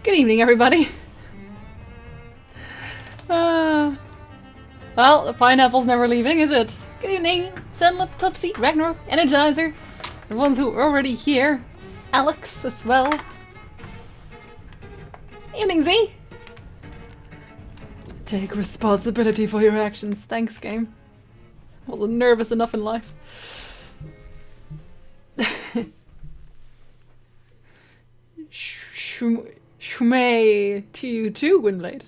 Good evening, everybody. Well, the pineapple's never leaving, is it? Good evening, Zenlip, Tupsy, Ragnarok, Energizer, the ones who are already here. Alex as well. Evening, Z. Take responsibility for your actions. Thanks, game. Wasn't nervous enough in life. Shumei to you too, Gwynblade.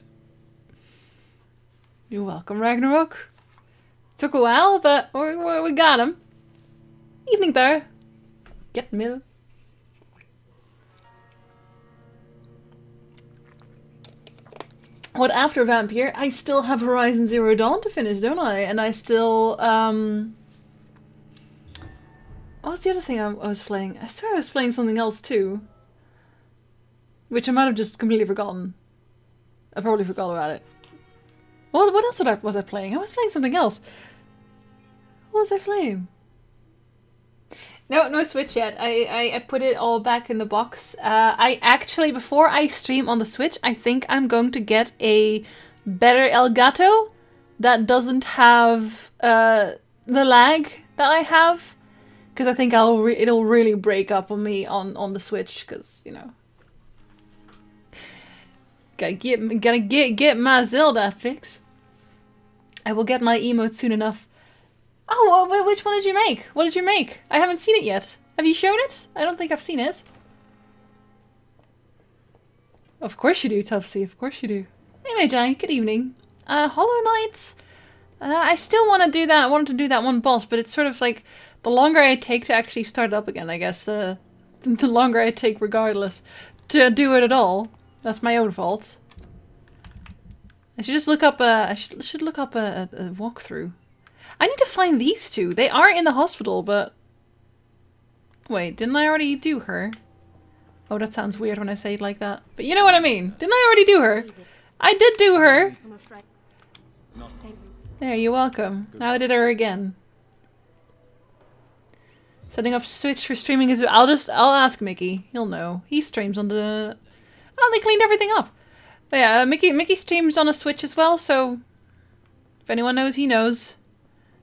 You're welcome, Ragnarok. Took a while, but we got him. Evening there. Get mill. What after Vampyr? I still have Horizon Zero Dawn to finish, don't I? And I still, what's the other thing I was playing? I swear I was playing something else too. Which I might have just completely forgotten. I probably forgot about it. What else was I playing? I was playing something else. What was I playing? No Switch yet. I put it all back in the box. I actually, before I stream on the Switch, I think I'm going to get a better Elgato that doesn't have the lag that I have. Because I think it'll really break up on me on the Switch, because, you know. Gotta get my Zelda fix. I will get my emote soon enough. Oh, which one did you make? What did you make? I haven't seen it yet. Have you shown it? I don't think I've seen it. Of course you do, Tufsy. Of course you do. Hey, Magi. Good evening. Hollow Knights. I still want to do that. I wanted to do that one boss, but it's sort of like the longer I take to actually start it up again, I guess. The longer I take, regardless, to do it at all. That's my own fault. I should just look up I should look up a walkthrough. I need to find these two. They are in the hospital, but... Wait, didn't I already do her? Oh, that sounds weird when I say it like that. But you know what I mean. Didn't I already do her? I did do her! There, you're welcome. Now I did her again. Setting up Switch for streaming is... I'll ask Mickey. He'll know. He streams on the... Oh, they cleaned everything up. But yeah, Mickey streams on a Switch as well, so... If anyone knows, he knows.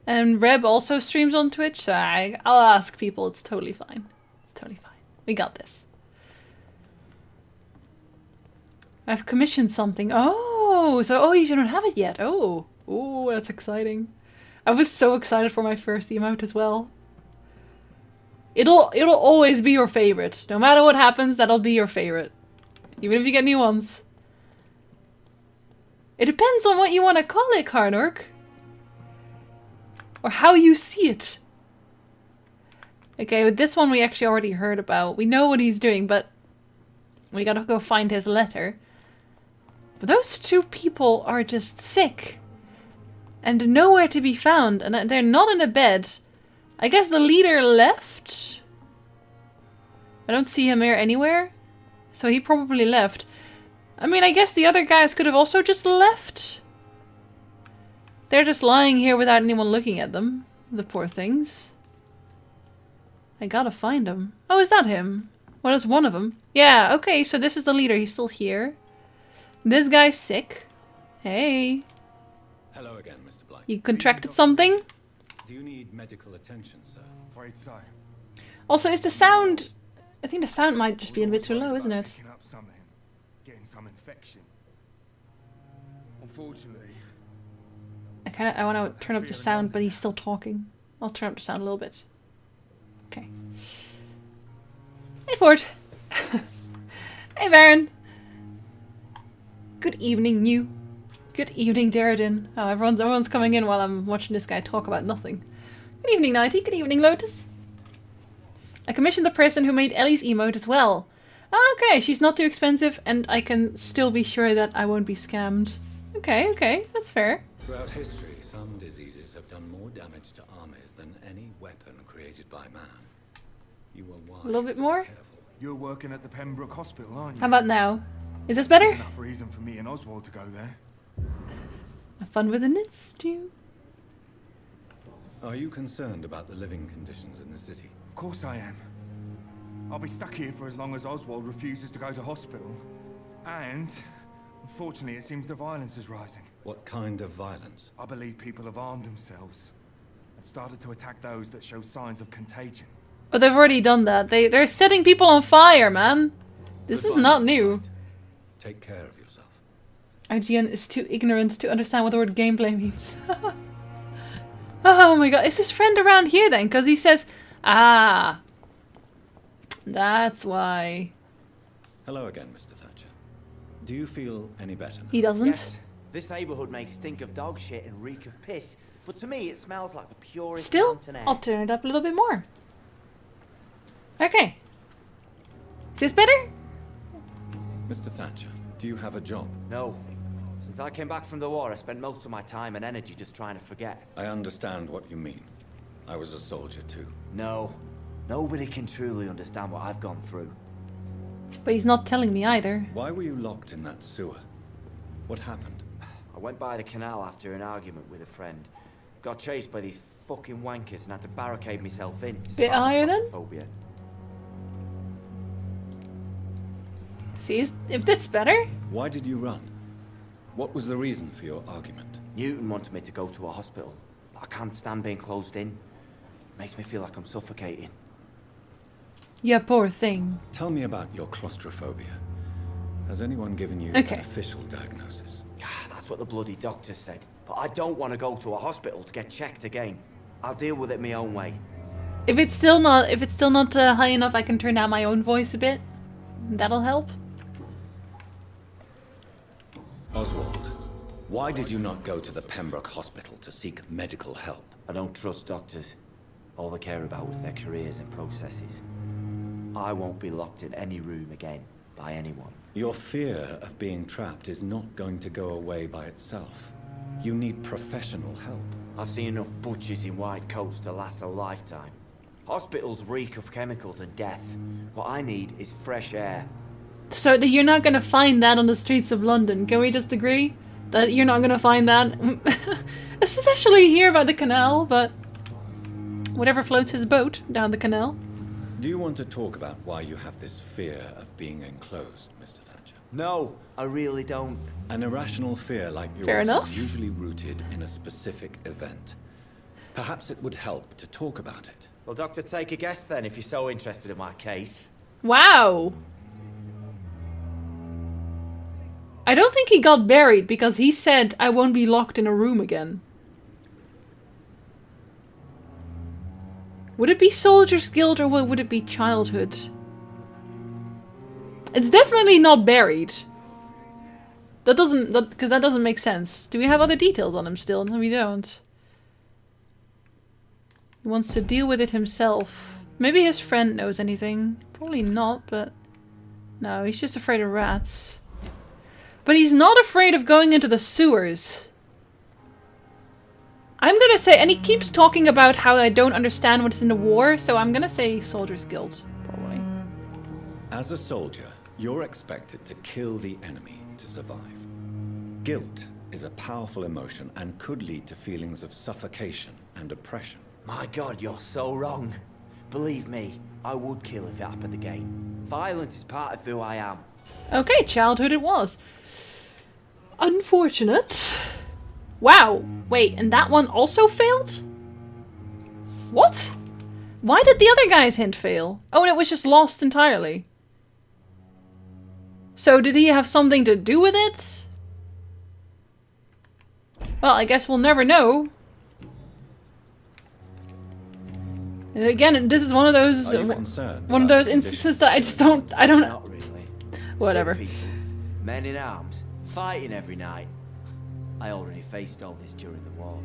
And Reb also streams on Twitch, so I'll ask people. It's totally fine. It's totally fine. We got this. I've commissioned something. Oh, so you don't have it yet. Oh, that's exciting. I was so excited for my first emote as well. It'll always be your favorite. No matter what happens, that'll be your favorite. Even if you get new ones. It depends on what you want to call it, Karnork. Or how you see it. Okay, with this one we actually already heard about. We know what he's doing, but we gotta go find his letter. But those two people are just sick. And nowhere to be found. And they're not in a bed. I guess the leader left? I don't see him here anywhere. So he probably left. I mean, I guess the other guys could have also just left. They're just lying here without anyone looking at them. The poor things. I gotta find him. Oh, is that him? Well, that's one of them. Yeah, okay, so this is the leader. He's still here. This guy's sick. Hey. Hello again, Mr. Black. You contracted something? Do you need medical attention, sir? Afraid so. Also, is the sound... I think the sound might just be a bit too low, isn't it? Picking up something, getting some infection. Unfortunately, I want to turn up the sound, but he's still talking. I'll turn up the sound a little bit. Okay. Hey, Ford. Hey, Baron. Good evening, New. Good evening, Derridin. Oh, everyone's coming in while I'm watching this guy talk about nothing. Good evening, Nighty. Good evening, Lotus. I commissioned the person who made Ellie's emote as well. Okay, she's not too expensive, and I can still be sure that I won't be scammed. Okay, that's fair. Throughout history, some diseases have done more damage to armies than any weapon created by man. You were wise. A little bit more? you're working at the Pembroke Hospital, aren't you? How about now? Is this better? Enough reason for me and Oswald to go there. Have fun with the knits, Stu. Are you concerned about the living conditions in the city? Of course I am. I'll be stuck here for as long as Oswald refuses to go to hospital. And, unfortunately, it seems the violence is rising. What kind of violence? I believe people have armed themselves and started to attack those that show signs of contagion. Oh, they've already done that. They're setting people on fire, man. This is Goodbye, not Mr. new. White. Take care of yourself. IGN is too ignorant to understand what the word gameplay means. Oh my god, is his friend around here then? Because he says, ah, that's why. Hello again, Mr. Thatcher. Do you feel any better now? He doesn't. Yes, this neighborhood may stink of dog shit and reek of piss, but to me it smells like the purest Still, mountain air. I'll turn it up a little bit more. Okay. Is this better? Mr. Thatcher, do you have a job? No. Since I came back from the war, I spent most of my time and energy just trying to forget. I understand what you mean. I was a soldier too. No. Nobody can truly understand what I've gone through. But he's not telling me either. Why were you locked in that sewer? What happened? I went by the canal after an argument with a friend. Got chased by these fucking wankers and had to barricade myself in. Bit higher then? Claustrophobia. See, if that's better. Why did you run? What was the reason for your argument? Newton wanted me to go to a hospital, but I can't stand being closed in. Makes me feel like I'm suffocating. Yeah, poor thing. Tell me about your claustrophobia. Has anyone given you Okay. an official diagnosis? That's what the bloody doctor said. But I don't want to go to a hospital to get checked again. I'll deal with it my own way. If it's still not high enough, I can turn down my own voice a bit. That'll help. Oswald, why did you not go to the Pembroke Hospital to seek medical help? I don't trust doctors. All they care about is their careers and processes. I won't be locked in any room again by anyone. Your fear of being trapped is not going to go away by itself. You need professional help. I've seen enough butchers in white coats to last a lifetime. Hospitals reek of chemicals and death. What I need is fresh air. So you're not gonna find that on the streets of London. Can we just agree that you're not gonna find that? Especially here by the canal, but whatever floats his boat down the canal. Do you want to talk about why you have this fear of being enclosed, Mr. Thatcher? No, I really don't. An irrational fear like Fair yours enough. is usually rooted in a specific event. Perhaps it would help to talk about it. Well, Doctor, take a guess then if you're so interested in my case. Wow. I don't think he got buried because he said I won't be locked in a room again. Would it be Soldier's Guild or would it be childhood? It's definitely not buried. That doesn't make sense. Do we have other details on him still? No, we don't. He wants to deal with it himself. Maybe his friend knows anything. Probably not, but no, he's just afraid of rats. But he's not afraid of going into the sewers. I'm gonna say, and he keeps talking about how I don't understand what's in the war, so I'm gonna say Soldier's Guild, probably. As a soldier, you're expected to kill the enemy to survive. Guilt is a powerful emotion and could lead to feelings of suffocation and oppression. My God, you're so wrong. Believe me, I would kill if it happened again. Violence is part of who I am. Okay, childhood it was. Unfortunate. Wow, wait, and that one also failed? What? Why did the other guy's hint fail? Oh, and it was just lost entirely. So did he have something to do with it? Well, I guess we'll never know. And again, this is one of those Are you concerned one of about those the instances that I just don't Not really. whatever. Sick people, men in arms, fighting every night. I already faced all this during the war.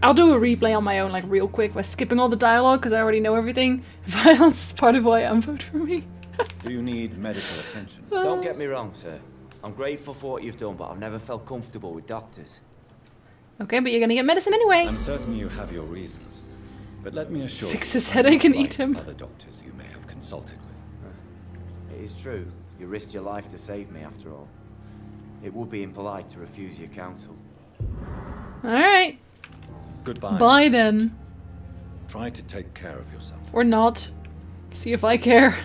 I'll do a replay on my own, like, real quick by skipping all the dialogue, because I already know everything. Violence is part of why I'm vote for me. Do you need medical attention? Don't get me wrong, sir. I'm grateful for what you've done, but I've never felt comfortable with doctors. Okay, but you're gonna get medicine anyway. I'm certain you have your reasons. But let me assure Fix you, his headache and unlike eat him. Other doctors you may have consulted with. It is true. You risked your life to save me, after all. It would be impolite to refuse your counsel. Alright. Goodbye. Bye then. Try to take care of yourself. Or not. See if I care.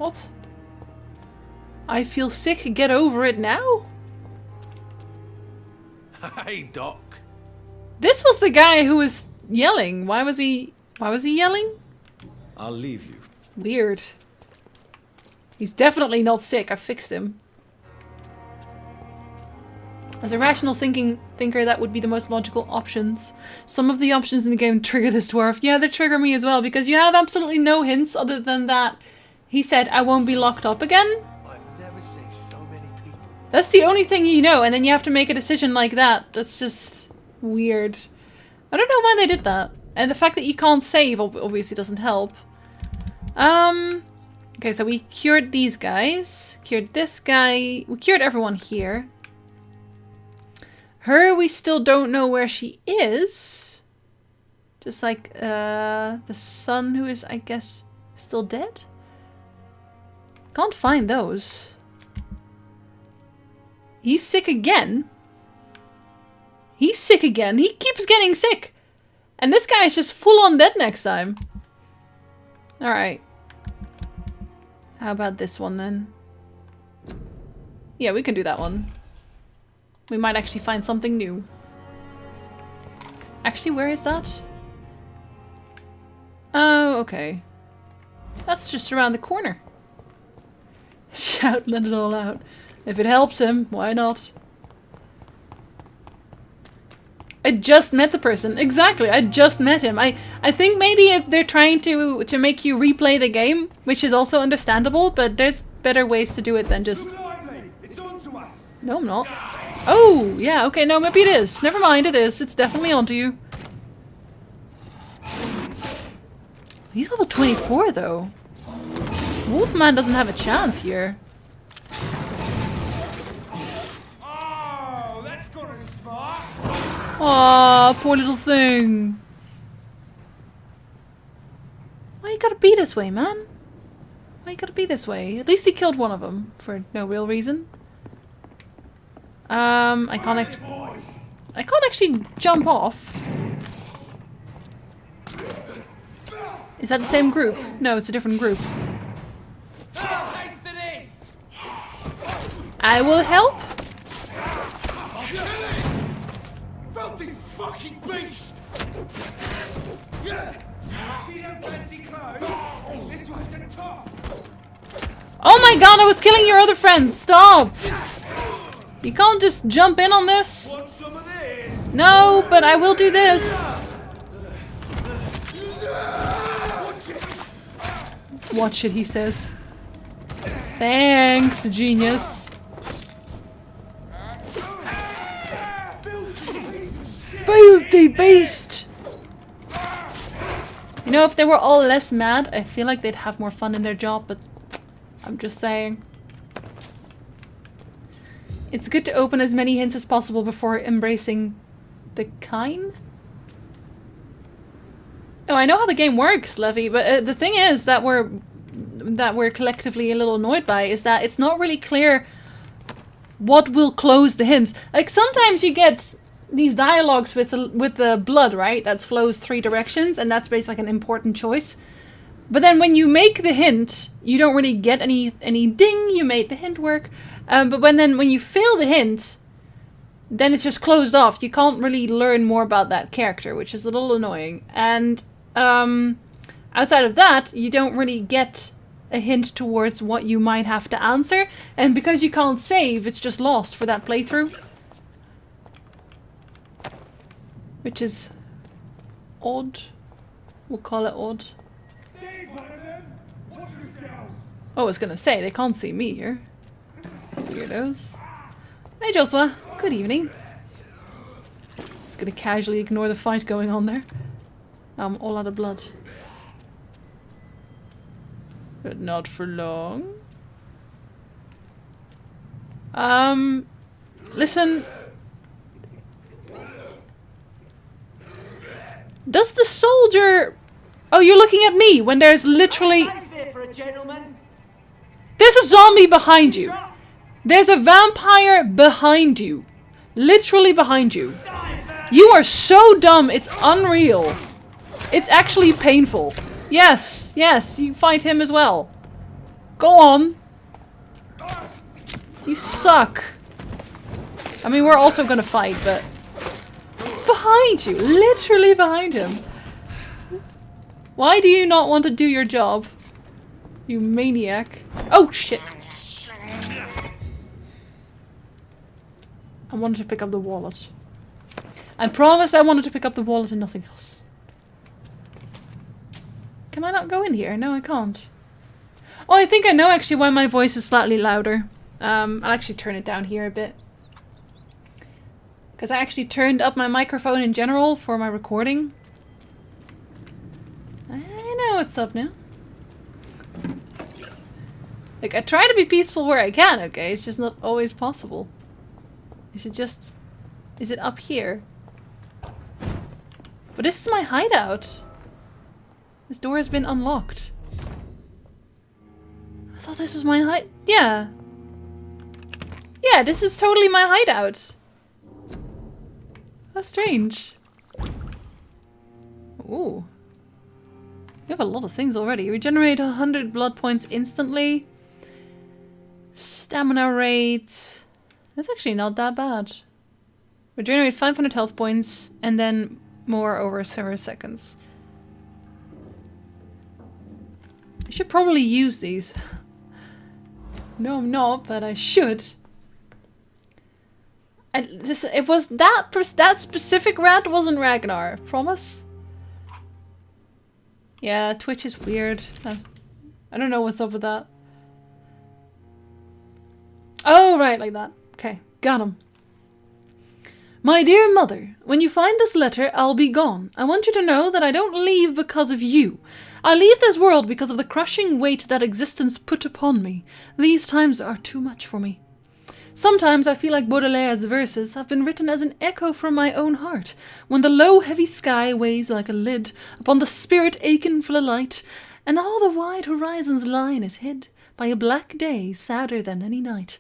What? I feel sick, get over it now? Hey, Doc. This was the guy who was yelling. Why was he yelling? I'll leave you. Weird. He's definitely not sick. I fixed him. As a rational thinker, that would be the most logical options. Some of the options in the game trigger this dwarf. Yeah, they trigger me as well, because you have absolutely no hints other than that he said, I won't be locked up again. I've never seen so many people. That's the only thing you know, and then you have to make a decision like that. That's just weird. I don't know why they did that. And the fact that you can't save obviously doesn't help. Okay, so we cured these guys. Cured this guy. We cured everyone here. Her, we still don't know where she is. Just like the son, who is, I guess, still dead. Can't find those. He's sick again. He's sick again. He keeps getting sick. And this guy is just full on dead next time. Alright. How about this one then? Yeah, we can do that one. We might actually find something new. Actually, where is that? Oh, okay. That's just around the corner. Shout, let it all out. If it helps him, why not? I just met the person. Exactly, I just met him. I think maybe they're trying to make you replay the game, which is also understandable, but there's better ways to do it than just... It's on to us. No, I'm not. Oh, yeah, okay, no, maybe it is. Never mind, it is. It's definitely onto you. He's level 24, though. Wolfman doesn't have a chance here. Oh, that's gonna smart. Aw, poor little thing. Why you gotta be this way, man? Why you gotta be this way? At least he killed one of them for no real reason. I can't actually jump off. Is that the same group? No, it's a different group. I will help. Filthy fucking beast! See them fancy clothes? This one's a top. Oh my god, I was killing your other friends. Stop. You can't just jump in on this. Want some of this? No, but I will do this. Watch it, he says. Thanks, genius. Filthy beast! You know, if they were all less mad, I feel like they'd have more fun in their job, but I'm just saying. It's good to open as many hints as possible before embracing the kind. Oh, I know how the game works, Levy, but the thing is that we're collectively a little annoyed by is that it's not really clear what will close the hints. Like sometimes you get these dialogues with the blood, right? That flows 3 directions, and that's basically like an important choice. But then when you make the hint, you don't really get any ding. You made the hint work. But when you fail the hint, then it's just closed off. You can't really learn more about that character, which is a little annoying. And outside of that, you don't really get a hint towards what you might have to answer. And because you can't save, it's just lost for that playthrough. Which is odd. We'll call it odd. Oh, I was gonna say, they can't see me here. Weirdos. Hey Joshua, good evening. Just gonna casually ignore the fight going on there. I'm all out of blood. But not for long. Listen. Does the soldier... Oh, you're looking at me when there's literally... There's a zombie behind you. There's a vampire behind you. Literally behind you. You are so dumb, it's unreal. It's actually painful. Yes, yes, you fight him as well. Go on. You suck. I mean, we're also gonna fight, but... Behind you! Literally behind him! Why do you not want to do your job? You maniac. Oh, shit! I wanted to pick up the wallet. I promised I wanted to pick up the wallet and nothing else. Can I not go in here? No, I can't. Oh, I think I know actually why my voice is slightly louder. I'll actually turn it down here a bit. Because I actually turned up my microphone in general for my recording. I know what's up now. Like, I try to be peaceful where I can, okay? It's just not always possible. Is it just... Is it up here? But this is my hideout. This door has been unlocked. I thought this was my Yeah. Yeah, this is totally my hideout. How strange. Ooh. You have a lot of things already. Regenerate 100 blood points instantly. Stamina rate. That's actually not that bad. Regenerate 500 health points and then more over several seconds. I should probably use these. No, I'm not, but I should. It was that specific rat wasn't Ragnar. Promise? Yeah, Twitch is weird. I don't know what's up with that. Oh, right, like that. Okay, got him. My dear mother, when you find this letter, I'll be gone. I want you to know that I don't leave because of you. I leave this world because of the crushing weight that existence put upon me. These times are too much for me. Sometimes I feel like Baudelaire's verses have been written as an echo from my own heart, when the low heavy sky weighs like a lid upon the spirit aching for the light, and all the wide horizon's line is hid by a black day sadder than any night.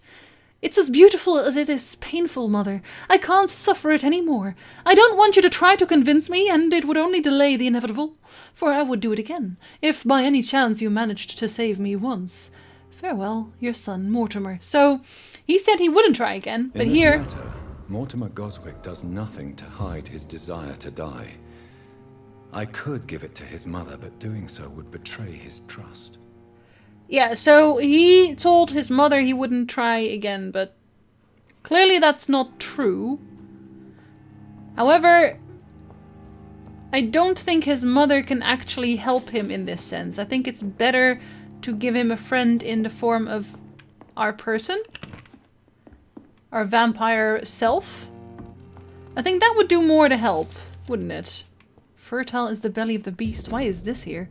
It's as beautiful as it is painful, mother. I can't suffer it any more. I don't want you to try to convince me, and it would only delay the inevitable, for I would do it again, if by any chance you managed to save me once. Farewell, your son, Mortimer. So, he said he wouldn't try again, but In this here... matter, Mortimer Goswick does nothing to hide his desire to die. I could give it to his mother, but doing so would betray his trust. Yeah, so he told his mother he wouldn't try again, but clearly that's not true. However, I don't think his mother can actually help him in this sense. I think it's better to give him a friend in the form of our person. Our vampire self. I think that would do more to help, wouldn't it? Fertile is the belly of the beast. Why is this here?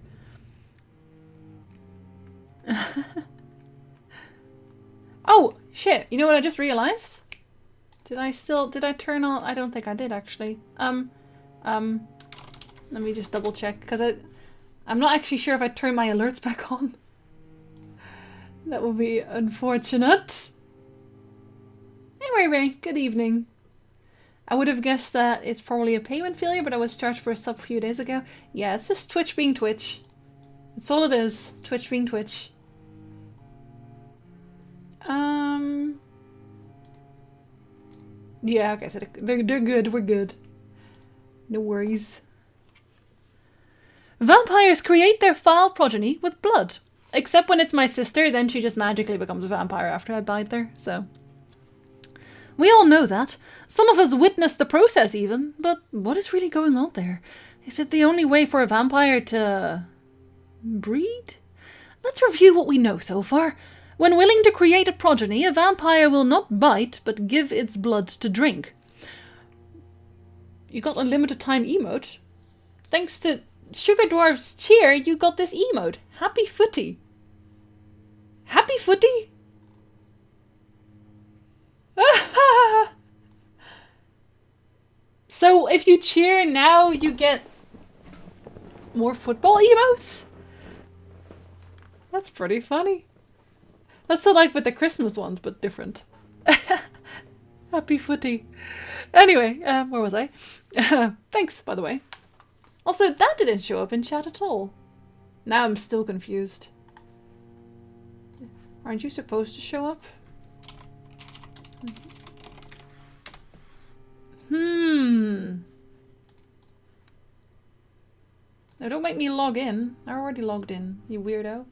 Oh, shit. You know what I just realized? Did I turn on? I don't think I did, actually. Let me just double check, because I'm not actually sure if I turned my alerts back on. That would be unfortunate. Anyway, good evening. I would have guessed that it's probably a payment failure, but I was charged for a sub a few days ago. Yeah, it's just Twitch being Twitch. That's all it is. Twitch being Twitch. Yeah, okay, so they're good, we're good. No worries. Vampires create their foul progeny with blood. Except when it's my sister, then she just magically becomes a vampire after I bite her, so... We all know that. Some of us witnessed the process even, but what is really going on there? Is it the only way for a vampire to... breed? Let's review what we know so far. When willing to create a progeny, a vampire will not bite, but give its blood to drink. You got a limited time emote? Thanks to Sugar Dwarf's cheer, you got this emote. Happy footy. Happy footy? So if you cheer now, you get more football emotes? That's pretty funny. That's so like with the Christmas ones, but different. Happy footy. Anyway, where was I? Thanks, by the way. Also, that didn't show up in chat at all. Now I'm still confused. Aren't you supposed to show up? Hmm. No, don't make me log in. I already logged in, you weirdo.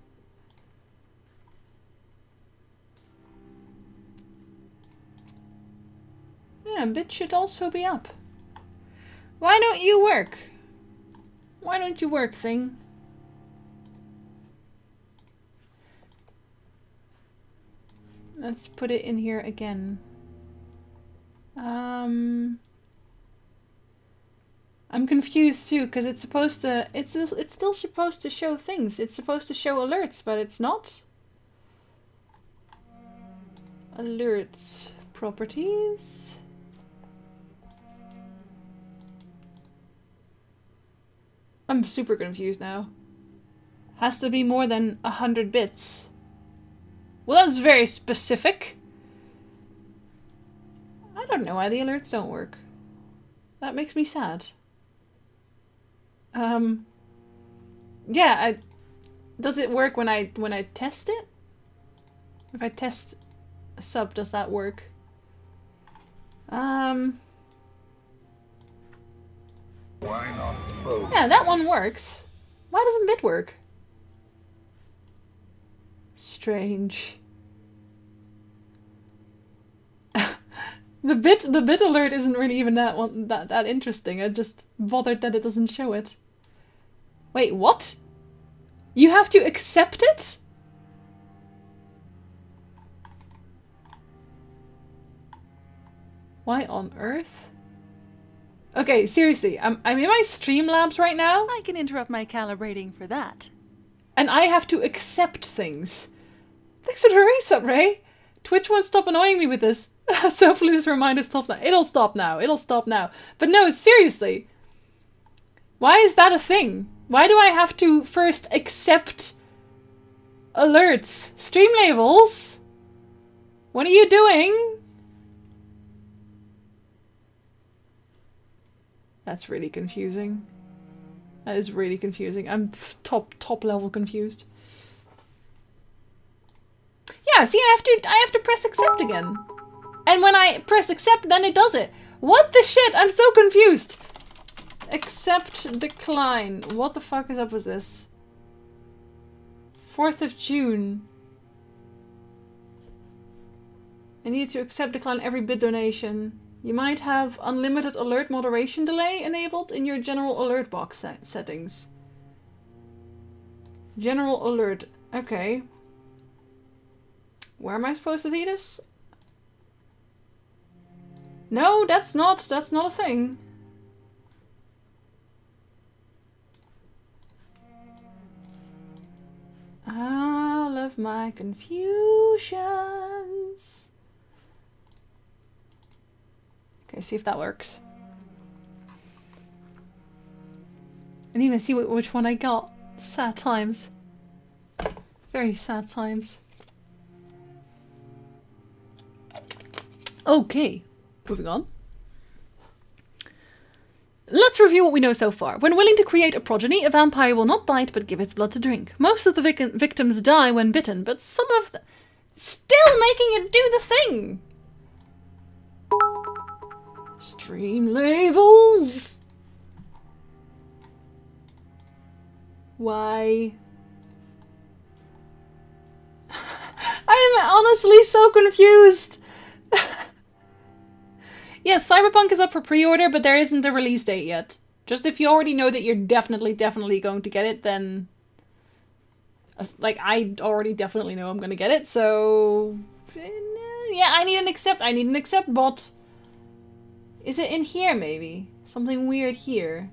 Yeah, bit should also be up. Why don't you work? Why don't you work, thing? Let's put it in here again. I'm confused too, because it's supposed to, it's still supposed to show things. It's supposed to show alerts, but it's not. Alerts, properties. I'm super confused now. Has to be more than 100 bits. Well, that's very specific. I don't know why the alerts don't work. That makes me sad. Yeah, does it work when I test it? If I test a sub, does that work? Why not both? Yeah, that one works. Why doesn't bit work? Strange. The bit alert isn't really even that interesting. I just bothered that it doesn't show it. Wait, what? You have to accept it? Why on earth? Okay, seriously, I'm in my Streamlabs right now. I can interrupt my calibrating for that. And I have to accept things. Thanks for the resub, Ray. Twitch won't stop annoying me with this. So hopefully this reminder stops now. It'll stop now. It'll stop now. But no, seriously. Why is that a thing? Why do I have to first accept alerts? Stream labels? What are you doing? That's really confusing. That is really confusing. I'm top level confused. Yeah, see, I have to press accept again. And when I press accept, then it does it. What the shit? I'm so confused. Accept decline. What the fuck is up with this? 4th of June. I need to accept decline every bit donation. You might have unlimited alert moderation delay enabled in your general alert box settings. General alert. Okay. Where am I supposed to see this? No, that's not a thing. All of my confusions. Okay, see if that works. I didn't even see which one I got. Sad times. Very sad times. Okay, moving on. Let's review what we know so far. When willing to create a progeny, a vampire will not bite but give its blood to drink. Most of the victims die when bitten, but some of them... Still making it do the thing! Stream labels! Why? I'm honestly so confused! Yeah, Cyberpunk is up for pre-order, but there isn't a release date yet. Just if you already know that you're definitely going to get it, then... Like, I already definitely know I'm gonna get it, so... Yeah, I need an accept bot. Is it in here, maybe? Something weird here.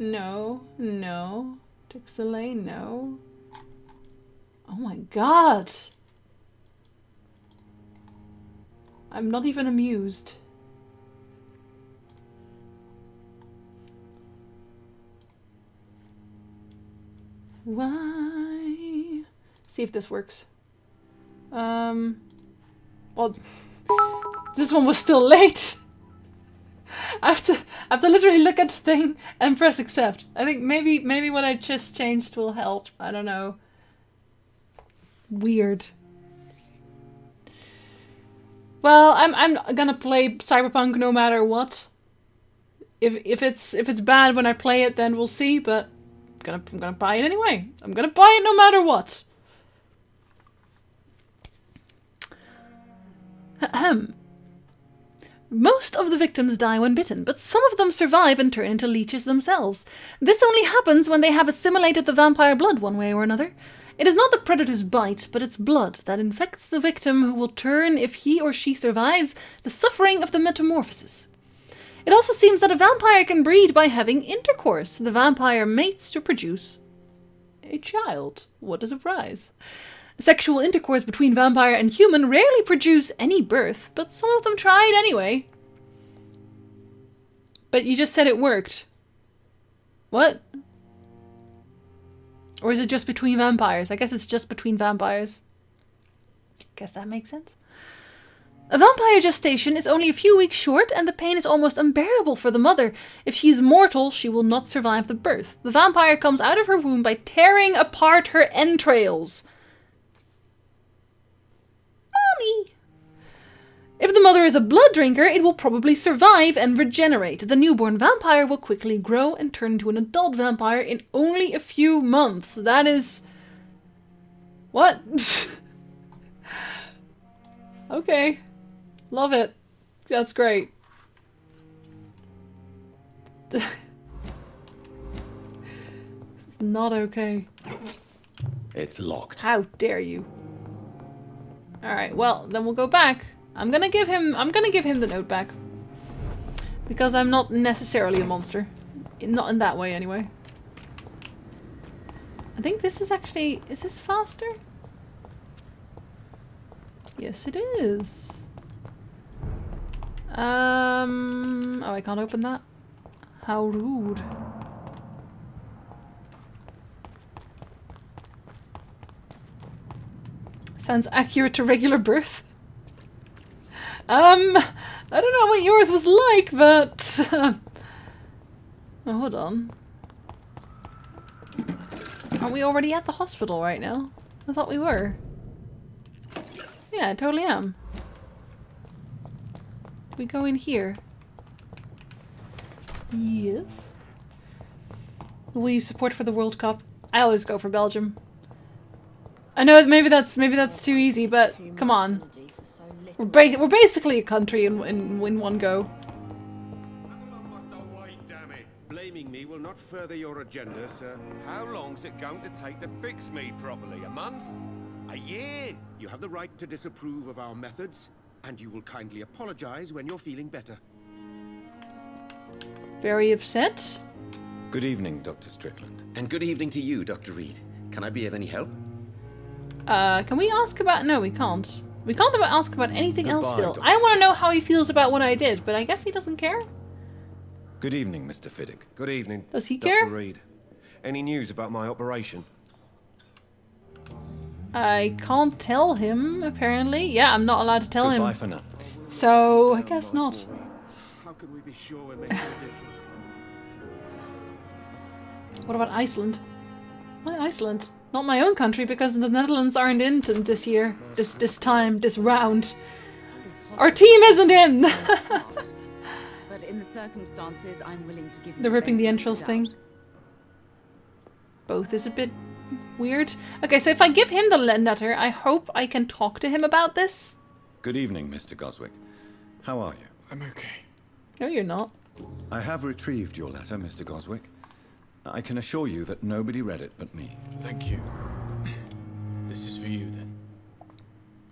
No. Text delay, no. Oh my god! I'm not even amused. Why? See if this works. Well, this one was still late. I have to literally look at the thing and press accept. I think maybe what I just changed will help. I don't know. Weird. Well, I'm gonna play Cyberpunk no matter what. If it's bad when I play it, then we'll see. But I'm gonna buy it anyway. I'm gonna buy it no matter what. Ahem. Most of the victims die when bitten, but some of them survive and turn into leeches themselves. This only happens when they have assimilated the vampire blood one way or another. It is not the predator's bite, but its blood that infects the victim, who will turn, if he or she survives, the suffering of the metamorphosis. It also seems that a vampire can breed by having intercourse. The vampire mates to produce a child. What a surprise. Sexual intercourse between vampire and human rarely produce any birth, but some of them tried anyway. But you just said it worked. What? Or is it just between vampires? I guess it's just between vampires. Guess that makes sense. A vampire gestation is only a few weeks short, and the pain is almost unbearable for the mother. If she is mortal, she will not survive the birth. The vampire comes out of her womb by tearing apart her entrails. Mommy! If the mother is a blood drinker, it will probably survive and regenerate. The newborn vampire will quickly grow and turn into an adult vampire in only a few months. That is... What? Okay. Love it. That's great. This is not okay. It's locked. How dare you? Alright, well, then we'll go back. I'm gonna give him the note back. Because I'm not necessarily a monster. Not in that way, anyway. I think this is actually... Is this faster? Yes, it is. Oh, I can't open that. How rude. Sounds accurate to regular birth. I don't know what yours was like, but... oh, hold on. Aren't we already at the hospital right now? I thought we were. Yeah, I totally am. Do we go in here? Yes. Will you support for the World Cup? I always go for Belgium. I know maybe that's too easy, but come on. We're basically a country in one go. Blaming me will not further your agenda, sir. How long's it going to take to fix me properly? A month? A year? You have the right to disapprove of our methods, and you will kindly apologize when you're feeling better. Very upset. Good evening, Dr. Strickland. And good evening to you, Dr. Reed. Can I be of any help? Can we ask about... No, we can't. We can't ask about anything else Goodbye, still. Dr. I want to know how he feels about what I did, but I guess he doesn't care. Good evening, Mr. Fiddick. Good evening. Does he care? Dr. Reed. Any news about my operation? I can't tell him, apparently. Yeah, I'm not allowed to tell Goodbye him. for now. So, I guess not. How can we be sure we're making a difference? What about Iceland? Why Iceland? Not my own country, because the Netherlands aren't in this year. This time, this round. Our team isn't in! But in the circumstances, I'm willing to give you The ripping the benefit of entrails doubt. thing. Both is a bit weird. Okay, so if I give him the letter, I hope I can talk to him about this. Good evening, Mr. Goswick. How are you? I'm okay. No, you're not. I have retrieved your letter, Mr. Goswick. I can assure you that nobody read it but me. Thank you. This is for you, then.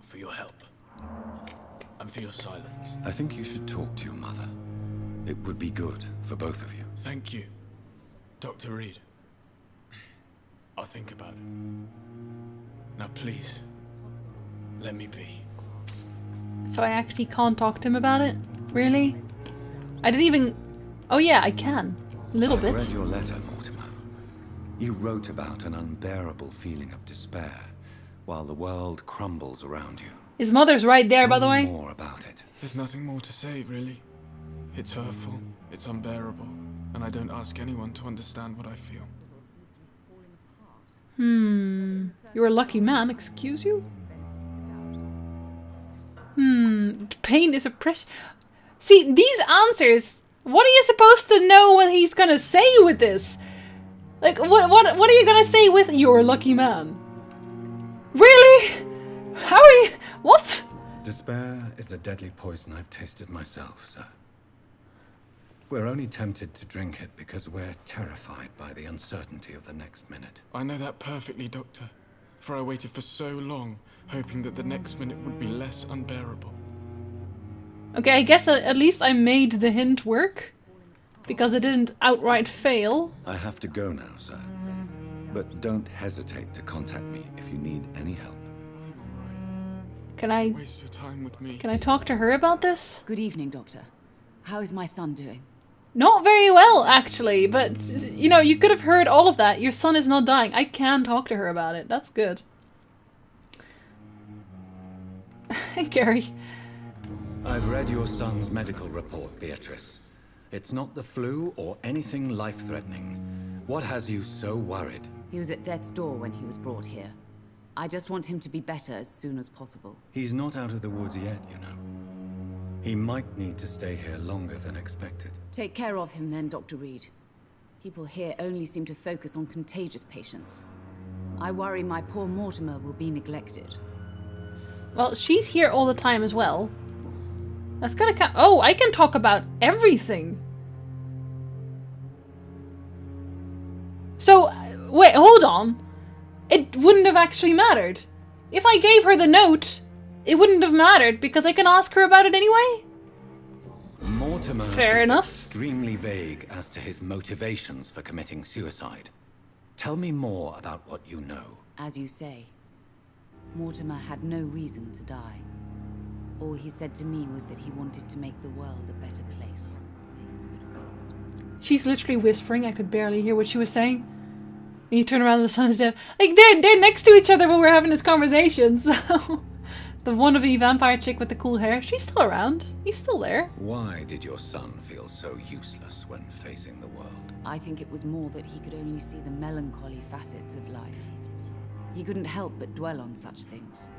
For your help. And for your silence. I think you should talk to your mother. It would be good for both of you. Thank you, Dr. Reed. I'll think about it. Now, please, let me be. So I actually can't talk to him about it? Really? I didn't even... Oh yeah, I can. A little I've bit. read your letter, Mortimer. You wrote about an unbearable feeling of despair while the world crumbles around you. His mother's right there, by the Tell me way. more about it. There's nothing more to say, really. It's hurtful, it's unbearable, and I don't ask anyone to understand what I feel. You're a lucky man, excuse you? Pain is oppression. See, these answers. What are you supposed to know what he's gonna say with this? Like, what are you gonna say with "you're a lucky man"? Really? How are you? What? Despair is a deadly poison I've tasted myself, sir. We're only tempted to drink it because we're terrified by the uncertainty of the next minute. I know that perfectly, Doctor. For I waited for so long, hoping that the next minute would be less unbearable. Okay, I guess at least I made the hint work. Because it didn't outright fail. I have to go now, sir. But don't hesitate to contact me if you need any help. Can I Waste your time with me. Can I talk to her about this? Good evening, Doctor. How is my son doing? Not very well, actually, but, you know, you could have heard all of that. Your son is not dying. I can talk to her about it. That's good. Hey, Gary. I've read your son's medical report, Beatrice. It's not the flu or anything life-threatening. What has you so worried? He was at death's door when he was brought here. I just want him to be better as soon as possible. He's not out of the woods yet, you know. He might need to stay here longer than expected. Take care of him then, Dr. Reed. People here only seem to focus on contagious patients. I worry my poor Mortimer will be neglected. Well, she's here all the time as well. That's gonna count. Oh, I can talk about everything. So, wait, hold on. It wouldn't have actually mattered. If I gave her the note, it wouldn't have mattered because I can ask her about it anyway. Mortimer Fair is enough. extremely vague as to his motivations for committing suicide. Tell me more about what you know. As you say, Mortimer had no reason to die. All he said to me was that he wanted to make the world a better place. But couldn't. She's literally whispering. I could barely hear what she was saying. And you turn around and the sun is dead. Like, they're next to each other when we're having this conversation, so... The wannabe vampire chick with the cool hair, she's still around. He's still there. Why did your son feel so useless when facing the world? I think it was more that he could only see the melancholy facets of life. He couldn't help but dwell on such things.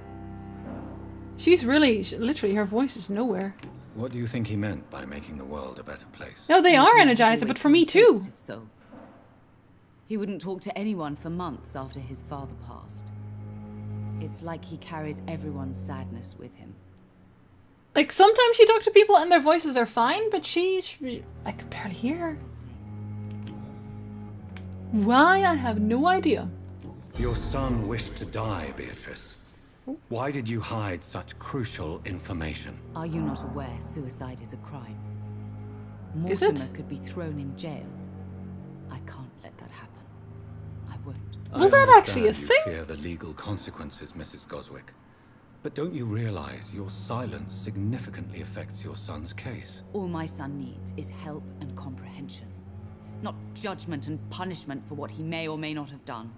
She's really, literally, her voice is nowhere. What do you think he meant by making the world a better place? No, they are Mortimer has Energizer, always but for been me a too. sensitive soul. He wouldn't talk to anyone for months after his father passed. It's like he carries everyone's sadness with him. Like, sometimes she talks to people and their voices are fine, but I could barely hear her. Why? I have no idea. Your son wished to die, Beatrice. Why did you hide such crucial information? Are you not aware suicide is a crime? Is it? Mortimer could be thrown in jail. I can't let that happen. I won't. Was I that actually a understand thing? You fear the legal consequences, Mrs. Goswick. But don't you realize your silence significantly affects your son's case? All my son needs is help and comprehension. Not judgment and punishment for what he may or may not have done.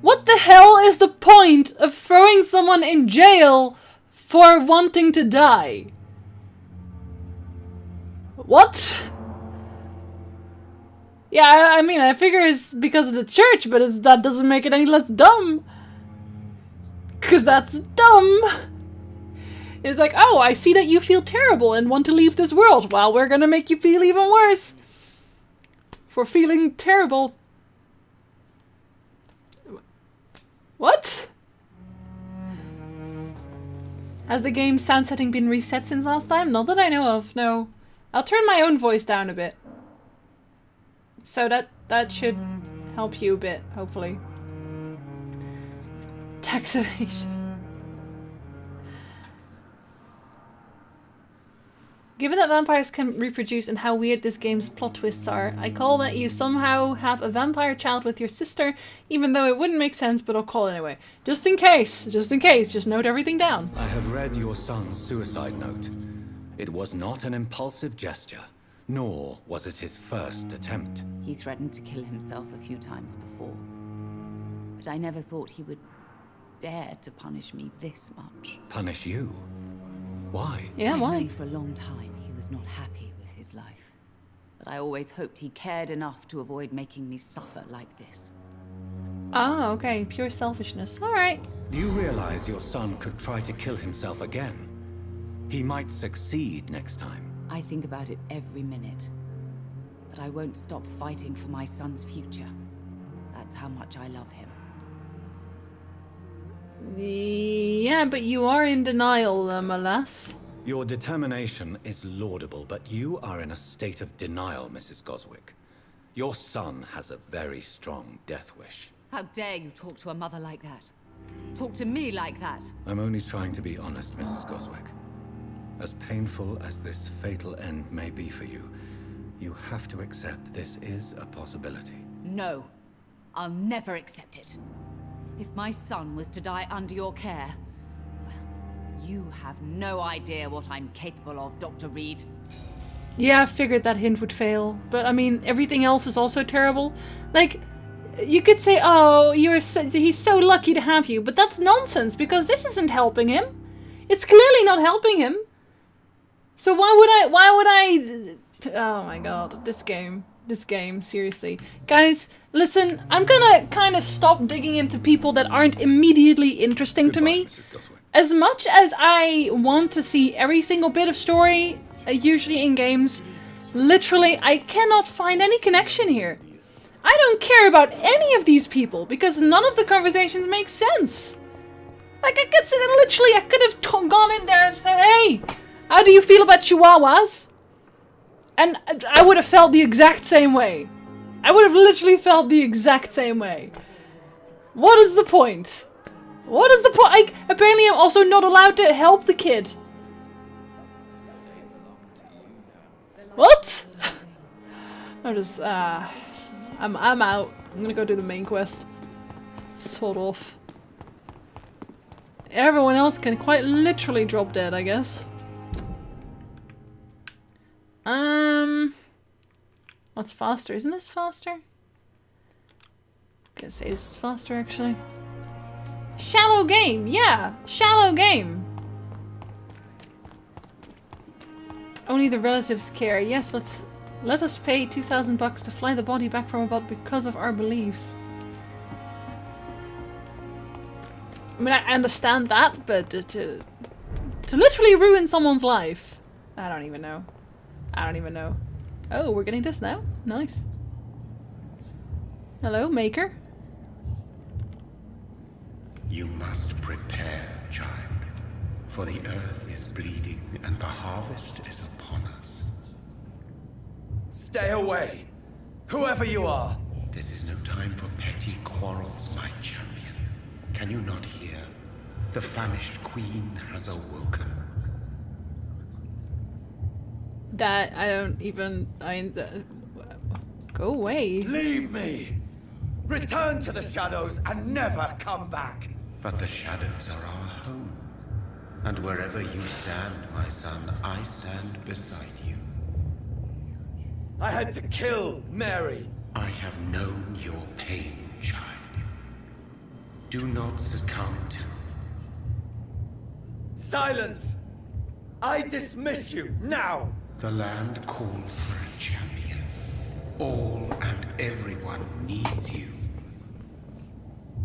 What the hell is the point of throwing someone in jail for wanting to die? What? Yeah, I mean, I figure it's because of the church, but that doesn't make it any less dumb. Because that's dumb. It's like, oh, I see that you feel terrible and want to leave this world. Well, we're gonna make you feel even worse for feeling terrible. What? Has the game's sound setting been reset since last time? Not that I know of, no. I'll turn my own voice down a bit. So that should help you a bit, hopefully. Tax evasion. Given that vampires can reproduce and how weird this game's plot twists are, I call that you somehow have a vampire child with your sister, even though it wouldn't make sense, but I'll call it anyway. Just in case, just note everything down. I have read your son's suicide note. It was not an impulsive gesture, nor was it his first attempt. He threatened to kill himself a few times before. But I never thought he would dare to punish me this much. Punish you? Why? Yeah, I've why? known for a long time he was not happy with his life. But I always hoped he cared enough to avoid making me suffer like this. Oh, okay. Pure selfishness. Alright. Do you realize your son could try to kill himself again? He might succeed next time. I think about it every minute. But I won't stop fighting for my son's future. That's how much I love him. Yeah, but you are in denial, my lass. Your determination is laudable, but you are in a state of denial, Mrs. Goswick. Your son has a very strong death wish. How dare you talk to a mother like that? Talk to me like that. I'm only trying to be honest, Mrs. Goswick. As painful as this fatal end may be for you, you have to accept this is a possibility. No, I'll never accept it. If my son was to die under your care, well, you have no idea what I'm capable of, Dr. Reed. Yeah, I figured that hint would fail. But I mean, everything else is also terrible. Like, you could say, oh, he's so lucky to have you. But that's nonsense, because this isn't helping him. It's clearly not helping him. So why would I... Oh my god, this game, seriously. Guys, listen, I'm gonna kind of stop digging into people that aren't immediately interesting to me. As much as I want to see every single bit of story, usually in games, literally, I cannot find any connection here. I don't care about any of these people, because none of the conversations make sense. Like, I could have gone in there and said, hey, how do you feel about chihuahuas? And I would have felt the exact same way. I would have literally felt the exact same way. What is the point? What is the point? Apparently I'm also not allowed to help the kid. What? I'm just, I'm out. I'm gonna go do the main quest. Sort of. Everyone else can quite literally drop dead, I guess. What's faster? Isn't this faster? Gonna say this is faster, actually. Shallow game, yeah, shallow game. Only the relatives care. Yes, let us pay $2,000 to fly the body back from above because of our beliefs. I mean, I understand that, but to literally ruin someone's life, I don't even know. I don't even know. Oh, we're getting this now? Nice. Hello, Maker. You must prepare, child, for the earth is bleeding and the harvest is upon us. Stay away, whoever you are. This is no time for petty quarrels, my champion. Can you not hear? The famished queen has awoken. That I don't even. Go away. Leave me! Return to the shadows and never come back! But the shadows are our home. And wherever you stand, my son, I stand beside you. I had to kill Mary. I have known your pain, child. Do not succumb to... Silence! I dismiss you, now! The land calls for a champion. All and everyone needs you.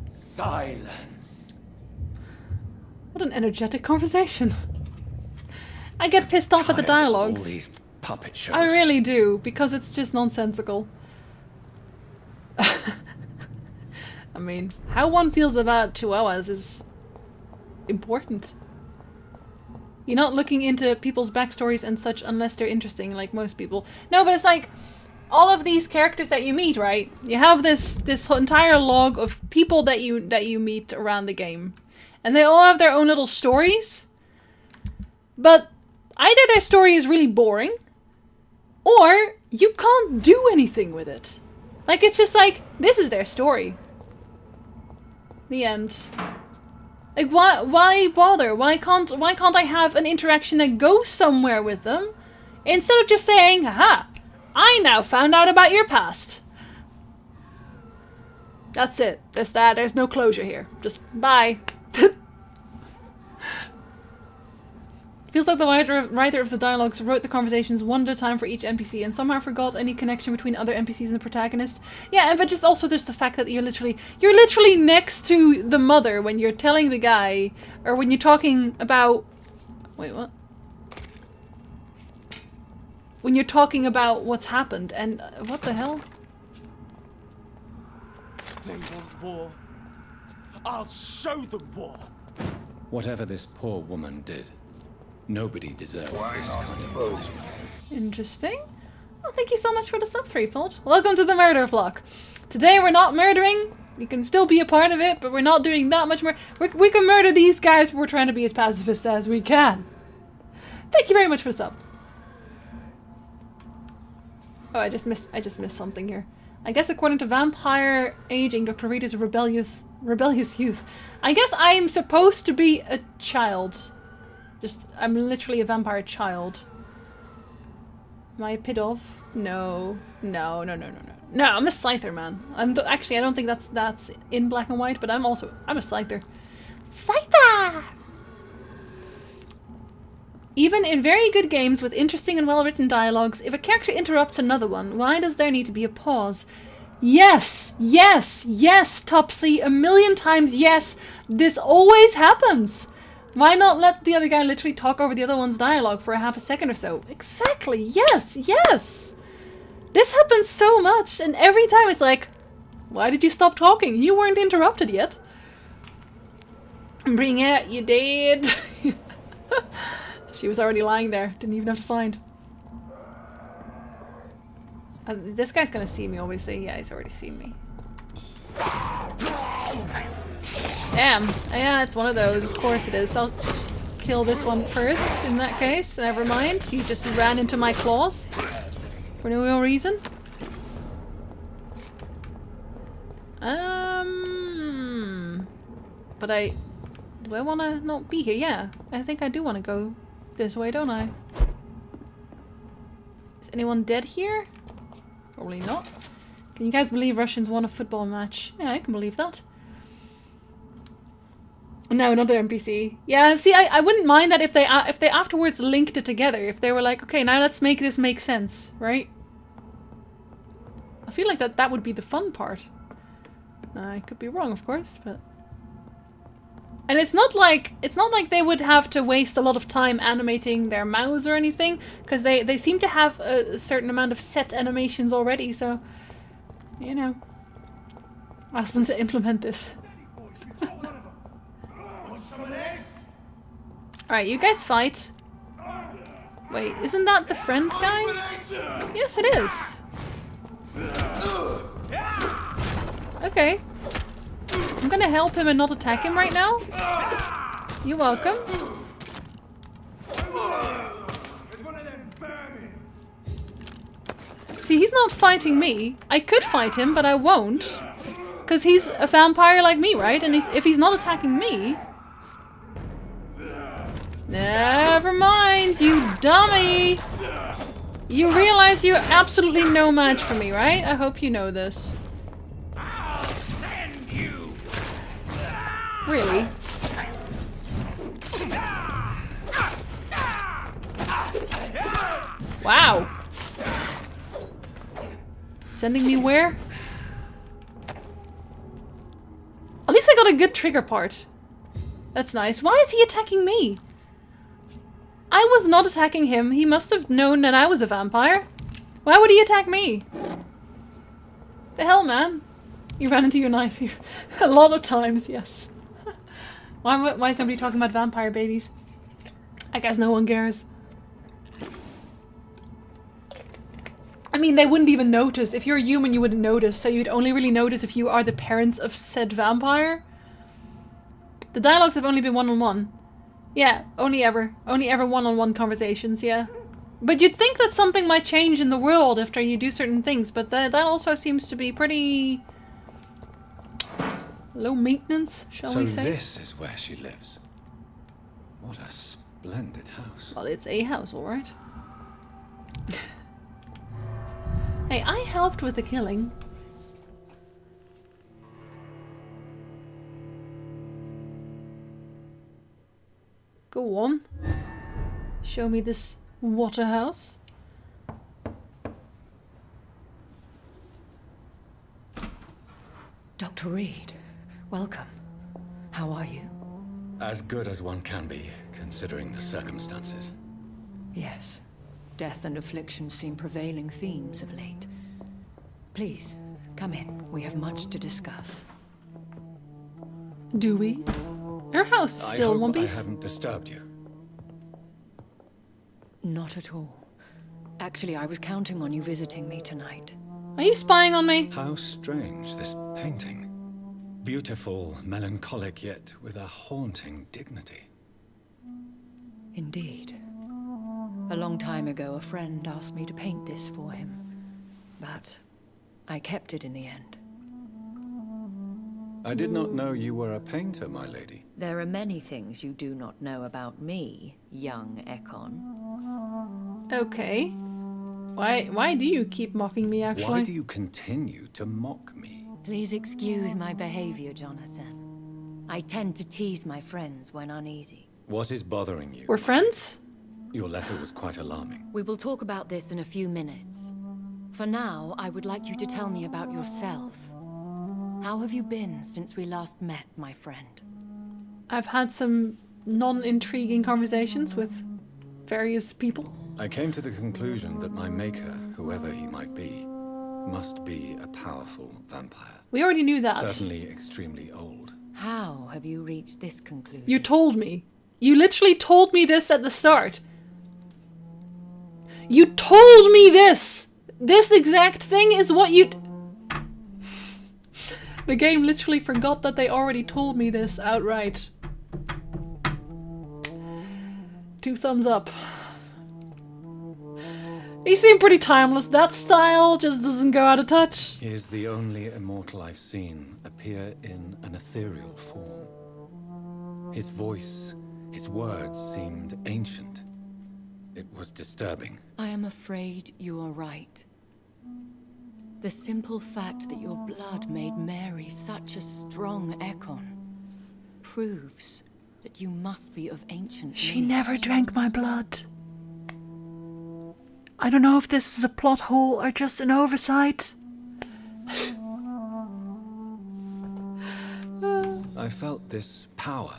Silence! What an energetic conversation. I get pissed off at the dialogues. All these puppet shows. I really do, because it's just nonsensical. I mean, how one feels about chihuahuas is important. You're not looking into people's backstories and such unless they're interesting, like most people. No, but it's like, all of these characters that you meet, right? You have this entire log of people that you meet around the game. And they all have their own little stories. But either their story is really boring, or you can't do anything with it. Like, it's just like, this is their story. The end. Like, why bother? Why can't I have an interaction that goes somewhere with them? Instead of just saying, haha, I now found out about your past. That's it. That's that. There's no closure here. Just bye. Feels like the writer of the dialogues wrote the conversations one at a time for each NPC and somehow forgot any connection between other NPCs and the protagonist. Yeah, but just also there's the fact that you're literally next to the mother when you're telling the guy, or when you're talking about... Wait, what? when you're talking about what's happened. And what the hell? They want war. I'll show them war. Whatever this poor woman did, nobody deserves this kind of punishment. Interesting. Well, thank you so much for the sub, Threefold. Welcome to the murder vlog. Today we're not murdering. You can still be a part of it, but we're not doing that much more. We can murder these guys, but we're trying to be as pacifist as we can. Thank you very much for the sub. Oh, I just missed something here. I guess according to vampire aging, Dr. Reed is a rebellious youth. I guess I'm supposed to be a child. I'm literally a vampire child. Am I a Pidov? No. No, I'm a Scyther, man. Actually, I don't think that's in black and white, but I'm a Scyther. Scyther! Even in very good games with interesting and well-written dialogues, if a character interrupts another one, why does there need to be a pause? Yes, Topsy, a million times yes. This always happens. Why not let the other guy literally talk over the other one's dialogue for a half a second or so? Exactly, yes. This happens so much, and every time it's like, why did you stop talking? You weren't interrupted yet. Bring it, you did. She was already lying there. Didn't even have to find. This guy's gonna see me, obviously. Yeah, he's already seen me. Damn. Yeah, it's one of those. Of course it is. I'll kill this one first, in that case. Never mind. He just ran into my claws. For no real reason. But do I want to not be here? Yeah, I think I do want to go this way, don't I? Is anyone dead here? Probably not. Can you guys believe Russians won a football match? Yeah, I can believe that. No, another NPC. Yeah, see, I wouldn't mind that if they afterwards linked it together. If they were like, okay, now let's make this make sense, right? I feel like that would be the fun part. I could be wrong, of course, but... And it's not like they would have to waste a lot of time animating their mouths or anything, because they seem to have a certain amount of set animations already, so, you know, ask them to implement this. Alright, you guys fight. Wait, isn't that the friend guy? Yes, it is. Okay. I'm gonna help him and not attack him right now. You're welcome. See, he's not fighting me. I could fight him, but I won't. Because he's a vampire like me, right? And if he's not attacking me... Never mind, you dummy! You realize you're absolutely no match for me, right? I hope you know this. Really? Wow. Sending me where? At least I got a good trigger part. That's nice. Why is he attacking me? I was not attacking him. He must have known that I was a vampire. Why would he attack me? The hell, man? You ran into your knife here. A lot of times, yes. Why is nobody talking about vampire babies? I guess no one cares. I mean, they wouldn't even notice. If you're a human, you wouldn't notice. So you'd only really notice if you are the parents of said vampire. The dialogues have only been one-on-one. Yeah, only ever one-on-one conversations, yeah. But you'd think that something might change in the world after you do certain things, but that also seems to be pretty... low maintenance, shall we say? So this is where she lives. What a splendid house. Well, it's a house, alright. Hey, I helped with the killing. Go on. Show me this water house. Dr. Reed, welcome. How are you? As good as one can be, considering the circumstances. Yes. Death and affliction seem prevailing themes of late. Please, come in. We have much to discuss. Do we? Our house is still in one I piece. haven't disturbed you. Not at all. Actually, I was counting on you visiting me tonight. Are you spying on me? How strange, this painting. Beautiful, melancholic, yet with a haunting dignity. Indeed. A long time ago, a friend asked me to paint this for him. But I kept it in the end. I did not know you were a painter, my lady. There are many things you do not know about me, young Ekon. Okay. Why do you keep mocking me, actually? Why do you continue to mock me? Please excuse my behavior, Jonathan. I tend to tease my friends when uneasy. What is bothering you? We're friends? Your letter was quite alarming. We will talk about this in a few minutes. For now, I would like you to tell me about yourself. How have you been since we last met, my friend? I've had some non-intriguing conversations with various people. I came to the conclusion that my maker, whoever he might be, must be a powerful vampire. We already knew that. Certainly extremely old. How have you reached this conclusion? You told me. You literally told me this at the start. You told me this! This exact thing is what you... The game literally forgot that they already told me this outright. 2 thumbs up. He seemed pretty timeless. That style just doesn't go out of touch. He is the only immortal I've seen appear in an ethereal form. His voice, his words seemed ancient. It was disturbing. I am afraid you are right. The simple fact that your blood made Mary such a strong Ekon proves that you must be of ancient She lineage. never drank my blood. I don't know if this is a plot hole or just an oversight. I felt this power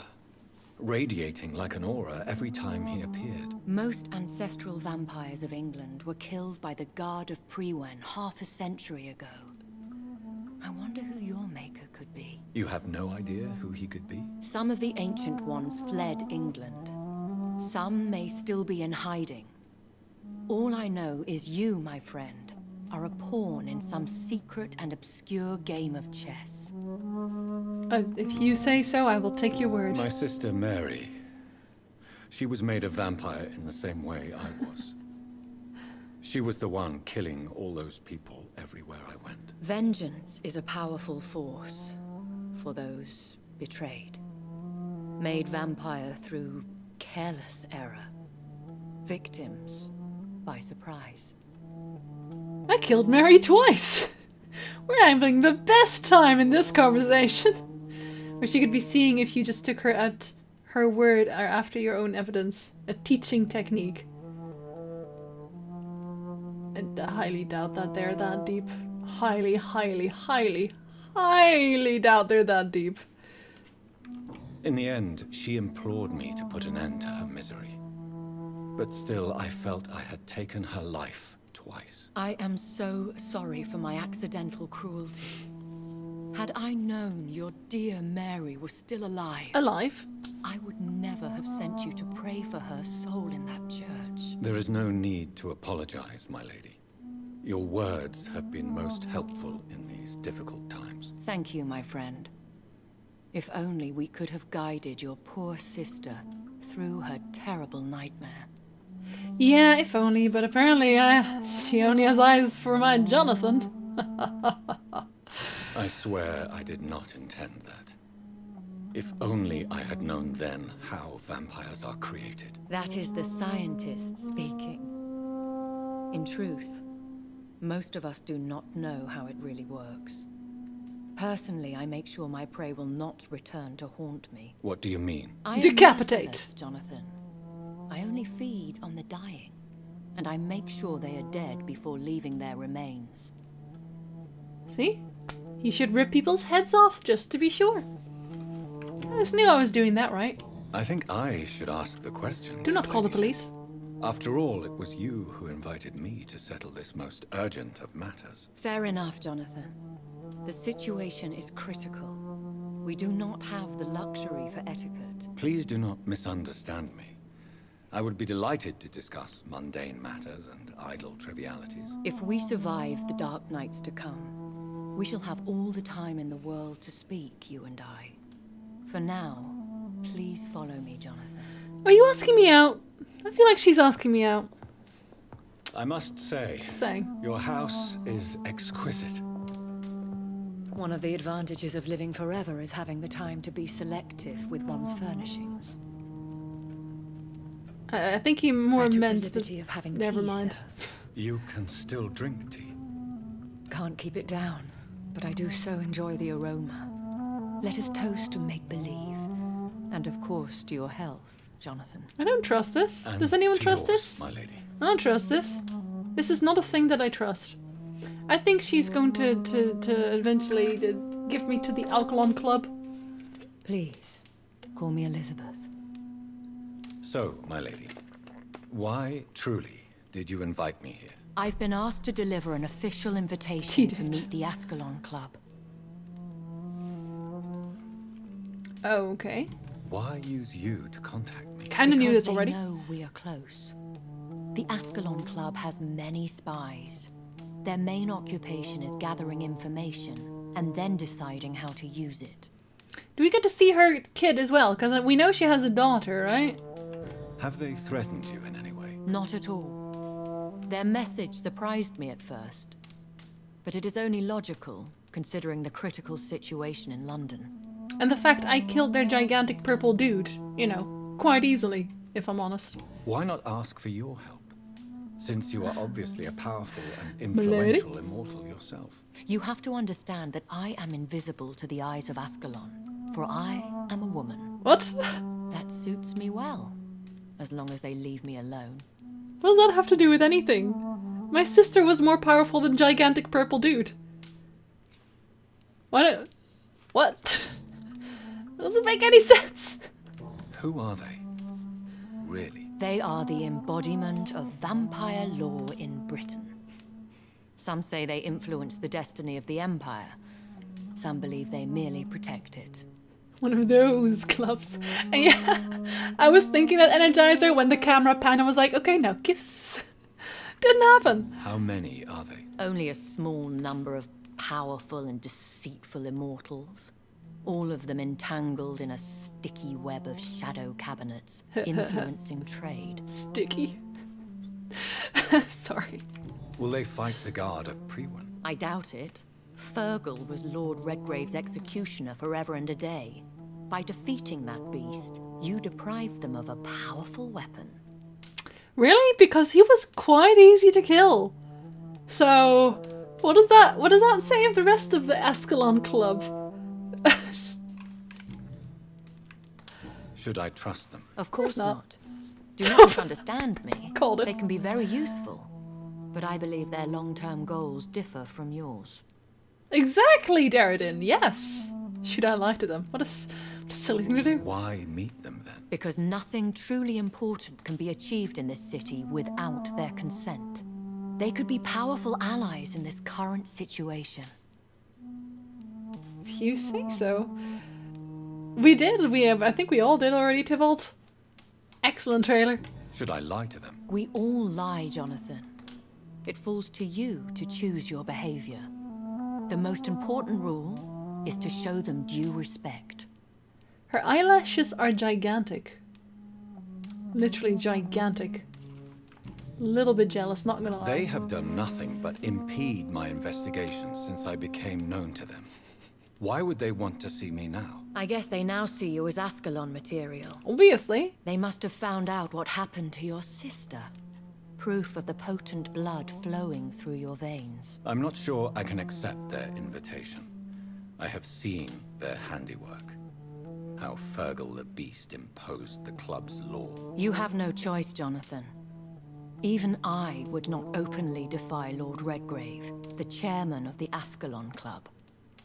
radiating like an aura every time he appeared. Most ancestral vampires of England were killed by the Guard of Prewen half a century ago. I wonder who your maker could be. You have no idea who he could be? Some of the ancient ones fled England. Some may still be in hiding. All I know is you, my friend, are a pawn in some secret and obscure game of chess. If you say so, I will take your word. My sister Mary. She was made a vampire in the same way I was. She was the one killing all those people everywhere I went. Vengeance is a powerful force for those betrayed. Made vampire through careless error. Victims by surprise. I killed Mary twice. We're having the best time in this conversation. Wish you could be seeing if you just took her at her word or after your own evidence. A teaching technique. I highly doubt that they're that deep. Highly, highly, highly, highly doubt they're that deep. In the end, she implored me to put an end to her misery. But still, I felt I had taken her life twice. I am so sorry for my accidental cruelty. Had I known your dear Mary was still alive... Alive? I would never have sent you to pray for her soul in that church. There is no need to apologize, my lady. Your words have been most helpful in these difficult times. Thank you, my friend. If only we could have guided your poor sister through her terrible nightmare. Yeah, if only, but apparently she only has eyes for my Jonathan. I swear I did not intend that. If only I had known then how vampires are created. That is the scientist speaking. In truth, most of us do not know how it really works. Personally, I make sure my prey will not return to haunt me. What do you mean? I am Decapitate. merciless, Jonathan. I only feed on the dying, and I make sure they are dead before leaving their remains. See? You should rip people's heads off just to be sure. I just knew I was doing that right. I think I should ask the questions. Do not call the ladyship. police. After all, it was you who invited me to settle this most urgent of matters. Fair enough, Jonathan. The situation is critical. We do not have the luxury for etiquette. Please do not misunderstand me. I would be delighted to discuss mundane matters and idle trivialities. If we survive the dark nights to come, we shall have all the time in the world to speak, you and I. For now, please follow me, Jonathan. Are you asking me out? I feel like she's asking me out. I must say, Just saying. your house is exquisite. One of the advantages of living forever is having the time to be selective with one's furnishings. I think he more I took the meant liberty of having Never tea mind. served. You can still drink tea. Can't keep it down, but I do so enjoy the aroma. Let us toast to make-believe. And of course, to your health, Jonathan. I don't trust this. And Does anyone to trust yours, this? my lady. I don't trust this. This is not a thing that I trust. I think she's going to eventually give me to the Alkalon Club. Please, call me Elizabeth. So, my lady, why truly did you invite me here? I've been asked to deliver an official He invitation did. to meet the Ascalon Club. Oh, okay. Why use you to contact me? Kind of knew Because this already. they know we are close. The Ascalon Club has many spies. Their main occupation is gathering information and then deciding how to use it. Do we get to see her kid as well? Because we know she has a daughter, right? Have they threatened you in any way? Not at all. Their message surprised me at first. But it is only logical, considering the critical situation in London. And the fact I killed their gigantic purple dude, you know, quite easily, if I'm honest. Why not ask for your help? Since you are obviously a powerful and Milady? influential immortal yourself. You have to understand that I am invisible to the eyes of Ascalon, for I am a woman. What? That suits me well, as long as they leave me alone. What does that have to do with anything? My sister was more powerful than gigantic purple dude. What? What? Doesn't make any sense. Who are they? Really? They are the embodiment of vampire law in Britain. Some say they influence the destiny of the Empire. Some believe they merely protect it. One of those clubs. And yeah, I was thinking that Energizer when the camera panned and was like, okay, now kiss. Didn't happen. How many are they? Only a small number of powerful and deceitful immortals. All of them entangled in a sticky web of shadow cabinets, influencing trade. Sticky. Sorry. Will they fight the guard of Priwen? I doubt it. Fergal was Lord Redgrave's executioner forever and a day. By defeating that beast, you deprived them of a powerful weapon. Really? Because he was quite easy to kill. So, what does that say of the rest of the Ascalon Club? Should I trust them? Of course not. not. Do not misunderstand me. Called it. They can be very useful, but I believe their long-term goals differ from yours. Exactly, Derridin, yes. Should I lie to them? What a silly thing to do. Why meet them then? Because nothing truly important can be achieved in this city without their consent. They could be powerful allies in this current situation. If you say so. We did. I think we all did already, Tybalt. Excellent trailer. Should I lie to them? We all lie, Jonathan. It falls to you to choose your behavior. The most important rule is to show them due respect. Her eyelashes are gigantic. Literally gigantic. Little bit jealous, not gonna lie. They have done nothing but impede my investigations since I became known to them. Why would they want to see me now? I guess they now see you as Ascalon material. Obviously. They must have found out what happened to your sister. Proof of the potent blood flowing through your veins. I'm not sure I can accept their invitation. I have seen their handiwork. How Fergal the Beast imposed the club's law. You have no choice, Jonathan. Even I would not openly defy Lord Redgrave, the chairman of the Ascalon Club.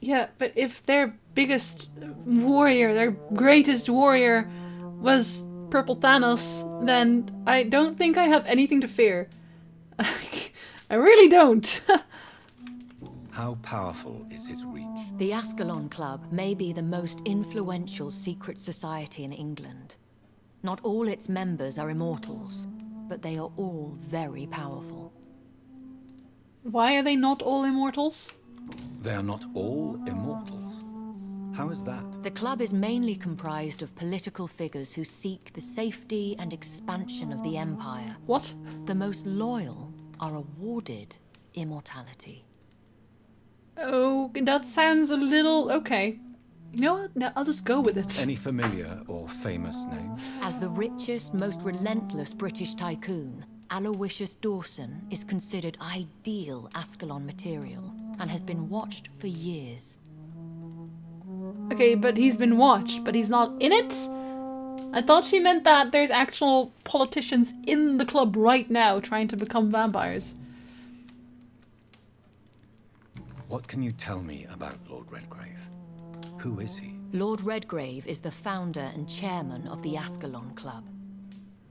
Yeah, but if their biggest warrior, their greatest warrior, was Purple Thanos, then I don't think I have anything to fear. I really don't. How powerful is his reach? The Ascalon Club may be the most influential secret society in England. Not all its members are immortals, but they are all very powerful. Why are they not all immortals? They are not all immortals. How is that? The club is mainly comprised of political figures who seek the safety and expansion of the Empire. What? The most loyal are awarded immortality. Oh, that sounds a little... okay. You know what? No, I'll just go with it. Any familiar or famous names? As the richest, most relentless British tycoon, Aloysius Dawson is considered ideal Ascalon material and has been watched for years. Okay, but he's been watched, but he's not in it? I thought she meant that there's actual politicians in the club right now trying to become vampires. What can you tell me about Lord Redgrave? Who is he? Lord Redgrave is the founder and chairman of the Ascalon Club.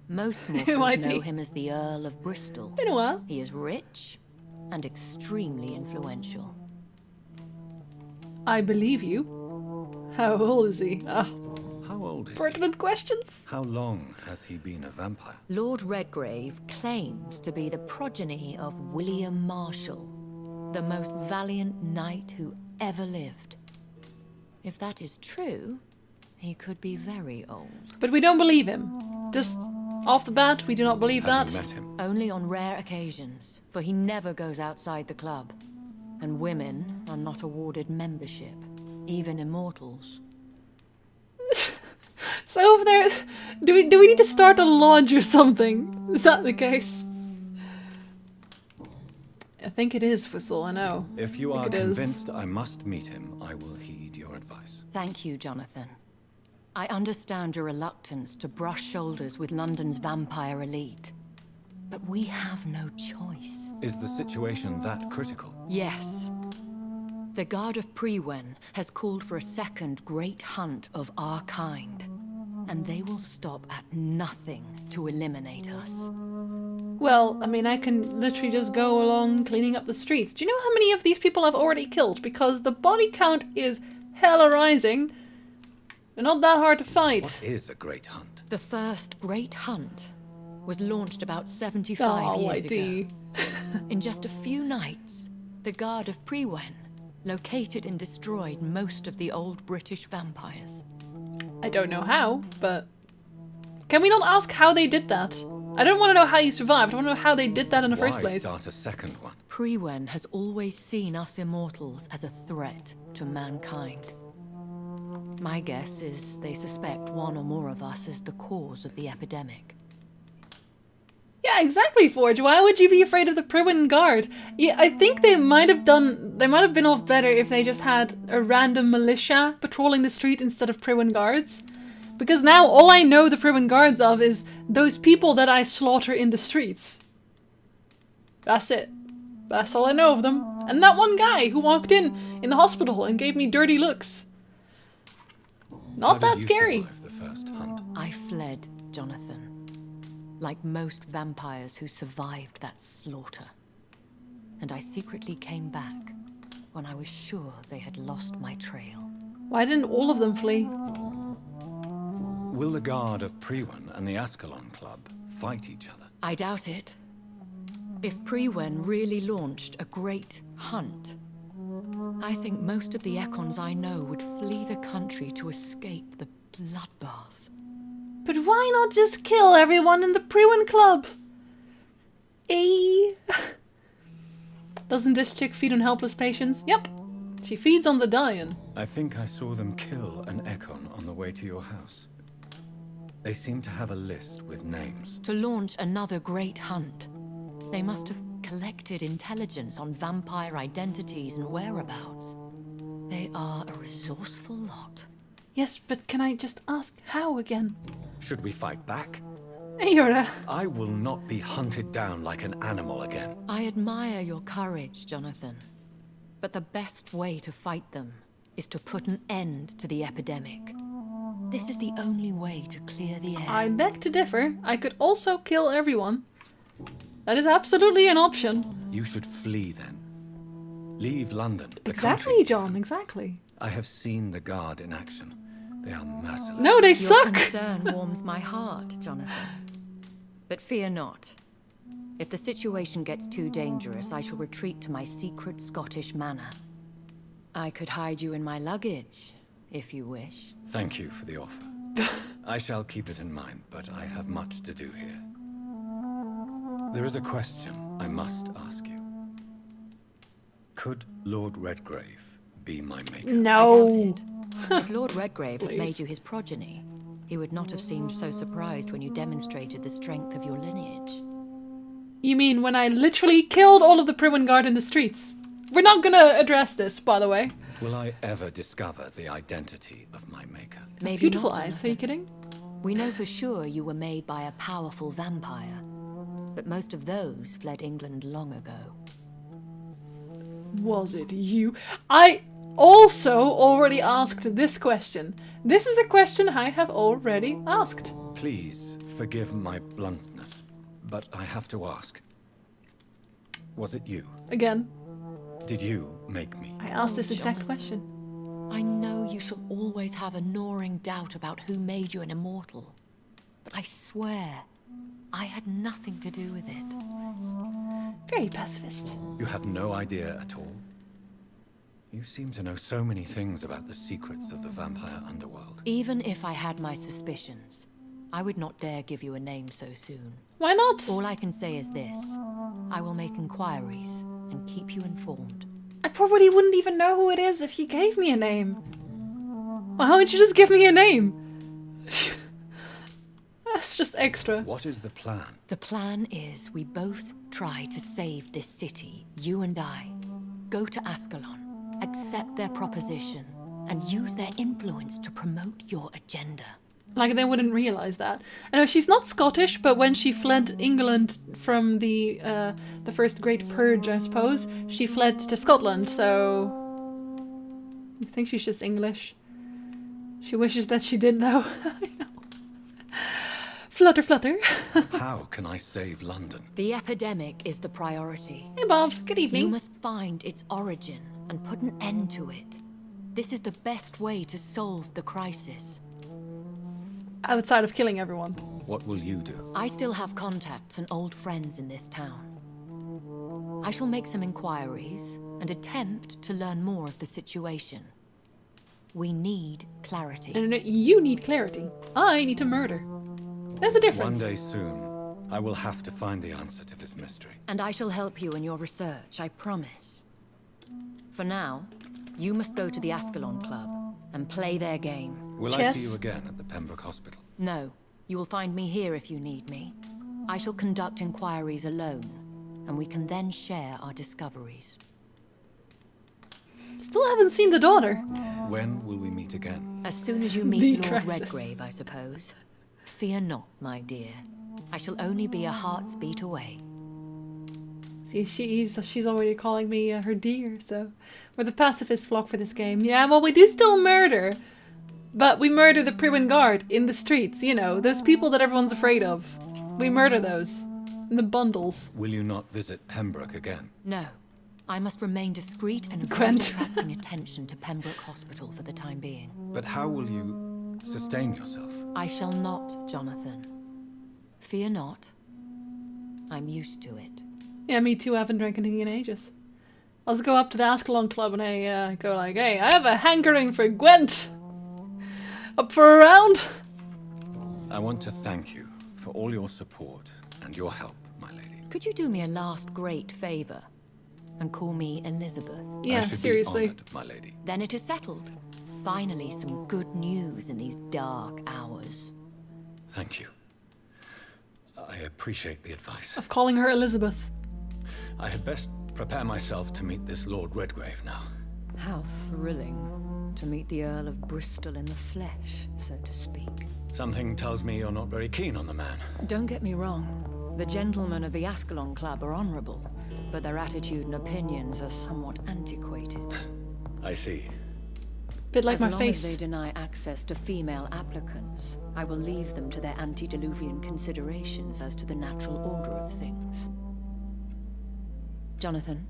Most Who mortals is he? know him as the Earl of Bristol. Been a while. He is rich and extremely influential. I believe you. How old is he? Ah, How old is pertinent questions. he? How long has he been a vampire? Lord Redgrave claims to be the progeny of William Marshall, the most valiant knight who ever lived. If that is true, he could be very old. But we don't believe him. Just off the bat, we do not believe Have that. you met him? Only on rare occasions, for he never goes outside the club. And women are not awarded membership, even immortals. So over there, do we need to start a lodge or something? Is that the case? I think it is, Fussel, I know. If you I are think it is. convinced I must meet him, I will heed your advice. Thank you, Jonathan. I understand your reluctance to brush shoulders with London's vampire elite. But we have no choice. Is the situation that critical? Yes. The Guard of Prewen has called for a second great hunt of our kind. And they will stop at nothing to eliminate us. Well, I mean, I can literally just go along cleaning up the streets. Do you know how many of these people I've already killed? Because the body count is hella rising. They're not that hard to fight. What is a great hunt? The first great hunt was launched about 75 years ago. In just a few nights, the Guard of Prewen located and destroyed most of the old British vampires. I don't know how, but... Can we not ask how they did that? I don't want to know how you survived. I want to know how they did that in the first Why place. start a second one? Prewen has always seen us immortals as a threat to mankind. My guess is they suspect one or more of us as the cause of the epidemic. Yeah, exactly, Forge. Why would you be afraid of the Prewen Guard? Yeah, I think they might have been off better if they just had a random militia patrolling the street instead of Prewen Guards. Because now all I know the Prewen Guards of is those people that I slaughter in the streets. That's it. That's all I know of them. And that one guy who walked in the hospital and gave me dirty looks. Not that scary. How did you survive the first hunt? I fled, Jonathan. Like most vampires who survived that slaughter. And I secretly came back when I was sure they had lost my trail. Why didn't all of them flee? Will the Guard of Prewen and the Ascalon Club fight each other? I doubt it. If Prewen really launched a great hunt, I think most of the Econs I know would flee the country to escape the bloodbath. But why not just kill everyone in the Prewen Club? Eh? Doesn't this chick feed on helpless patients? Yep. She feeds on the dying. I think I saw them kill an Econ on the way to your house. They seem to have a list with names. To launch another great hunt, they must have collected intelligence on vampire identities and whereabouts. They are a resourceful lot. Yes, but can I just ask how again? Should we fight back? Hey, Yorda. I will not be hunted down like an animal again. I admire your courage, Jonathan. But the best way to fight them is to put an end to the epidemic. This is the only way to clear the air. I beg to differ. I could also kill everyone. That is absolutely an option. You should flee then. Leave London, the Exactly, country. John, exactly. I have seen the Guard in action. They are merciless. No, they Your suck! concern warms my heart, Jonathan. But fear not. If the situation gets too dangerous, I shall retreat to my secret Scottish manor. I could hide you in my luggage, if you wish. Thank you for the offer. I shall keep it in mind, but I have much to do here. There is a question I must ask you. Could Lord Redgrave be my maker? No. I doubt it. If Lord Redgrave had Please. made you his progeny, he would not have seemed so surprised when you demonstrated the strength of your lineage. You mean when I literally killed all of the Priwen Guard in the streets? We're not gonna address this, by the way. Will I ever discover the identity of my maker? Maybe Beautiful not, eyes, are you Jonathan. kidding? We know for sure you were made by a powerful vampire, but most of those fled England long ago. Was it you? I also already asked this question. This is a question I have already asked. Please forgive my bluntness, but I have to ask. Was it you? Again, Did you make me? I asked this exact Jonathan. question. I know you shall always have a gnawing doubt about who made you an immortal, but I swear, I had nothing to do with it. Very pacifist. You have no idea at all? You seem to know so many things about the secrets of the vampire underworld. Even if I had my suspicions, I would not dare give you a name so soon. Why not? All I can say is this. I will make inquiries and keep you informed. I probably wouldn't even know who it is if you gave me a name. Why don't you just give me a name? That's just extra. What is the plan? The plan is we both try to save this city, you and I. Go to Ascalon, accept their proposition, and use their influence to promote your agenda. Like they wouldn't realize that. I know she's not Scottish, but when she fled England from the first Great Purge, I suppose, she fled to Scotland. So I think she's just English. She wishes that she did, though. I know. Flutter, flutter. How can I save London? The epidemic is the priority. Hey, Bob. Good You evening. must find its origin and put an end to it. This is the best way to solve the crisis. Outside of killing everyone. What will you do? I still have contacts and old friends in this town. I shall make some inquiries and attempt to learn more of the situation. We need clarity. And you need clarity. I need to murder. There's a difference. One day soon, I will have to find the answer to this mystery. And I shall help you in your research, I promise. For now, you must go to the Ascalon Club and play their game. Will I see you again at the Pembroke Hospital? No, you will find me here if you need me. I shall conduct inquiries alone, and we can then share our discoveries. Still haven't seen the daughter. When will we meet again? As soon as you The meet Lord crisis. Redgrave, I suppose. Fear not, my dear. I shall only be a heart's beat away. See, she's already calling me her dear, so we're the pacifist flock for this game. Yeah, well, we do still murder, but we murder the Priwen Guard in the streets, you know, those people that everyone's afraid of. We murder those in the bundles. Will you not visit Pembroke again? No, I must remain discreet and avoid Gwent. attracting attention to Pembroke Hospital for the time being. But how will you sustain yourself? I shall not, Jonathan. Fear not. I'm used to it. Yeah, me too. I haven't drank anything in ages. I'll just go up to the Ascalon Club and I go like, hey, I have a hankering for Gwent. Up for a round? I want to thank you for all your support and your help, my lady. Could you do me a last great favor and call me Elizabeth? Yeah, I should seriously. be honored, my lady. Then it is settled. Finally, some good news in these dark hours. Thank you. I appreciate the advice. Of calling her Elizabeth. I had best prepare myself to meet this Lord Redgrave now. How thrilling to meet the Earl of Bristol in the flesh, so to speak. Something tells me you're not very keen on the man. Don't get me wrong. The gentlemen of the Ascalon Club are honorable, but their attitude and opinions are somewhat antiquated. I see. Bit like as my long face. as they deny access to female applicants, I will leave them to their antediluvian considerations as to the natural order of things. Jonathan,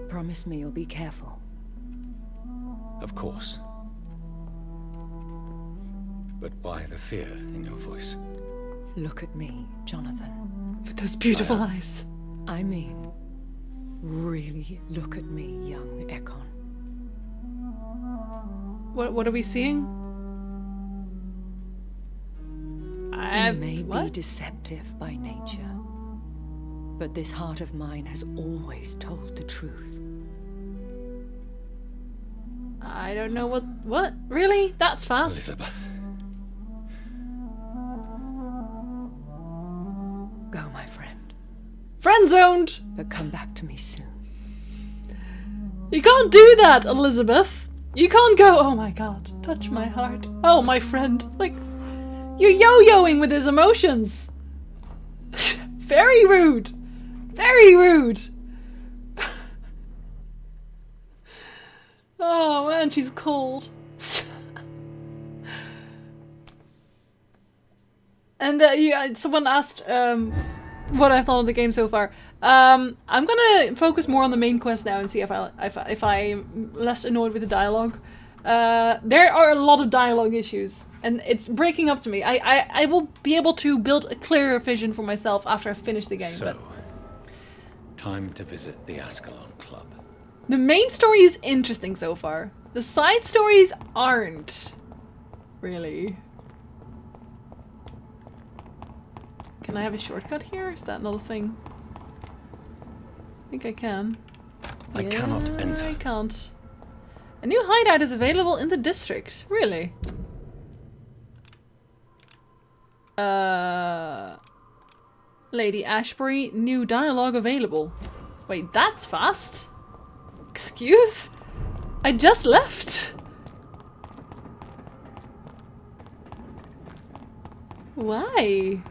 promise me you'll be careful. Of course. But why the fear in your voice? Look at me, Jonathan. With those beautiful eyes. I mean, really look at me, young Ekon. What are we seeing? You may be deceptive by nature, but this heart of mine has always told the truth. I don't know what? Really? That's fast? Elizabeth. Go, my friend. Friend-zoned! But come back to me soon. You can't do that, Elizabeth! You can't go, oh my god, touch my heart. Oh, my friend. Like, you're yo-yoing with his emotions. Very rude. Very rude. Oh man, she's cold. And someone asked what I thought of the game so far. I'm gonna focus more on the main quest now and see if I'm less annoyed with the dialogue. There are a lot of dialogue issues, and it's breaking up to me. I will be able to build a clearer vision for myself after I finish the game. So, but time to visit the Ascalon Club. the main story is interesting so far. The side stories aren't really. Can I have a shortcut here? Is that another thing? I think I can. I cannot enter. I can't. A new hideout is available in the district. Really? Lady Ashbury, new dialogue available. Wait, that's fast? Excuse? I just left. Why?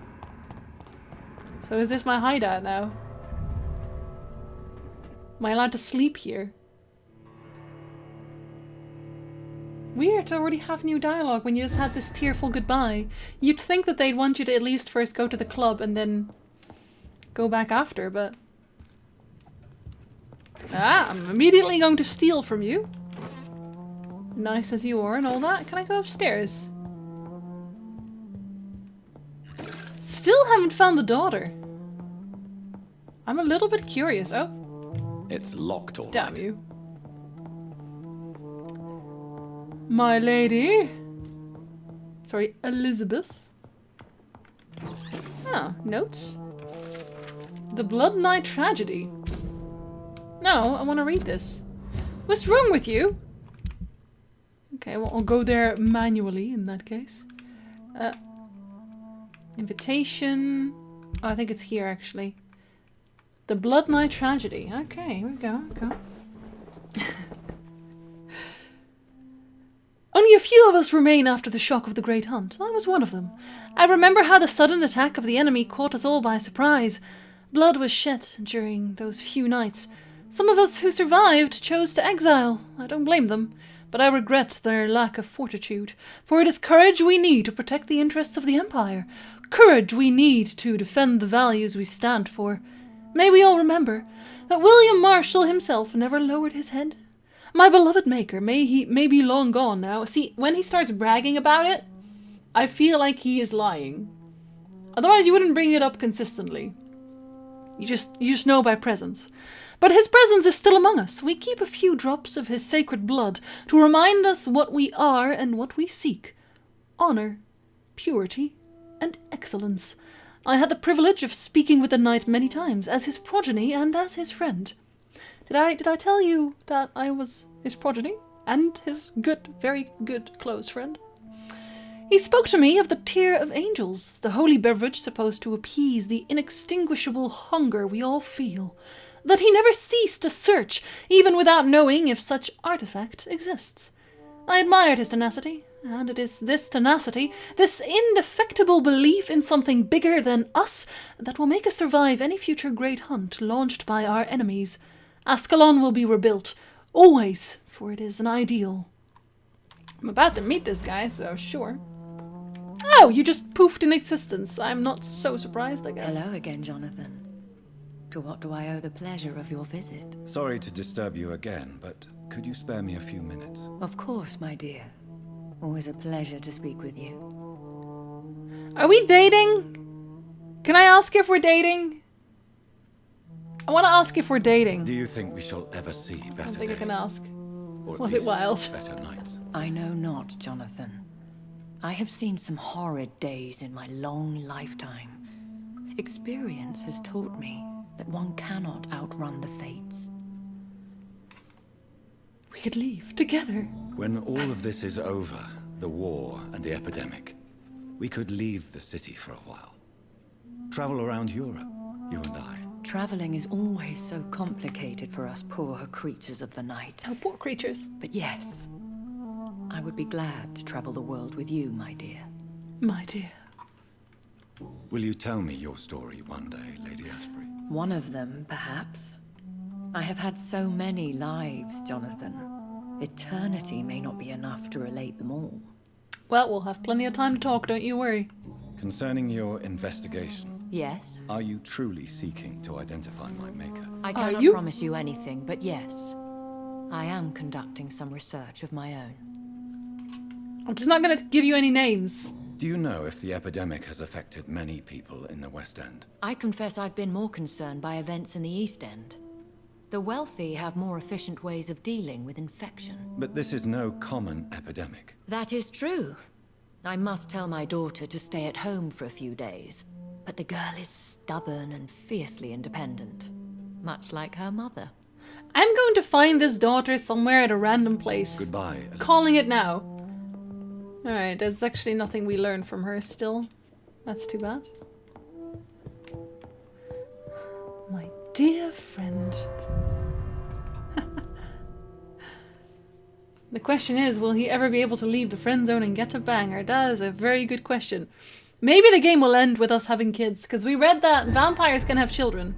So is this my hideout now? Am I allowed to sleep here? Weird to already have new dialogue when you just had this tearful goodbye. You'd think that they'd want you to at least first go to the club and then go back after, but... I'm immediately going to steal from you. Nice as you are and all that. Can I go upstairs? Still haven't found the daughter. I'm a little bit curious. Oh. It's locked all Damn right. you. My lady. Sorry, Elizabeth. Oh, notes. The Blood Night Tragedy. No, I want to read this. What's wrong with you? Okay, well, I'll go there manually in that case. Invitation. Oh, I think it's here actually. The Blood Night Tragedy. Okay, here we go. Only a few of us remain after the shock of the Great Hunt. I was one of them. I remember how the sudden attack of the enemy caught us all by surprise. Blood was shed during those few nights. Some of us who survived chose to exile. I don't blame them, but I regret their lack of fortitude, for it is courage we need to protect the interests of the Empire. Courage we need to defend the values we stand for. May we all remember that William Marshall himself never lowered his head. My beloved maker, may be long gone now. See, when he starts bragging about it, I feel like he is lying. Otherwise you wouldn't bring it up consistently. You just know by presence. But his presence is still among us. We keep a few drops of his sacred blood to remind us what we are and what we seek. Honor, purity, and excellence. I had the privilege of speaking with the knight many times, as his progeny and as his friend. Did I tell you that I was his progeny? And his very good close friend? He spoke to me of the tear of angels, the holy beverage supposed to appease the inextinguishable hunger we all feel. That he never ceased to search, even without knowing if such artifact exists. I admired his tenacity, and it is this tenacity, this indefectible belief in something bigger than us, that will make us survive any future great hunt launched by our enemies. Ascalon will be rebuilt. Always, for it is an ideal. I'm about to meet this guy, so sure. Oh, you just poofed in existence. I'm not so surprised, I guess. Hello again, Jonathan. To what do I owe the pleasure of your visit? Sorry to disturb you again, but could you spare me a few minutes? Of course, my dear. Always a pleasure to speak with you. Are we dating? Can I ask if we're dating? I want to ask if we're dating. Do you think we shall ever see better I don't think I can days? ask. Or at Was it least wild? better nights? I know not, Jonathan. I have seen some horrid days in my long lifetime. Experience has taught me that one cannot outrun the fates. We could leave together. When all of this is over, the war and the epidemic, we could leave the city for a while. Travel around Europe, you and I. Traveling is always so complicated for us poor creatures of the night. Oh, poor creatures. But yes, I would be glad to travel the world with you, my dear. My dear. Will you tell me your story one day, Lady Asprey? One of them, perhaps. I have had so many lives, Jonathan. Eternity may not be enough to relate them all. Well, we'll have plenty of time to talk, don't you worry. Concerning your investigation, Yes? are you truly seeking to identify my maker? I Are cannot you? promise you anything, but yes. I am conducting some research of my own. I'm just not going to give you any names. Do you know if the epidemic has affected many people in the West End? I confess I've been more concerned by events in the East End. The wealthy have more efficient ways of dealing with infection. But this is no common epidemic. That is true. I must tell my daughter to stay at home for a few days. But the girl is stubborn and fiercely independent. Much like her mother. I'm going to find this daughter somewhere at a random place. Goodbye, Elizabeth. Calling it now. Alright, there's actually nothing we learned from her still. That's too bad. My dear friend. The question is, will he ever be able to leave the friend zone and get to Bangor? That is a very good question. Maybe the game will end with us having kids, because we read that vampires can have children.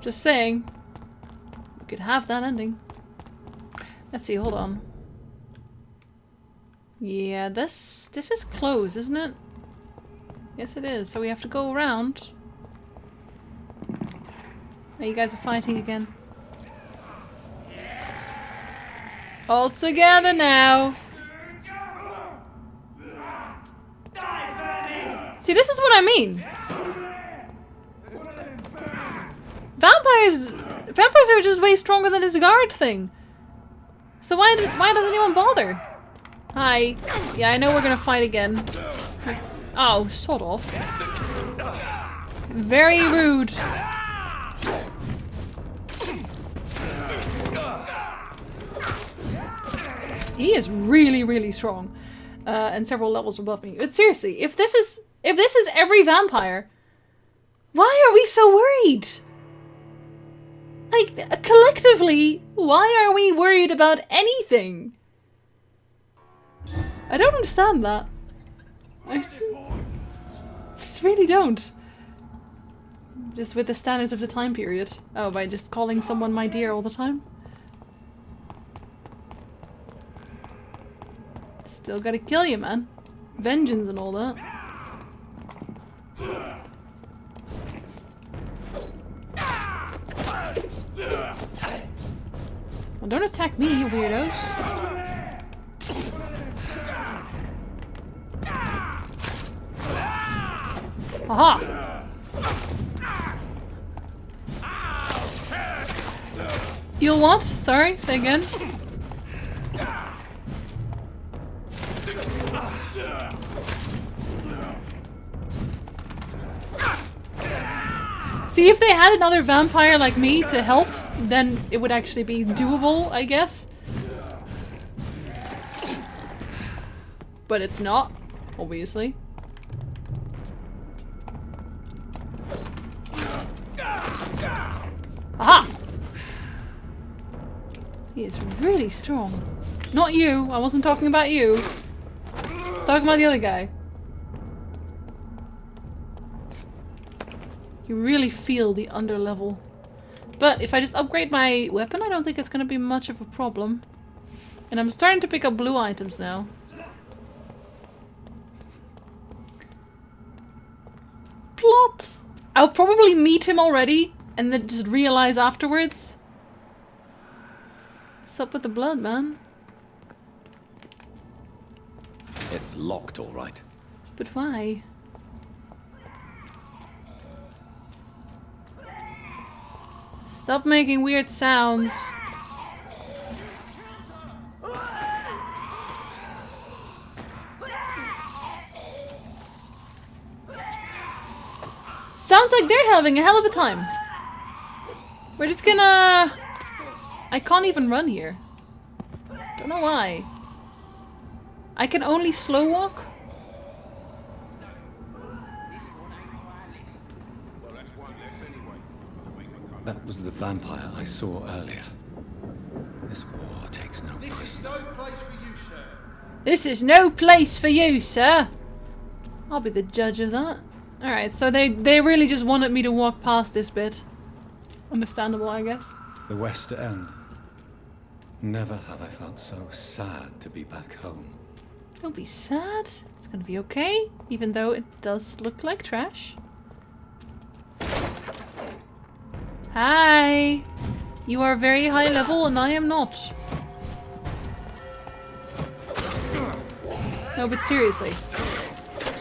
Just saying. We could have that ending. Let's see, hold on. Yeah, this is closed, isn't it? Yes, it is. So we have to go around. Oh, you guys are fighting again. All together now. See, this is what I mean. Vampires are just way stronger than this guard thing. So why does anyone bother? Hi. Yeah, I know we're gonna fight again. Oh, sort of. Very rude. He is really, really strong. And several levels above me. But seriously, if this is every vampire, why are we so worried? Like, collectively, why are we worried about anything? I don't understand that. I just really don't. Just with the standards of the time period. Oh, by just calling someone my dear all the time? Still gotta kill you, man. Vengeance and all that. Well, don't attack me, you weirdos. Aha! You'll what? Sorry, say again. See, if they had another vampire like me to help, then it would actually be doable, I guess. But it's not, obviously. Aha! He is really strong. Not you, I wasn't talking about you. I was talking about the other guy. You really feel the underlevel But if I just upgrade my weapon, I don't think it's going to be much of a problem. And I'm starting to pick up blue items now. Plot! I'll probably meet him already and then just realize afterwards. What's up with the blood, man? It's locked, all right. But why? Stop making weird sounds. Sounds like they're having a hell of a time. We're just gonna... I can't even run here. Don't know why. I can only slow walk? That was the vampire I saw earlier. This war takes no prisoners. This is no place for you, sir. I'll be the judge of that. Alright, so they really just wanted me to walk past this bit. Understandable, I guess. The West End. Never have I felt so sad to be back home. Don't be sad. It's gonna be okay, even though it does look like trash. Hi! You are very high level and I am not. No, but seriously.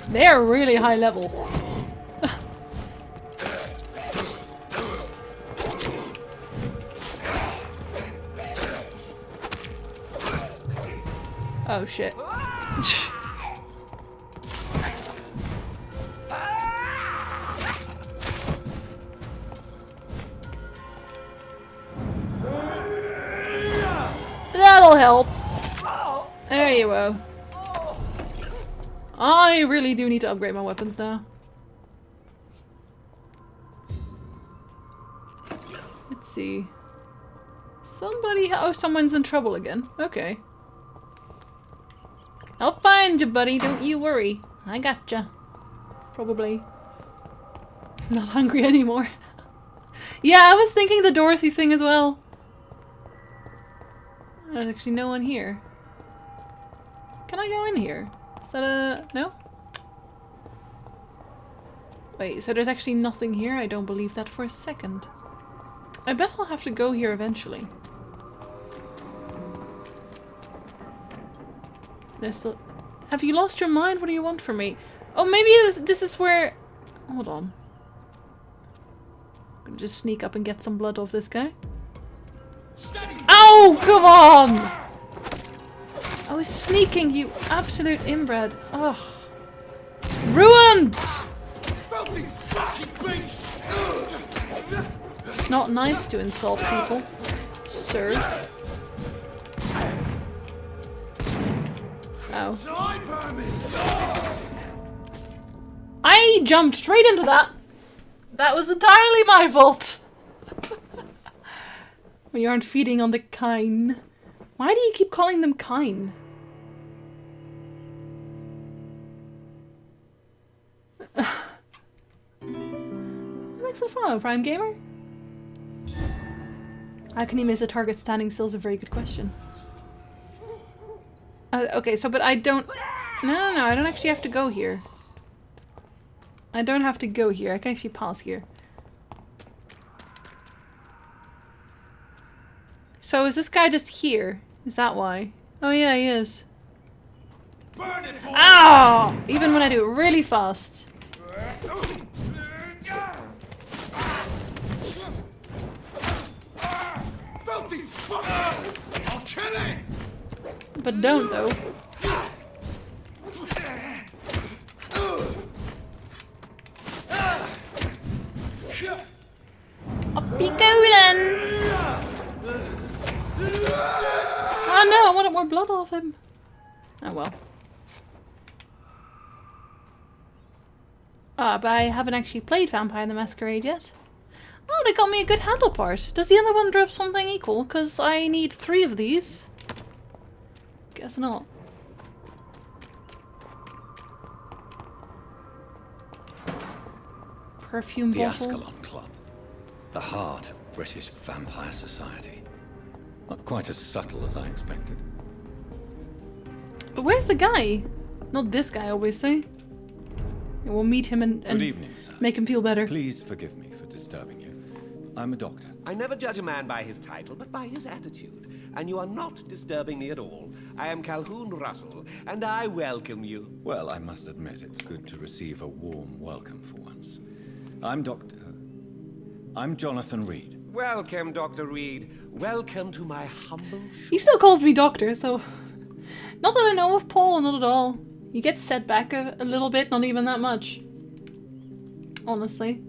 They are really high level. Oh shit. That'll help. There you go. I really do need to upgrade my weapons now. Let's see. Somebody... Oh, someone's in trouble again. Okay. I'll find you, buddy. Don't you worry. I gotcha. Probably. I'm not hungry anymore. Yeah, I was thinking the Dorothy thing as well. There's actually no one here. Can I go in here? Is that a... no? Wait, so there's actually nothing here? I don't believe that for a second. I bet I'll have to go here eventually. Have you lost your mind? What do you want from me? Oh, maybe this is where... Hold on. I'm gonna just sneak up and get some blood off this guy. Oh, come on! I was sneaking, you absolute inbred. Ugh. Ruined! It's not nice to insult people, sir. Oh. I jumped straight into that. That was entirely my fault. We aren't feeding on the kine. Why do you keep calling them kine? Thanks for the follow, Prime Gamer. How can you miss a target standing still is a very good question. Okay, so but I don't... No, I don't actually have to go here. I don't have to go here. I can actually pause here. So is this guy just here? Is that why? Oh yeah, he is. Ow! Even when I do it really fast. But don't though. Up you go then! Oh no, I wanted more blood off him. Oh well. But I haven't actually played Vampire the Masquerade yet. Oh, they got me a good handle part. Does the other one drop something equal? Because I need 3 of these. Guess not. Perfume the bottle. Ascalon Club. The heart British Vampire Society. Not quite as subtle as I expected. But where's the guy? Not this guy, obviously. We'll meet him and Good evening, sir. make him feel better. Please forgive me for disturbing you. I'm a doctor. I never judge a man by his title, but by his attitude. And you are not disturbing me at all. I am Calhoun Russell, and I welcome you. Well, I must admit, it's good to receive a warm welcome for once. I'm Jonathan Reed. Welcome, Dr. Reed. Welcome to my humble He still calls me doctor, so... Not that I know of Paul, not at all. He gets set back a little bit, not even that much. Honestly.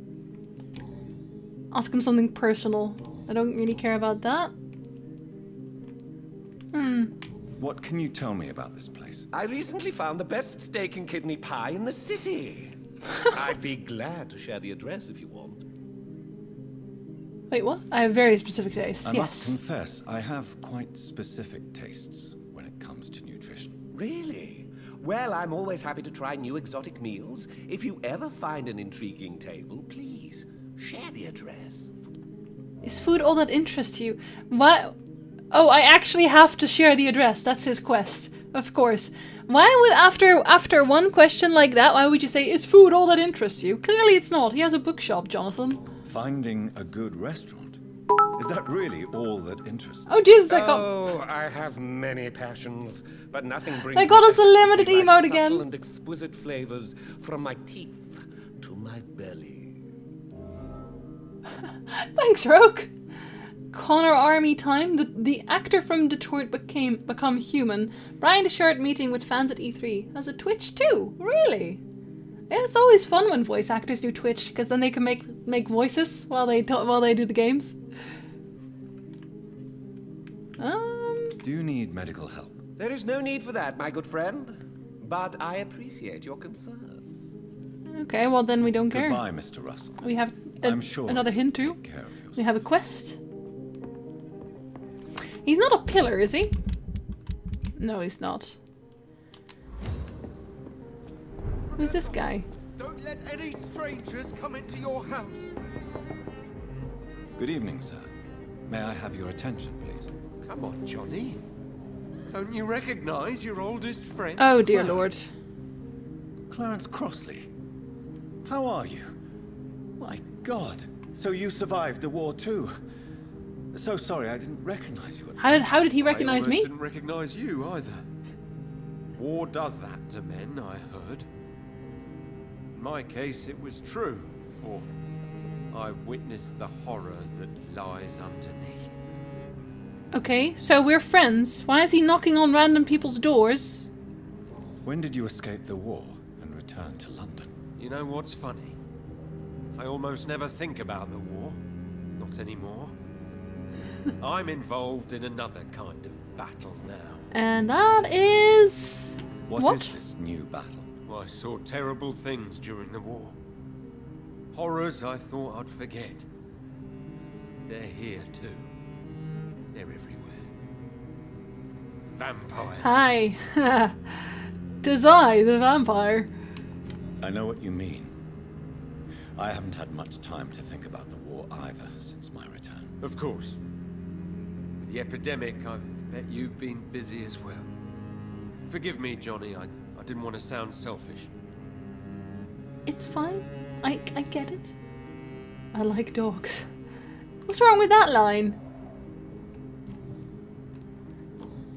Ask him something personal. I don't really care about that. What can you tell me about this place? I recently found the best steak and kidney pie in the city. I'd be glad to share the address if you want. Wait, what? I have very specific tastes, I yes. must confess, I have quite specific tastes when it comes to nutrition. Really? Well, I'm always happy to try new exotic meals. If you ever find an intriguing table, please share the address. Is food all that interests you? What? Oh, I actually have to share the address. That's his quest. Of course. Why would, after one question like that, why would you say, is food all that interests you? Clearly it's not. He has a bookshop, Jonathan. Finding a good restaurant. Is that really all that interests you? Oh, Jesus, I got... Oh, I have many passions, but nothing brings I got me us a limited ecstasy like emote again. subtle and exquisite flavors from my teeth to my belly. Thanks, Roke. Connor Army time. The actor from Detroit become human. Brian Deschart meeting with fans at E3. Has a Twitch too. Really? Yeah, it's always fun when voice actors do Twitch because then they can make voices while they do the games. Do you need medical help? There is no need for that, my good friend. But I appreciate your concern. Okay, well then we don't care. Goodbye, Mr. Russell. We have I'm sure another hint too. take care of yourself. We have a quest. He's not a pillar, is he? No, he's not. Who's this guy? Don't let any strangers come into your house. Good evening, sir. May I have your attention, please? Come on, Johnny. Don't you recognize your oldest friend? Oh, dear Lord. Clarence Crossley. How are you? My God. So you survived the war too. So sorry, I didn't recognize you at first. How did he recognize me? I didn't recognize you either. War does that to men, I heard. In my case, it was true, for I witnessed the horror that lies underneath. Okay, so we're friends. Why is he knocking on random people's doors? When did you escape the war and return to London? You know what's funny? I almost never think about the war. Not anymore. I'm involved in another kind of battle now. And that is... What is this new battle? I saw terrible things during the war. Horrors I thought I'd forget. They're here too. They're everywhere. Vampires. Hi. 'Tis I, the vampire. I know what you mean. I haven't had much time to think about the war either since my return. Of course. With the epidemic, I bet you've been busy as well. Forgive me, Johnny. I didn't want to sound selfish. It's fine. I get it. I like dogs. What's wrong with that line?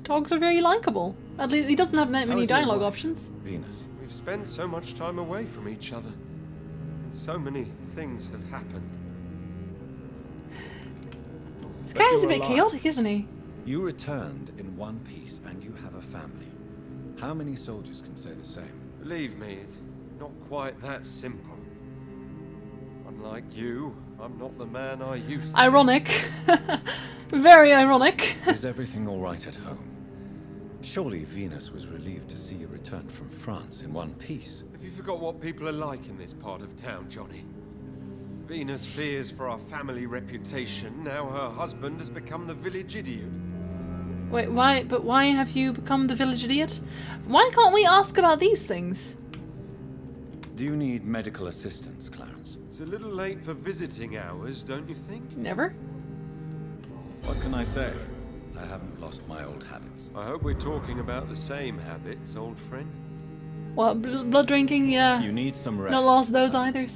Dogs are very likable. At least he doesn't have that many dialogue options. Venus. We've spent so much time away from each other. And so many things have happened. This guy's a bit chaotic, isn't he? You returned in one piece and you have a family. How many soldiers can say the same? Believe me, it's not quite that simple. Unlike you, I'm not the man I used to be. Ironic. Very ironic. Is everything all right at home? Surely Venus was relieved to see you return from France in one piece. Have you forgot what people are like in this part of town, Johnny? Venus fears for our family reputation. Now her husband has become the village idiot. Wait, why? But why have you become the village idiot? Why can't we ask about these things? Do you need medical assistance, Clarence? It's a little late for visiting hours, don't you think? Never. can I say? I haven't lost my old habits. I hope we're talking about the same habits, old friend. What, blood drinking? Yeah. You need some rest. Not lost those either.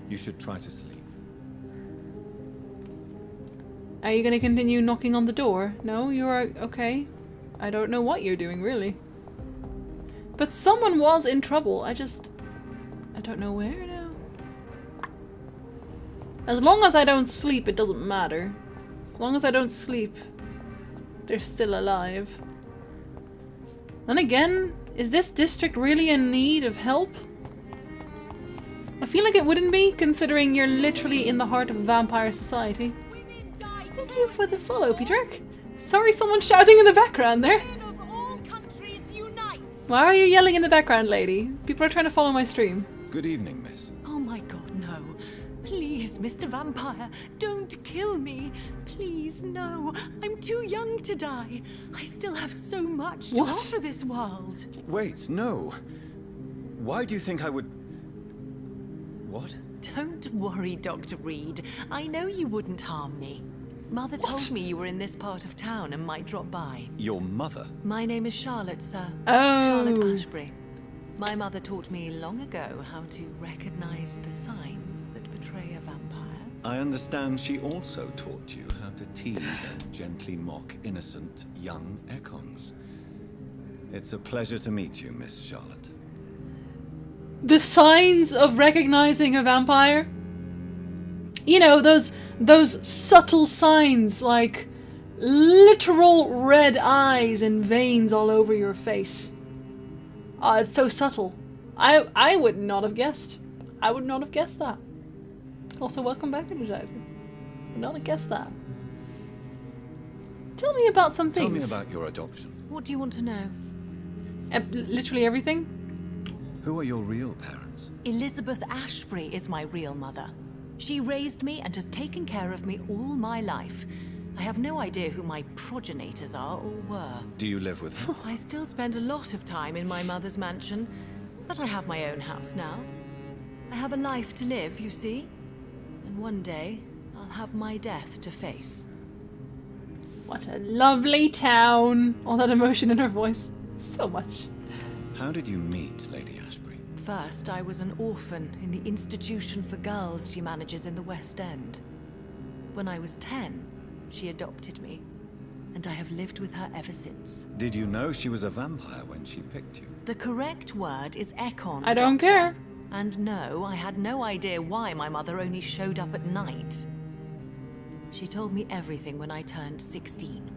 You should try to sleep. Are you gonna continue knocking on the door? No, you are okay. I don't know what you're doing, really. But someone was in trouble. I don't know where now. As long as I don't sleep, it doesn't matter. As long as I don't sleep, they're still alive. And again, is this district really in need of help? I feel like it wouldn't be, considering you're literally in the heart of a vampire society. Thank you for the follow, Petrick. Sorry, someone's shouting in the background there. Why are you yelling in the background, lady? People are trying to follow my stream. Good evening, miss. Oh my god, no. Please, Mr. Vampire, don't kill me. Please, no. I'm too young to die. I still have so much to offer this world. Wait, no. Why do you think I would... What? Don't worry, Dr. Reed. I know you wouldn't harm me. Mother told me you were in this part of town and might drop by. Your mother? My name is Charlotte, sir. Oh. Charlotte Ashbury. My mother taught me long ago how to recognize the signs that betray a vampire. I understand she also taught you how to tease and gently mock innocent young Ekons. It's a pleasure to meet you, Miss Charlotte. The signs of recognizing a vampire? You know, those subtle signs, like literal red eyes and veins all over your face. It's so subtle. I would not have guessed. I would not have guessed that. Also, welcome back, Energizer. Would not have guessed that. Tell me about some things. Tell me about your adoption. What do you want to know? Literally everything? Who are your real parents? Elizabeth Ashbury is my real mother. She raised me and has taken care of me all my life. I have no idea who my progenitors are or were. Do you live with her? I still spend a lot of time in my mother's mansion, but I have my own house now. I have a life to live, you see. And one day, I'll have my death to face. What a lovely town. All that emotion in her voice. So much. How did you meet Lady Ashbury? First, I was an orphan in the institution for girls she manages in the West End. When I was 10, she adopted me, and I have lived with her ever since. Did you know she was a vampire when she picked you? The correct word is Ekon. I don't care. And no, I had no idea why my mother only showed up at night. She told me everything when I turned 16,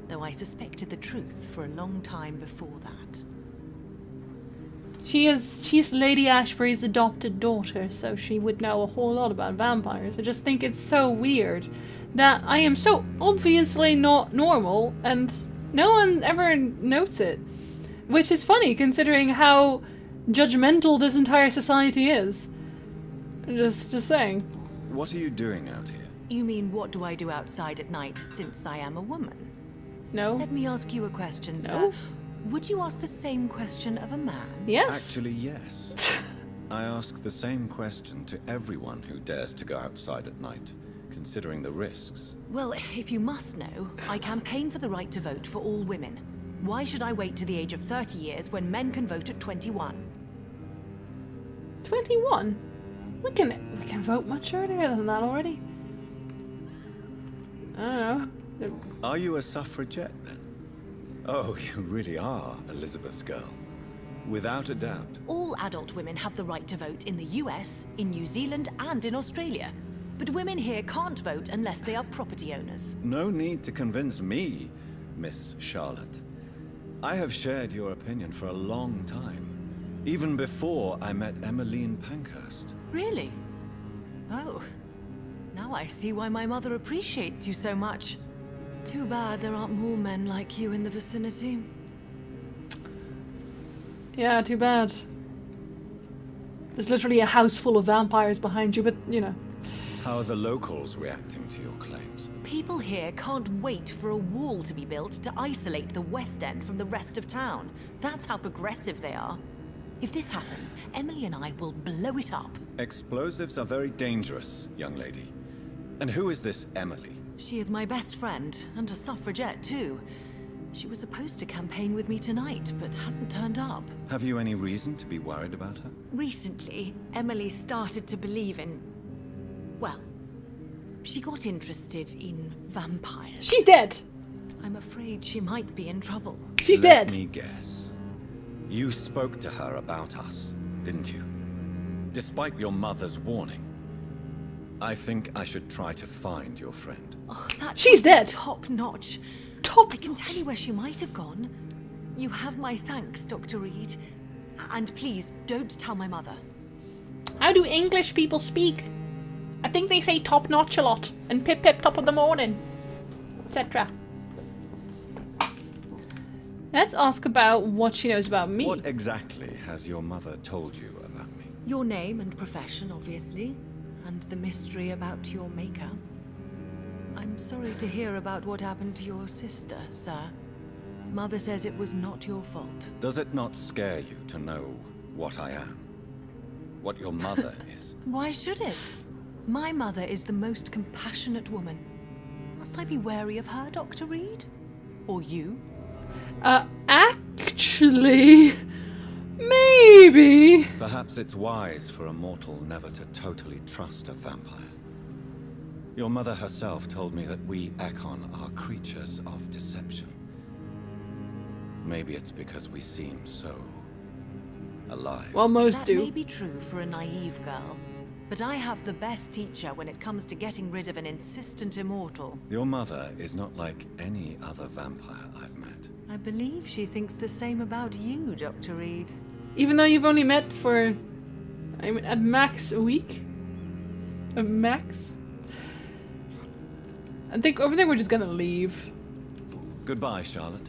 though I suspected the truth for a long time before that. She's Lady Ashbury's adopted daughter, so she would know a whole lot about vampires. I just think it's so weird that I am so obviously not normal and no one ever notes it. Which is funny considering how judgmental this entire society is. Just saying. What are you doing out here? You mean what do I do outside at night since I am a woman? No. Let me ask you a question, No. sir. Would you ask the same question of a man? Yes. Actually, yes. I ask the same question to everyone who dares to go outside at night, considering the risks. Well, if you must know, I campaign for the right to vote for all women. Why should I wait to the age of 30 years when men can vote at 21? 21? We can vote much earlier than that already. I don't know. Are you a suffragette then? Oh, you really are Elizabeth's girl. Without a doubt. All adult women have the right to vote in the US, in New Zealand, and in Australia. But women here can't vote unless they are property owners. No need to convince me, Miss Charlotte. I have shared your opinion for a long time. Even before I met Emmeline Pankhurst. Really? Oh. Now I see why my mother appreciates you so much. Too bad there aren't more men like you in the vicinity. Yeah, too bad. There's literally a house full of vampires behind you, but, you know. How are the locals reacting to your claims? People here can't wait for a wall to be built to isolate the West End from the rest of town. That's how progressive they are. If this happens, Emily and I will blow it up. Explosives are very dangerous, young lady. And who is this Emily? She is my best friend, and a suffragette too. She was supposed to campaign with me tonight, but hasn't turned up. Have you any reason to be worried about her? Recently, Emily started to believe in... well, she got interested in vampires. She's dead! I'm afraid she might be in trouble. She's dead! Let me guess. You spoke to her about us, didn't you? Despite your mother's warning. I think I should try to find your friend. Oh, that She's dead! Top notch. Top I can tell you where she might have gone. You have my thanks, Dr. Reed. And please, don't tell my mother. How do English people speak? I think they say top notch a lot. And pip pip top of the morning. Etc. Let's ask about what she knows about me. What exactly has your mother told you about me? Your name and profession, obviously. And the mystery about your maker. I'm sorry to hear about what happened to your sister, sir. Mother says it was not your fault. Does it not scare you to know what I am? What your mother is? Why should it? My mother is the most compassionate woman. Must I be wary of her, Dr. Reed? Or you? Actually... maybe... Perhaps it's wise for a mortal never to totally trust a vampire. Your mother herself told me that we Ekon are creatures of deception. Maybe it's because we seem so... alive. Well, most do. That may be true for a naive girl, but I have the best teacher when it comes to getting rid of an insistent immortal. Your mother is not like any other vampire I've met. I believe she thinks the same about you, Dr. Reed. Even though you've only met for... I mean, at max a week? A max? I think we're just gonna leave. Goodbye, Charlotte.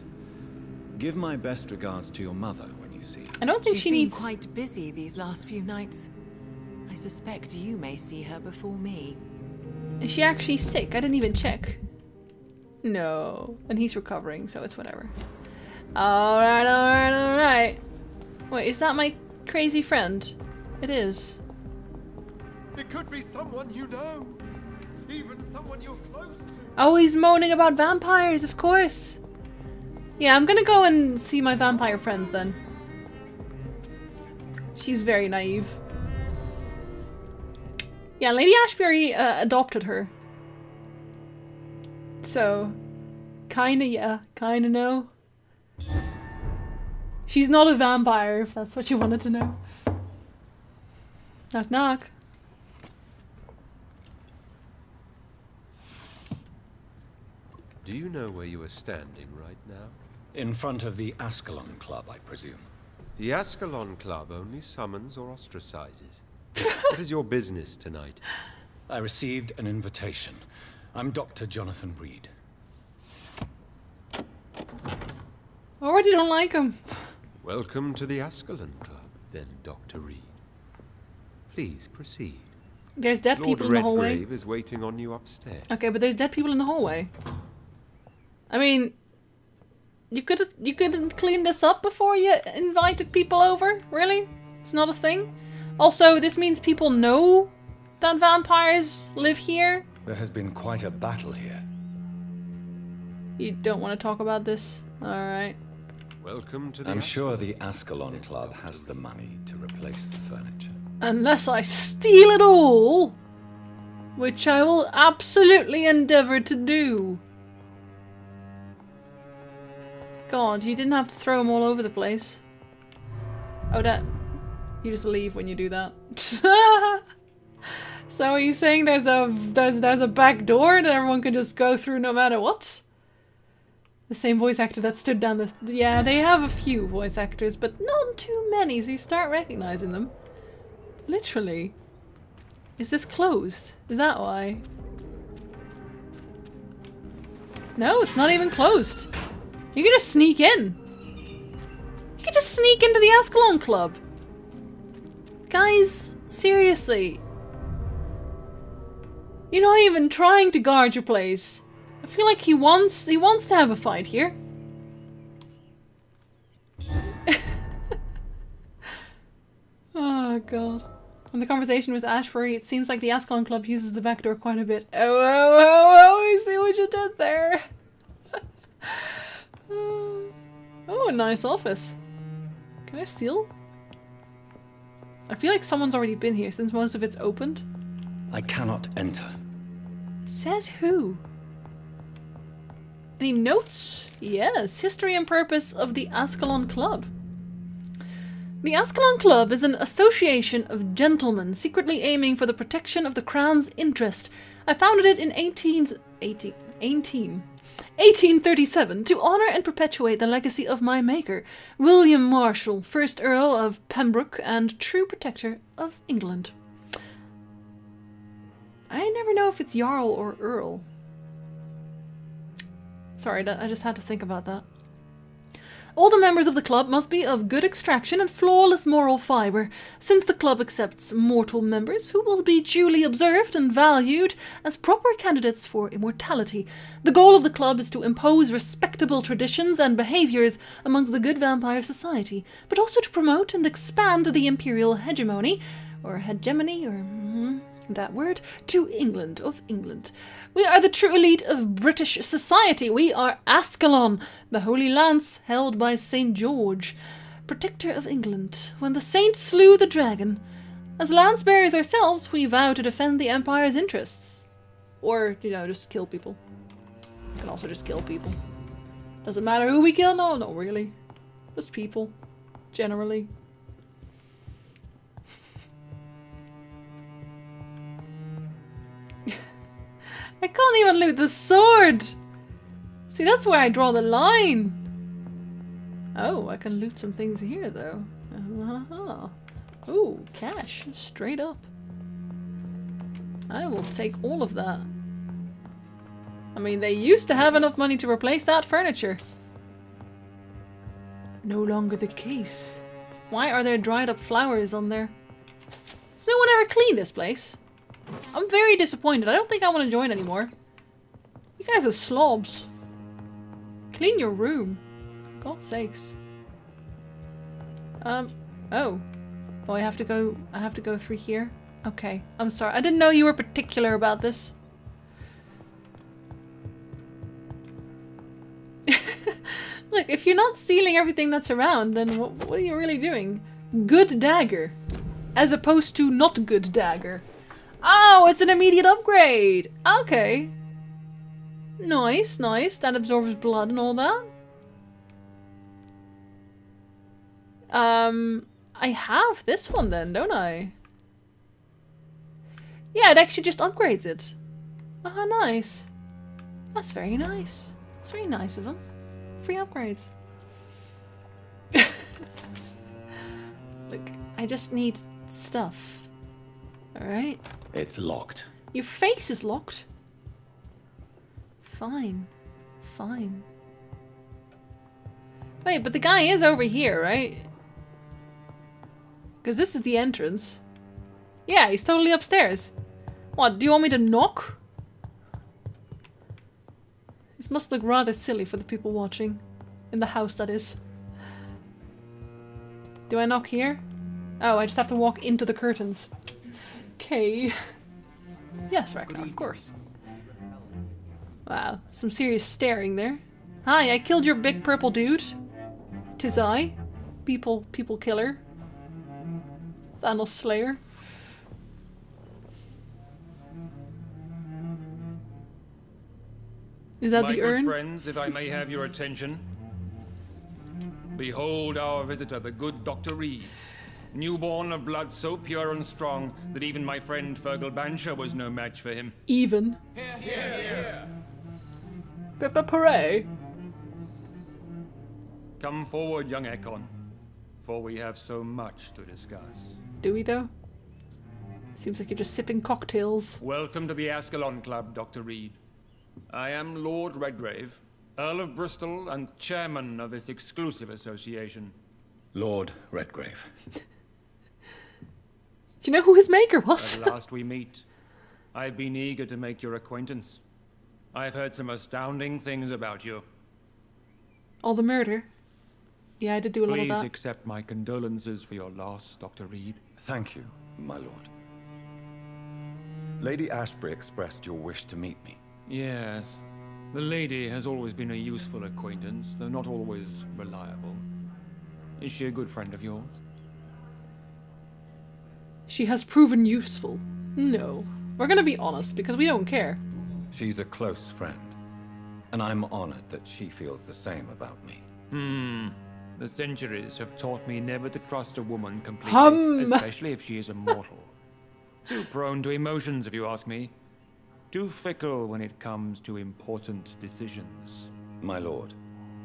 Give my best regards to your mother when you see her. I don't think She's she been needs... quite busy these last few nights. I suspect you may see her before me. Is she actually sick? I didn't even check. No. And he's recovering, so it's whatever. Alright, alright, alright. Wait, is that my crazy friend? It is. It could be someone you know. Even someone you're close to. Oh, he's moaning about vampires, of course. Yeah, I'm gonna go and see my vampire friends then. She's very naive. Yeah, Lady Ashbury adopted her. So, kinda yeah, kinda no. She's not a vampire, if that's what you wanted to know. Knock knock. Do you know where you are standing right now? In front of the Ascalon Club, I presume. The Ascalon Club only summons or ostracizes. What is your business tonight? I received an invitation. I'm Dr. Jonathan Reed. I already don't like him. Welcome to the Ascalon Club, then, Dr. Reed. Please proceed. There's dead people in the hallway. Lord Redgrave is waiting on you upstairs. Okay, but there's dead people in the hallway. I mean, you couldn't clean this up before you invited people over? Really? It's not a thing? Also, this means people know that vampires live here? There has been quite a battle here. You don't want to talk about this? Alright. Welcome to the I'm sure the Ascalon Club has the money to replace the furniture. Unless I steal it all! Which I will absolutely endeavour to do. God, you didn't have to throw them all over the place. Oh, that... You just leave when you do that. So are you saying there's a back door that everyone can just go through no matter what? The same voice actor that stood down the... Yeah, they have a few voice actors, but not too many, so you start recognizing them. Literally. Is this closed? Is that why? No, it's not even closed. You can just sneak in. You can just sneak into the Ascalon Club. Guys, seriously. You're not even trying to guard your place. I feel like he wants to have a fight here. Oh god. From the conversation with Ashbury, it seems like the Ascalon Club uses the back door quite a bit. Oh, I see what you did there. Oh, a nice office. Can I steal? I feel like someone's already been here since most of it's opened. I cannot enter. Says who? Any notes? Yes, history and purpose of the Ascalon Club. The Ascalon Club is an association of gentlemen secretly aiming for the protection of the Crown's interest. I founded it in 1837 to honour and perpetuate the legacy of my maker, William Marshall, 1st Earl of Pembroke and true protector of England. I never know if it's Jarl or Earl. Sorry, I just had to think about that. All the members of the club must be of good extraction and flawless moral fibre, since the club accepts mortal members who will be duly observed and valued as proper candidates for immortality. The goal of the club is to impose respectable traditions and behaviours amongst the good vampire society, but also to promote and expand the imperial hegemony, or that word, to England of England. We are the true elite of British society. We are Ascalon, the holy lance held by St. George, protector of England, when the saint slew the dragon. As lance bearers ourselves, we vow to defend the Empire's interests. Or, just kill people. You can also just kill people. Doesn't matter who we kill? No, not really. Just people. Generally. I can't even loot the sword! See, that's where I draw the line! Oh, I can loot some things here, though. Ooh, cash. Straight up. I will take all of that. I mean, they used to have enough money to replace that furniture. No longer the case. Why are there dried up flowers on there? Does no one ever clean this place? I'm very disappointed. I don't think I want to join anymore. You guys are slobs. Clean your room. God's sakes. Oh. Oh, I have to go through here? Okay. I'm sorry. I didn't know you were particular about this. Look, if you're not stealing everything that's around, then what are you really doing? Good dagger. As opposed to not good dagger. Oh, it's an immediate upgrade! Okay. Nice, nice. That absorbs blood and all that. I have this one then, don't I? Yeah, it actually just upgrades it. Oh, nice. That's very nice. It's very nice of them. Free upgrades. Look, I just need stuff. Alright? It's locked. Your face is locked. Fine. Fine. Wait, but the guy is over here, right? Because this is the entrance. Yeah, he's totally upstairs. What, do you want me to knock? This must look rather silly for the people watching. In the house, that is. Do I knock here? Oh, I just have to walk into the curtains. Okay. Yes, Ragnar, of course. Wow, some serious staring there. Hi, I killed your big purple dude. 'Tis I. People killer. Thanos Slayer. Is that the urn? My good friends, if I may have your attention. Behold our visitor, the good Dr. Reed. Newborn of blood so pure and strong that even my friend Fergal Bansher was no match for him. Even? Here, here, here. Peppa Parade. Come forward, young Ekon, for we have so much to discuss. Do we though? Seems like you're just sipping cocktails. Welcome to the Ascalon Club, Dr. Reed. I am Lord Redgrave, Earl of Bristol and chairman of this exclusive association. Lord Redgrave. Do you know who his maker was? At last we meet. I've been eager to make your acquaintance. I've heard some astounding things about you. All the murder? Yeah, I did do a lot of that. Please accept my condolences for your loss, Dr. Reed. Thank you. my lord. Lady Ashbury expressed your wish to meet me. Yes. The lady has always been a useful acquaintance, though not always reliable. Is she a good friend of yours? She has proven useful. No. We're gonna be honest, because we don't care. She's a close friend, and I'm honored that she feels the same about me. The centuries have taught me never to trust a woman completely, especially if she is a mortal. Too prone to emotions, if you ask me. Too fickle when it comes to important decisions. My lord,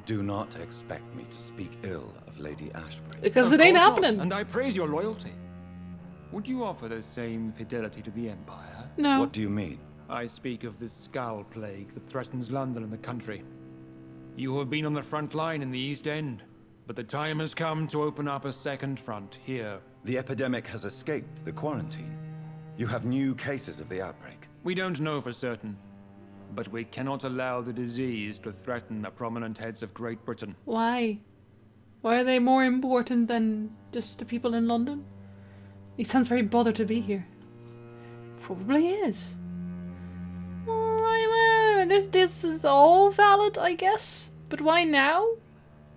do not expect me to speak ill of Lady Ashbury. Because it ain't Of course happening. not, and I praise your loyalty. Would you offer the same fidelity to the Empire? No. What do you mean? I speak of the Skull Plague that threatens London and the country. You have been on the front line in the East End, but the time has come to open up a second front here. The epidemic has escaped the quarantine. You have new cases of the outbreak. We don't know for certain, but we cannot allow the disease to threaten the prominent heads of Great Britain. Why? Why are they more important than just the people in London? He sounds very bothered to be here. Probably is. This is all valid, I guess. But why now?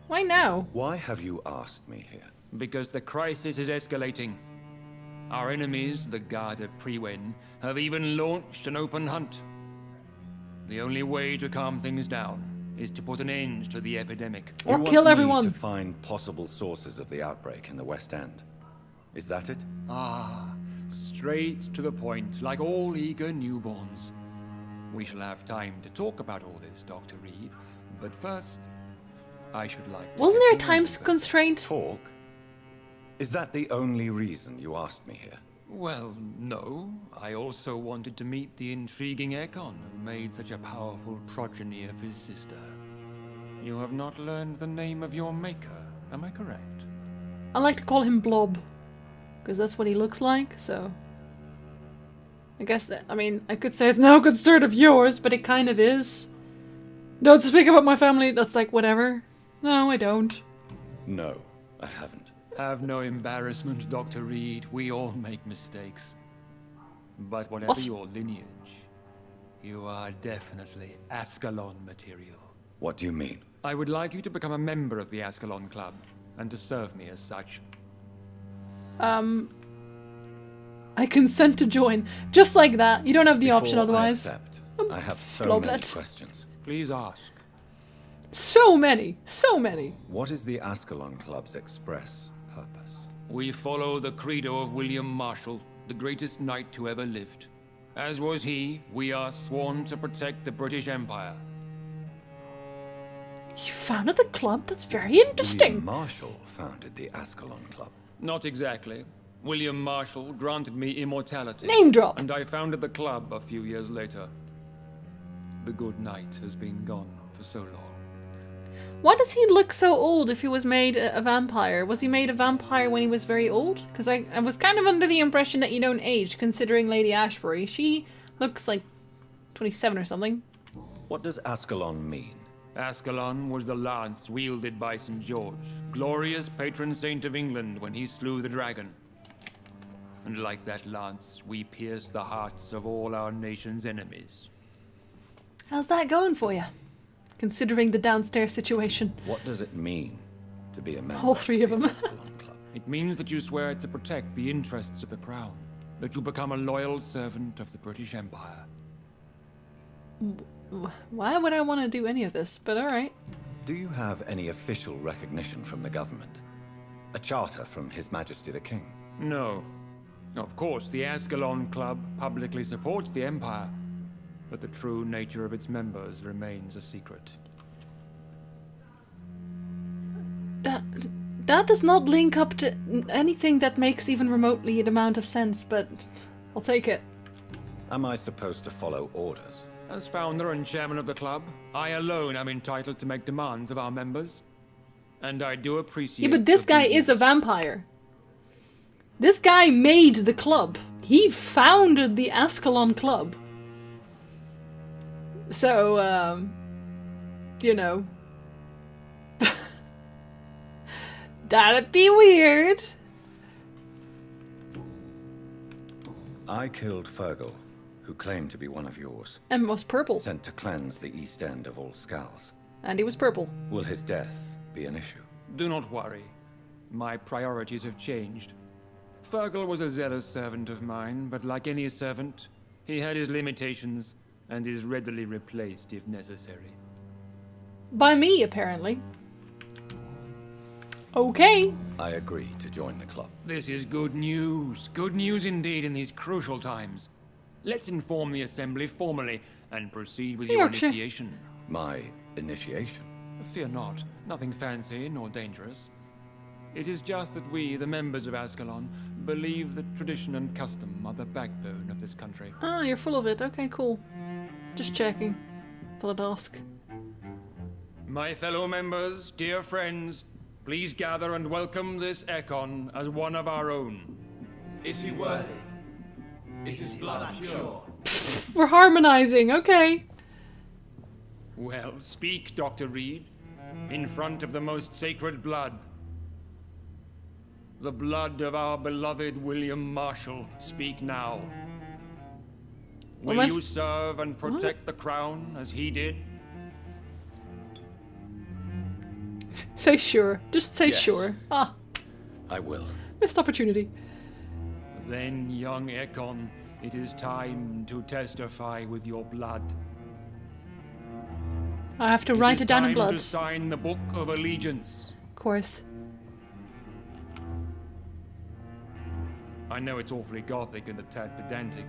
Why now? Why have you asked me here? Because the crisis is escalating. Our enemies, the Garda Priwen, have even launched an open hunt. The only way to calm things down is to put an end to the epidemic. Or you kill want everyone. Me to find possible sources of the outbreak in the West End. Is that it? Straight to the point, like all eager newborns. We shall have time to talk about all this, Dr. Reed, but first, I should like to... Wasn't there a time constraint? Talk? Is that the only reason you asked me here? Well, no. I also wanted to meet the intriguing Ekon, who made such a powerful progeny of his sister. You have not learned the name of your maker, am I correct? I like to call him Blob, because that's what he looks like, so... I guess that, I mean, I could say it's no concern of yours, but it kind of is. Don't speak about my family, that's like, whatever. No, I don't. No, I haven't. Have no embarrassment, Dr. Reed. We all make mistakes. But whatever your lineage, you are definitely Ascalon material. What do you mean? I would like you to become a member of the Ascalon Club, and to serve me as such. I consent to join. Just like that. You don't have the Before option otherwise. I accept, I have so many questions. Please ask. So many. So many. What is the Ascalon Club's express purpose? We follow the credo of William Marshall, the greatest knight who ever lived. As was he, we are sworn to protect the British Empire. You founded the club? That's very interesting. William Marshall founded the Ascalon Club. Not exactly. William Marshall granted me immortality. Name drop. And I founded the club a few years later. The good knight has been gone for so long. Why does he look so old if he was made a vampire? Was he made a vampire when he was very old? Because I was kind of under the impression that you don't age, considering Lady Ashbury. She looks like 27 or something. What does Ascalon mean? Ascalon was the lance wielded by St. George, glorious patron saint of England when he slew the dragon. And like that lance, we pierce the hearts of all our nation's enemies. How's that going for you? Considering the downstairs situation. What does it mean to be a member All three of them. Ascalon Club? It means that you swear to protect the interests of the crown, that you become a loyal servant of the British Empire. Why would I want to do any of this? But alright. Do you have any official recognition from the government? A charter from His Majesty the King? No. Of course, the Ascalon Club publicly supports the Empire, but the true nature of its members remains a secret. That does not link up to anything that makes even remotely an amount of sense, but I'll take it. Am I supposed to follow orders? As founder and chairman of the club, I alone am entitled to make demands of our members. And I do appreciate... Yeah, but this guy is a vampire. This guy made the club. He founded the Ascalon Club. So, you know. That'd be weird. I killed Fergal, who claimed to be one of yours. And was purple. Sent to cleanse the East End of all skulls. And he was purple. Will his death be an issue? Do not worry. My priorities have changed. Fergal was a zealous servant of mine, but like any servant, he had his limitations and is readily replaced if necessary. By me, apparently. Okay. I agree to join the club. This is good news. Good news indeed in these crucial times. Let's inform the Assembly formally and proceed with your initiation. My initiation? Fear not. Nothing fancy nor dangerous. It is just that we, the members of Ascalon, believe that tradition and custom are the backbone of this country. Ah, you're full of it. Okay, cool. Just checking. Thought I'd ask. My fellow members, dear friends, please gather and welcome this Ekon as one of our own. Is he worthy? Is his blood pure? We're harmonizing, okay. Well, speak, Dr. Reed, in front of the most sacred blood. The blood of our beloved William Marshall. Speak now. Will you serve and protect the crown as he did? Say sure. Just say sure. Ah. I will. Missed opportunity. Then, young Ekon, it is time to testify with your blood. I have to write it down in blood. Time to sign the Book of Allegiance. Of course. I know it's awfully gothic and a tad pedantic,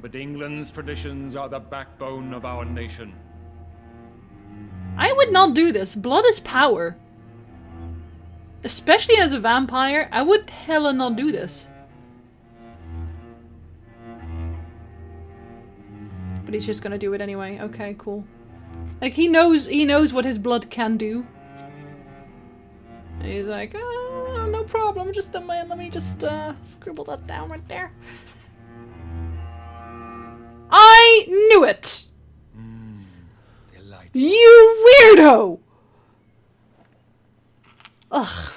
but England's traditions are the backbone of our nation. I would not do this. Blood is power. Especially as a vampire, I would hella not do this. But he's just gonna do it anyway. Okay, cool. Like, he knows what his blood can do. And he's like, oh, no problem, just let me just scribble that down right there. I knew it! You weirdo! Ugh.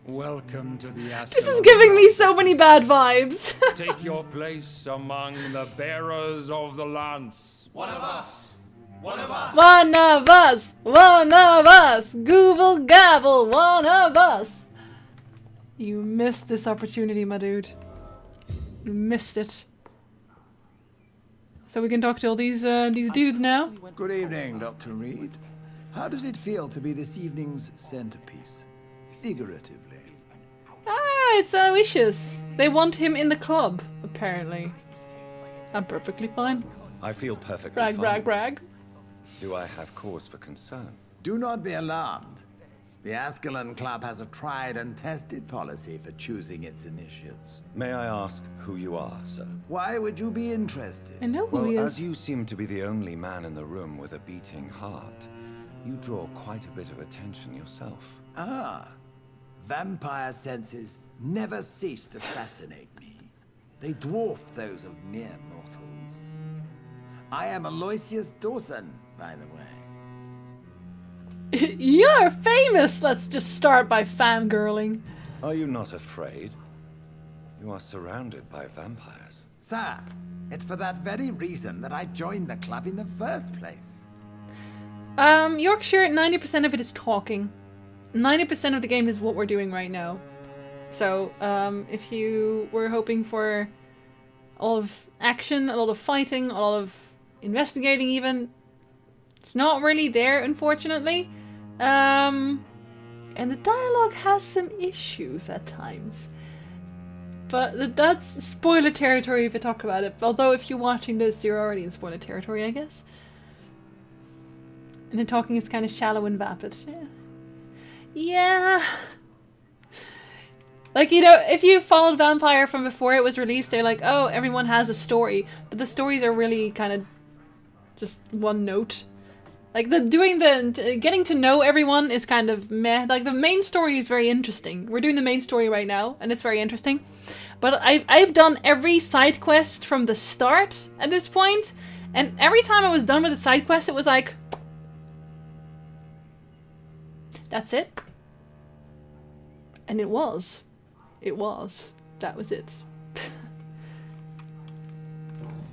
Welcome to the Ascalon. This is giving me so many bad vibes. Take your place among the bearers of the lance. One of us! One of us! One of us! One of us! Google gabble! One of us! You missed this opportunity, my dude. You missed it. So we can talk to all these dudes now. Good evening, Dr. Reed. How does it feel to be this evening's centerpiece? Figuratively. Ah, it's Aloysius. They want him in the club, apparently. I'm perfectly fine. I feel perfectly brag, fine. Brag, brag, brag. Do I have cause for concern? Do not be alarmed. The Ascalon Club has a tried and tested policy for choosing its initiates. May I ask who you are, sir? Why would you be interested? I know who he is. As you seem to be the only man in the room with a beating heart, you draw quite a bit of attention yourself. Ah. Vampire senses never cease to fascinate me. They dwarf those of mere mortals. I am Aloysius Dawson, by the way. You're famous! Let's just start by fangirling. Are you not afraid? You are surrounded by vampires. Sir, it's for that very reason that I joined the club in the first place. Yorkshire, 90% of it is talking. 90% of the game is what we're doing right now. So, if you were hoping for a lot of action, a lot of fighting, a lot of investigating even, it's not really there, unfortunately. And the dialogue has some issues at times. But that's spoiler territory if I talk about it. Although if you're watching this, you're already in spoiler territory, I guess. And the talking is kind of shallow and vapid. Yeah. Like, you know, if you followed Vampire from before it was released, they're like, oh, everyone has a story. But the stories are really kind of just one note. Like, getting to know everyone is kind of meh. Like, the main story is very interesting. We're doing the main story right now, and it's very interesting. But I've done every side quest from the start at this point, and every time I was done with a side quest, it was like, that's it. And it was. That was it.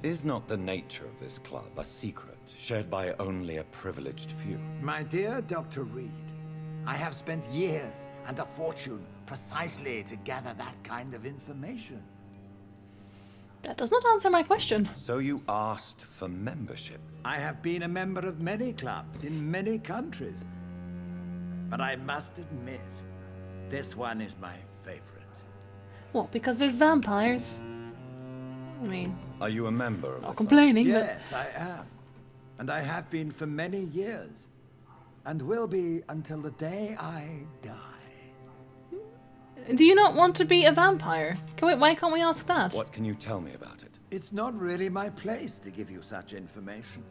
Is not the nature of this club a secret, shared by only a privileged few? My dear Dr. Reed, I have spent years and a fortune precisely to gather that kind of information. That does not answer my question. So you asked for membership? I have been a member of many clubs in many countries. But I must admit, this one is my favorite. What, because there's vampires? I mean... Are you a member of Not complaining, Yes, I am. And I have been for many years. And will be until the day I die. Do you not want to be a vampire? Why can't we ask that? What can you tell me about it? It's not really my place to give you such information.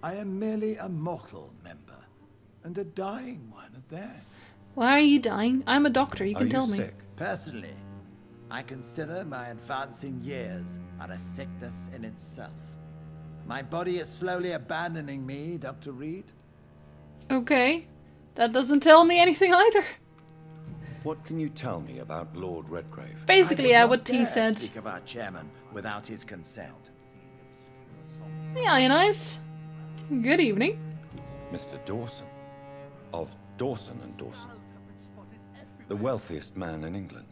I am merely a mortal member. And a dying one at that. Why are you dying? I'm a doctor, you can tell me. Sick? Personally, I consider my advancing years are a sickness in itself. My body is slowly abandoning me, Dr. Reed. Okay. That doesn't tell me anything either. What can you tell me about Lord Redgrave? Basically, what he said. Speak of our chairman without his consent. Yeah, ionized. Good evening. Mr. Dawson. Of Dawson and Dawson. The wealthiest man in England.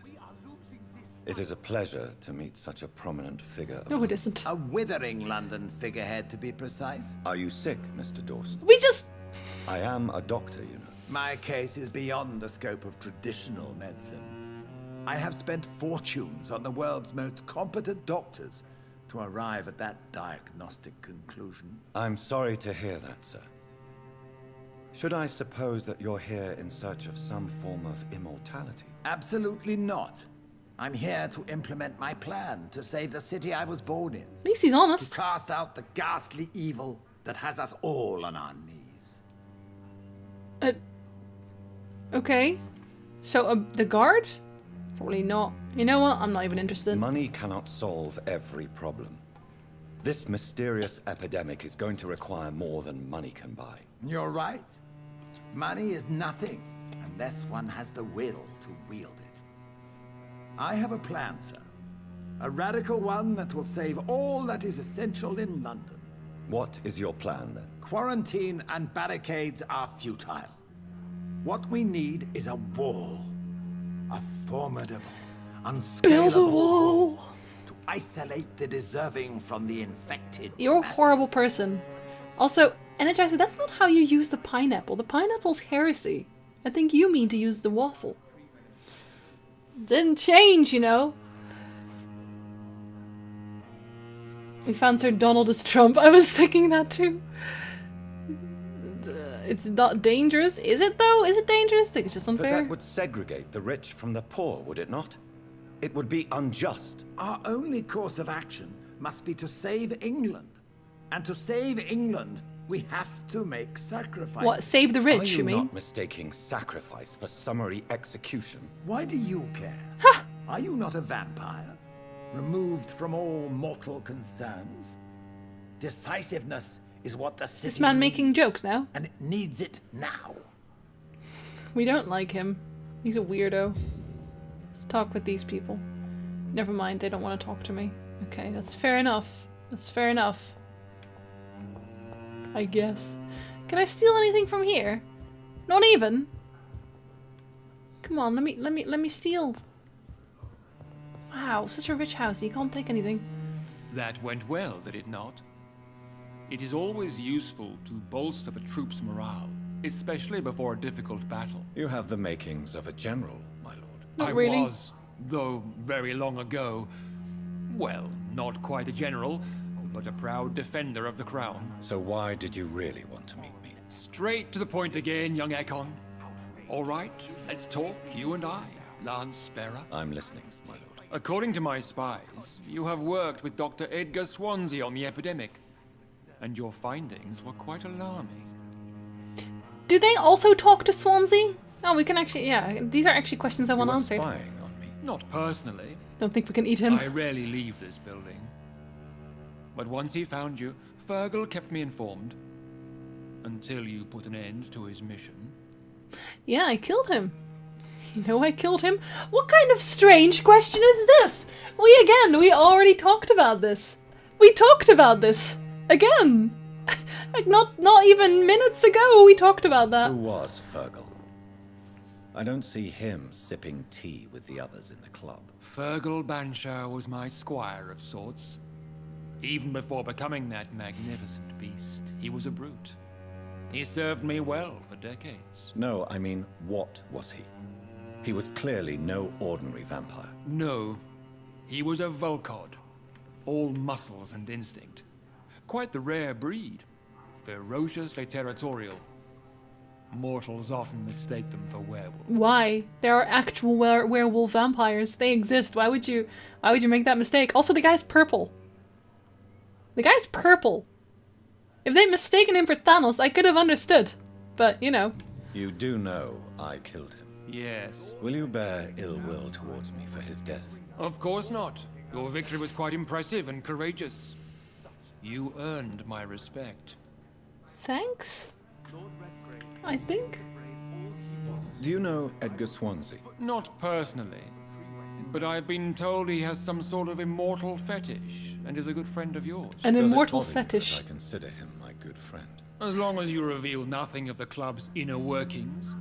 It is a pleasure to meet such a prominent figure. No, it isn't. A withering London figurehead, to be precise. Are you sick, Mr. Dawson? We just... I am a doctor, you know. My case is beyond the scope of traditional medicine. I have spent fortunes on the world's most competent doctors to arrive at that diagnostic conclusion. I'm sorry to hear that, sir. Should I suppose that you're here in search of some form of immortality? Absolutely not. I'm here to implement my plan to save the city I was born in. At least he's honest. To cast out the ghastly evil that has us all on our knees. Okay. So, the guard? Probably not. You know what? I'm not even interested. Money cannot solve every problem. This mysterious epidemic is going to require more than money can buy. You're right. Money is nothing unless one has the will to wield it. I have a plan, sir. A radical one that will save all that is essential in London. What is your plan, then? Quarantine and barricades are futile. What we need is a wall. A formidable, unscalable Build a wall! To isolate the deserving from the infected. You're a horrible person. Also, Energizer, that's not how you use the pineapple. The pineapple's heresy. I think you mean to use the waffle. Didn't change, you know. We found Sir Donald as Trump. I was thinking that too. It's not dangerous. Is it though? Is it dangerous? I think it's just unfair. But that would segregate the rich from the poor, would it not? It would be unjust. Our only course of action must be to save England. And to save England, we have to make sacrifices. What? Save the rich, you you mean? Not mistaking sacrifice for summary execution? Why do you care? Ha! Are you not a vampire? Removed from all mortal concerns? Decisiveness is what the city This man needs, making jokes now? and it needs it now. We don't like him. He's a weirdo. Let's talk with these people. Never mind, they don't want to talk to me. Okay, that's fair enough. That's fair enough. I guess. Can I steal anything from here? Not even. Come on, let me steal. Wow, such a rich house. You can't take anything. That went well, did it not? It is always useful to bolster the troops' morale, especially before a difficult battle. You have the makings of a general, my lord. Not I really. was, though very long ago. Well, not quite a general, but a proud defender of the crown. So why did you really want to meet me? Straight to the point again, young Ekon. All right, let's talk, you and I, Lance Sparrow. I'm listening, my lord. According to my spies, you have worked with Dr. Edgar Swansea on the epidemic, and your findings were quite alarming. Do they also talk to Swansea? Oh, we can actually, yeah, these are actually questions I want answered. Spying on me? Not personally. Don't think we can eat him. I rarely leave this building. But once he found you, Fergal kept me informed. Until you put an end to his mission. Yeah, I killed him. You know I killed him? What kind of strange question is this? We already talked about this. We talked about this again. Like not even minutes ago we talked about that. Who was Fergal? I don't see him sipping tea with the others in the club. Fergal Banshire was my squire of sorts. Even before becoming that magnificent beast, he was a brute. He served me well for decades. No, I mean, what was he? He was clearly no ordinary vampire. No, he was a Volcod. All muscles and instinct. Quite the rare breed. Ferociously territorial. Mortals often mistake them for werewolves. Why? There are actual werewolf vampires. They exist. Why would you make that mistake? Also, the guy's purple. The guy's purple. If they'd mistaken him for Thanos, I could have understood. But, you know. You do know I killed him. Yes. Will you bear ill will towards me for his death? Of course not. Your victory was quite impressive and courageous. You earned my respect. Thanks? I think? Do you know Edgar Swansea? Not personally. But I've been told he has some sort of immortal fetish and is a good friend of yours. An Does immortal it bother you fetish. that I consider him my good friend. As long as you reveal nothing of the club's inner workings,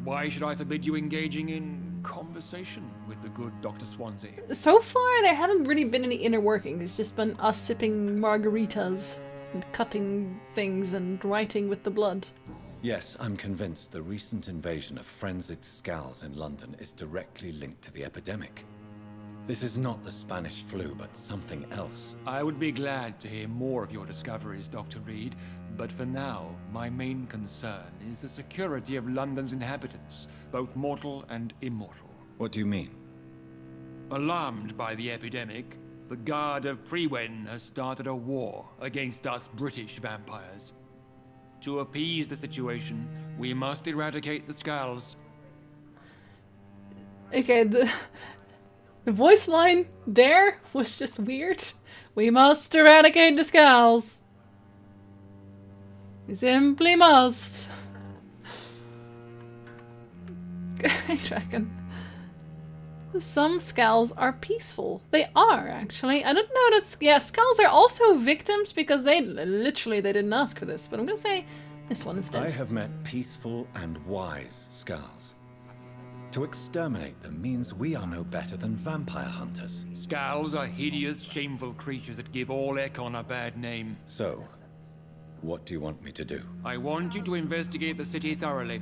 why should I forbid you engaging in conversation with the good Dr. Swansea? So far, there haven't really been any inner workings. It's just been us sipping margaritas and cutting things and writing with the blood. Yes, I'm convinced the recent invasion of frenzied scowls in London is directly linked to the epidemic. This is not the Spanish flu, but something else. I would be glad to hear more of your discoveries, Dr. Reed, but for now, my main concern is the security of London's inhabitants, both mortal and immortal. What do you mean? Alarmed by the epidemic, the Guard of Prewen has started a war against us British vampires. To appease the situation, we must eradicate the Skulls. Okay, the voice line there was just weird. We must eradicate the Skulls. We simply must. I reckon. Some Skulls are peaceful. They are, actually. I don't know that... Yeah, Skulls are also victims because they didn't ask for this. But I'm gonna say this one instead. I have met peaceful and wise Skulls. To exterminate them means we are no better than vampire hunters. Skulls are hideous, shameful creatures that give all Ekon a bad name. So, what do you want me to do? I want you to investigate the city thoroughly.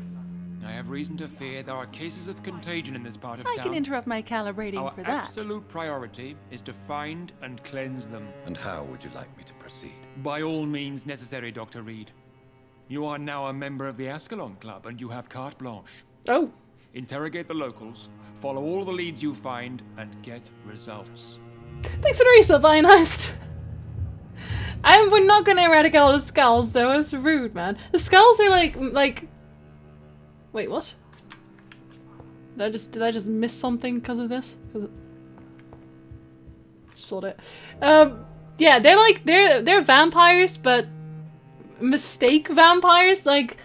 I have reason to fear there are cases of contagion in this part of town. I can interrupt my calibrating for that. Our absolute priority is to find and cleanse them. And how would you like me to proceed? By all means necessary, Dr. Reed. You are now a member of the Ascalon Club and you have carte blanche. Oh. Interrogate the locals, follow all the leads you find, and get results. Thanks for the reset, Lionized. We're not gonna eradicate all the Skulls though, it's rude, man. The Skulls are like... Wait, what? Did I just miss something because of this? Sort it. Yeah, they're vampires, but mistake vampires. Like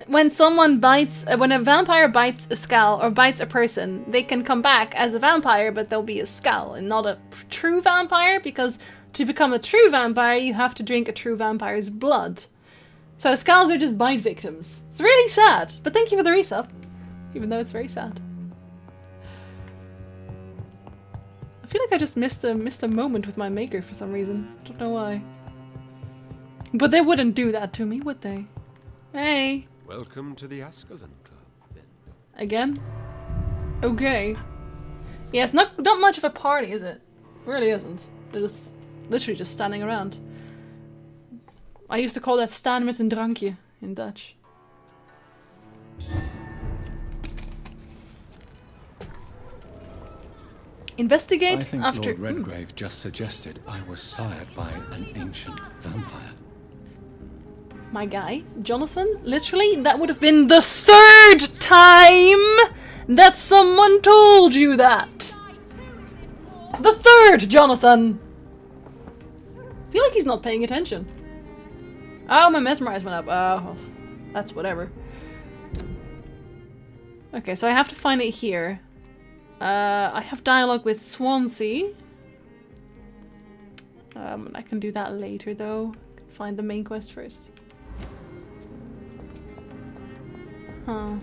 when a vampire bites a skull or bites a person, they can come back as a vampire, but they'll be a skull and not a true vampire, because to become a true vampire, you have to drink a true vampire's blood. So Skulls are just bite victims. It's really sad, but thank you for the resub, even though it's very sad. I feel like I just missed a moment with my maker for some reason. I don't know why. But they wouldn't do that to me, would they? Hey. Welcome to the Ascalon Club, then. Again? Okay. Yeah, it's not much of a party, is it? It really isn't. They're just literally just standing around. I used to call that staan met een drankje in Dutch. Investigate I think after... Lord Redgrave just suggested I was sired by an ancient vampire. My guy, Jonathan, literally, that would have been the 3rd time that someone told you that. The 3rd, Jonathan. I feel like he's not paying attention. Oh, my mesmerize went up. Oh, that's whatever. Okay, so I have to find it here. I have dialogue with Swansea. I can do that later though. Find the main quest first. Huh.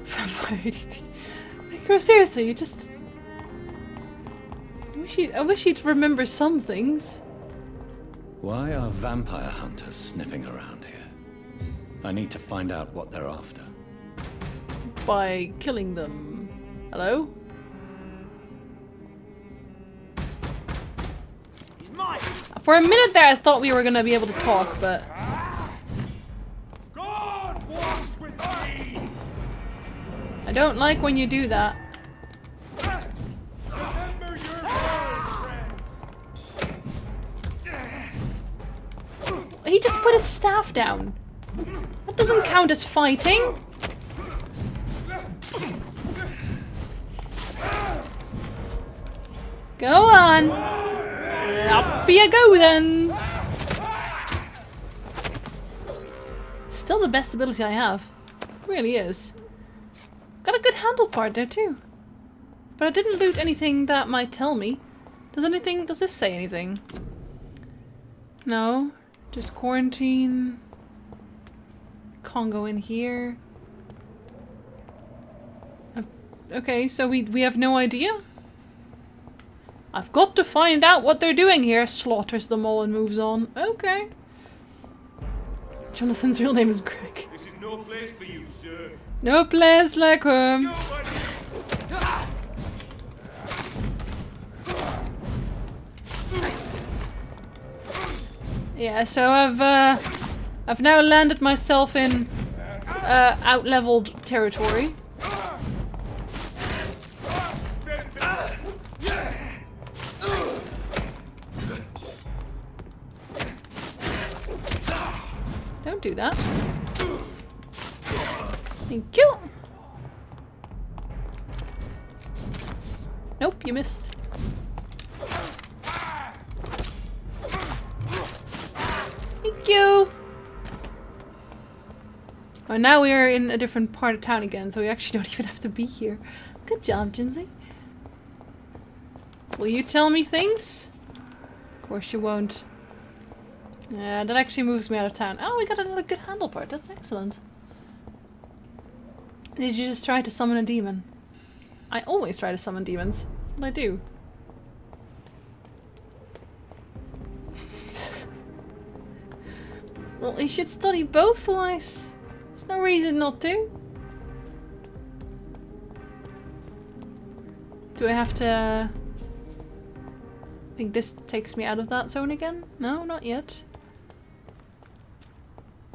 Vampire ADD. Like, oh, seriously, you just... I wish he'd remember some things. Why are vampire hunters sniffing around here? I need to find out what they're after. By killing them. Hello? For a minute there I thought we were gonna be able to talk, but... I don't like when you do that. He just put his staff down. That doesn't count as fighting. Go on. Up you go then. Still the best ability I have. It really is. Got a good handle part there too. But I didn't loot anything that might tell me. Does this say anything? No. Just quarantine. Can't go in here. Okay, so we have no idea? I've got to find out what they're doing here. Slaughters them all and moves on. Okay. Jonathan's real name is Greg. This is no place for you, sir. No place like home. Yeah, so I've now landed myself in out-leveled territory. Don't do that. Thank you. Nope, you missed. Thank you. Oh, now we are in a different part of town again, so we actually don't even have to be here. Good job, Jinsey. Will you tell me things? Of course you won't. Yeah, that actually moves me out of town. Oh, we got another good handle part. That's excellent. Did you just try to summon a demon? I always try to summon demons. That's what I do. Well, you should study both, Lice. There's no reason not to. Do I have to... I think this takes me out of that zone again? No, not yet.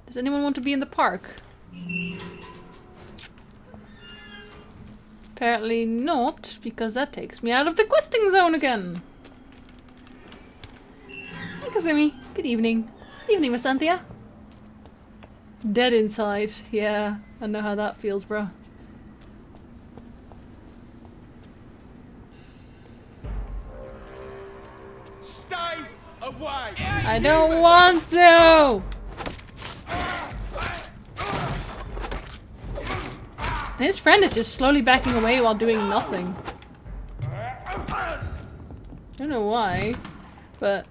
Does anyone want to be in the park? Apparently not, because that takes me out of the questing zone again. Hi, Kazumi. Good evening. Good evening, Miss Anthea. Dead inside. Yeah, I know how that feels, bro. Stay away! I don't want to! And his friend is just slowly backing away while doing nothing. I don't know why, but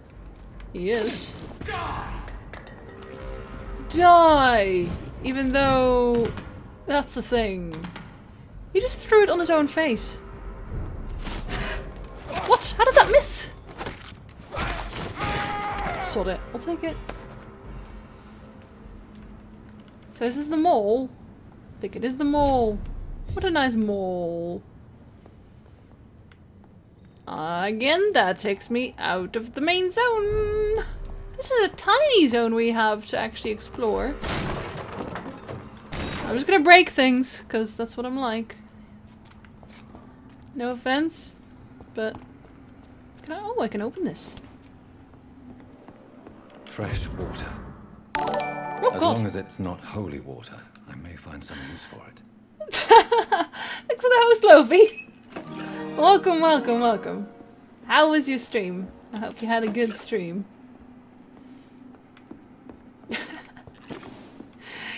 he is. Die! Even though that's the thing. He just threw it on his own face. What? How did that miss? Sod it. I'll take it. So is this the mall? I think it is the mall. What a nice mall. Again, that takes me out of the main zone. This is a tiny zone we have to actually explore. I'm just gonna break things, because that's what I'm like. No offense, but... Can I... Oh, I can open this. Fresh water. Oh, as God. long as it's not holy water, I may find some use for it. Thanks for the host, Lofi. Welcome, welcome, welcome. How was your stream? I hope you had a good stream.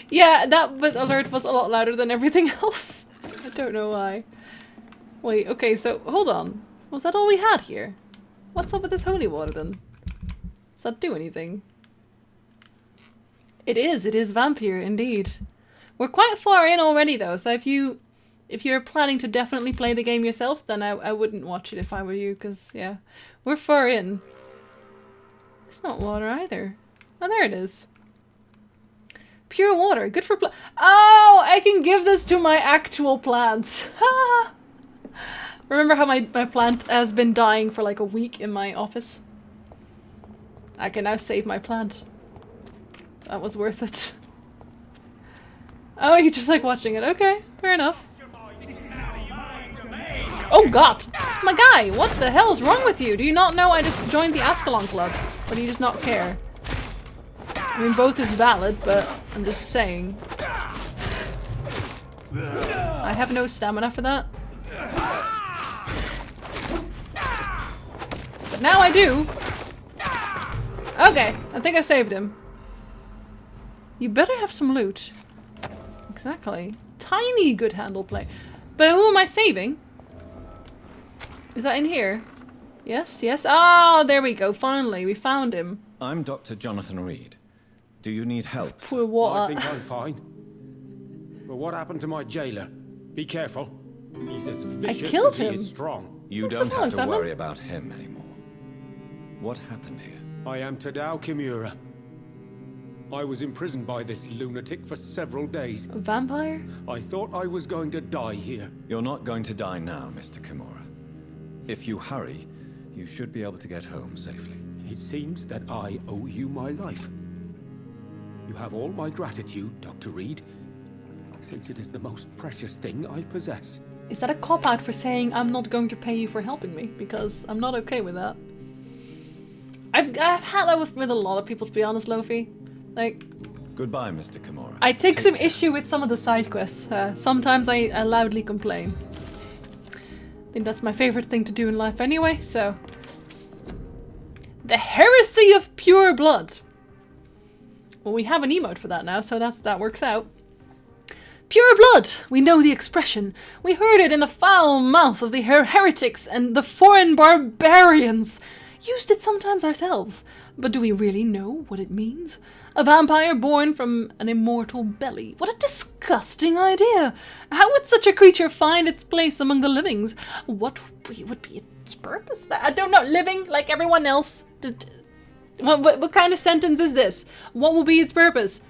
Yeah, that bit alert was a lot louder than everything else. I don't know why. Wait, okay, so hold on. Was that all we had here? What's up with this holy water then? Does that do anything? It is Vampyr indeed. We're quite far in already though, so if you're planning to definitely play the game yourself, then I wouldn't watch it if I were you, because yeah, we're far in. It's not water either. Oh, there it is. Pure water, good for oh, I can give this to my actual plants. Remember how my plant has been dying for like a week in my office? I can now save my plant. That was worth it. Oh, you just like watching it. Okay, fair enough. Oh god! My guy, what the hell is wrong with you? Do you not know I just joined the Ascalon Club? Or do you just not care? I mean, both is valid, but I'm just saying. I have no stamina for that. But now I do. Okay, I think I saved him. You better have some loot. Exactly. Tiny good handle play. But who am I saving? Is that in here? Yes, yes. Ah, there we go. Finally, we found him. I'm Dr. Jonathan Reed. Do you need help? For what? I think I'm fine. But what happened to my jailer? Be careful. He's as vicious as he is strong. You don't have to worry about him anymore. What happened here? I am Tadao Kimura. I was imprisoned by this lunatic for several days. A vampire? I thought I was going to die here. You're not going to die now, Mr. Kimura. If you hurry, you should be able to get home safely. It seems that I owe you my life. You have all my gratitude, Dr. Reed, since it is the most precious thing I possess. Is that a cop-out for saying I'm not going to pay you for helping me? Because I'm not okay with that. I've had that with a lot of people, to be honest, Lofi. Like... Goodbye, Mr. Kimura. I take some issue with some of the side quests. Sometimes I loudly complain. I think that's my favorite thing to do in life anyway, so... The Heresy of Pure Blood. Well, we have an emote for that now, so that works out. Pure blood! We know the expression. We heard it in the foul mouth of the heretics and the foreign barbarians. Used it sometimes ourselves. But do we really know what it means? A vampire born from an immortal belly. What a disgusting idea! How would such a creature find its place among the livings? What would be its purpose? I don't know. Living like everyone else? What kind of sentence is this? What will be its purpose?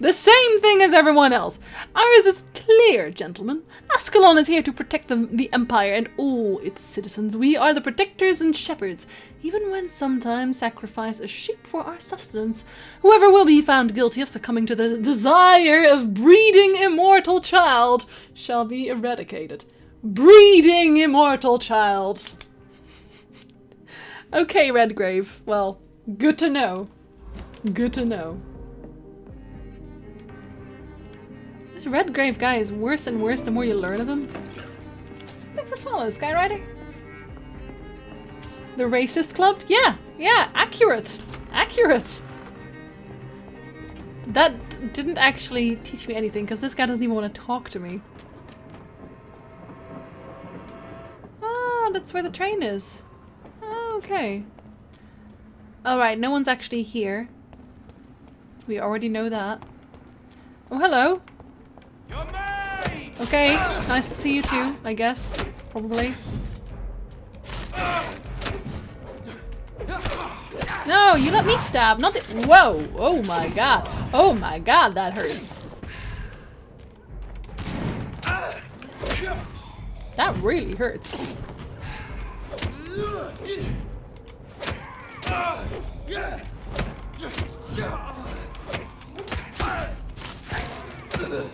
The same thing as everyone else. Ours is clear, gentlemen. Ascalon is here to protect the Empire and all its citizens. We are the protectors and shepherds, even when sometimes sacrifice a sheep for our sustenance. Whoever will be found guilty of succumbing to the desire of breeding immortal child shall be eradicated. Breeding immortal child. Okay, Redgrave. Well, good to know. Good to know. This Redgrave guy is worse and worse the more you learn of him. Thanks for following, Skyrider. The racist club? Yeah, accurate. Accurate. That didn't actually teach me anything, because this guy doesn't even want to talk to me. Ah, that's where the train is. Oh, okay. Alright, no one's actually here. We already know that. Oh, hello. Okay, nice to see you too, I guess. Probably. No, you let me stab, not the- Whoa! Oh my god. Oh my god, that hurts. That really hurts.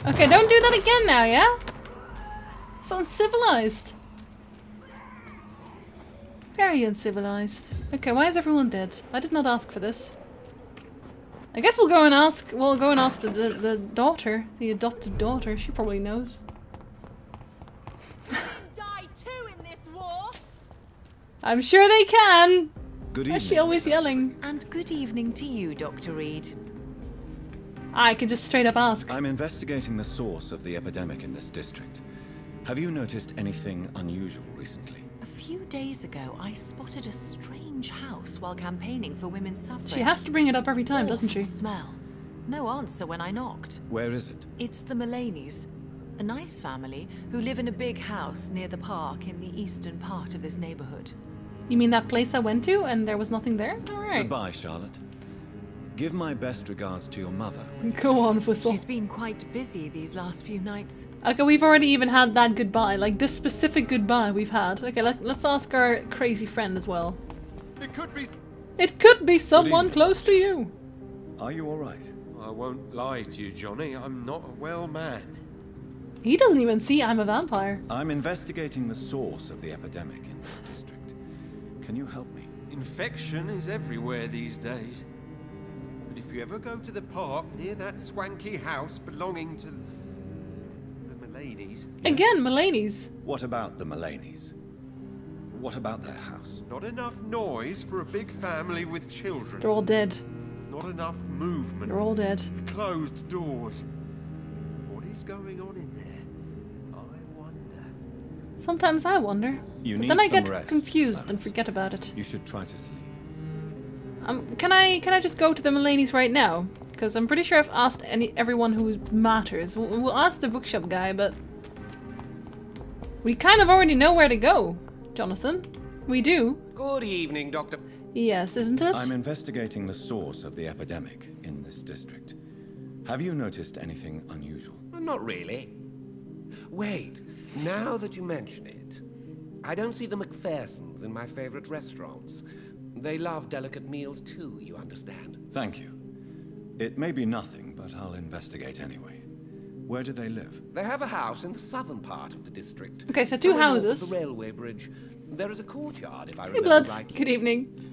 Okay, don't do that again now, yeah? It's uncivilized. Very uncivilized. Okay, why is everyone dead? I did not ask for this. I guess we'll go and ask the daughter, the adopted daughter. She probably knows. Die too in this war. I'm sure they can. Good evening. Why is she always yelling? And good evening to you, Dr. Reed. I can just straight up ask. I'm investigating the source of the epidemic in this district. Have you noticed anything unusual recently? few days ago, I spotted a strange house while campaigning for women's suffrage. She has to bring it up every time, doesn't she? Smell. No answer when I knocked. Where is it? It's the Mullaneys, a nice family who live in a big house near the park in the eastern part of this neighborhood. You mean that place I went to and there was nothing there? Alright. Goodbye, Charlotte. Give my best regards to your mother. Go on, Whistle. She's been quite busy these last few nights. Okay, we've already even had that goodbye. Like, this specific goodbye we've had. Okay, let's ask our crazy friend as well. It could be... It could be someone close to you. Are you alright? I won't lie to you, Johnny. I'm not a well man. He doesn't even see I'm a vampire. I'm investigating the source of the epidemic in this district. Can you help me? Infection is everywhere these days. But if you ever go to the park near that swanky house belonging to the Mullaneys... Again, Mullaneys. What about the Mullaneys? What about their house? Not enough noise for a big family with children. They're all dead. Not enough movement. They're all dead. Closed doors. What is going on in there? I wonder. Sometimes I wonder. You But need then I some get rest, confused and Clarence. forget about it. You should try to sleep. Can I just go to the Mullaneys right now? Because I'm pretty sure I've asked everyone who matters. We'll ask the bookshop guy, but we kind of already know where to go, Jonathan. We do. Good evening, Doctor. Yes, isn't it? I'm investigating the source of the epidemic in this district. Have you noticed anything unusual? Not really. Wait, now that you mention it, I don't see the McPhersons in my favorite restaurants. They love delicate meals too, you understand. Thank you. It may be nothing, but I'll investigate anyway. Where do they live? They have a house in the southern part of the district. Okay, so two somewhere north of houses. The railway bridge. There is a courtyard, if I Hey, remember Blood. rightly. Good evening.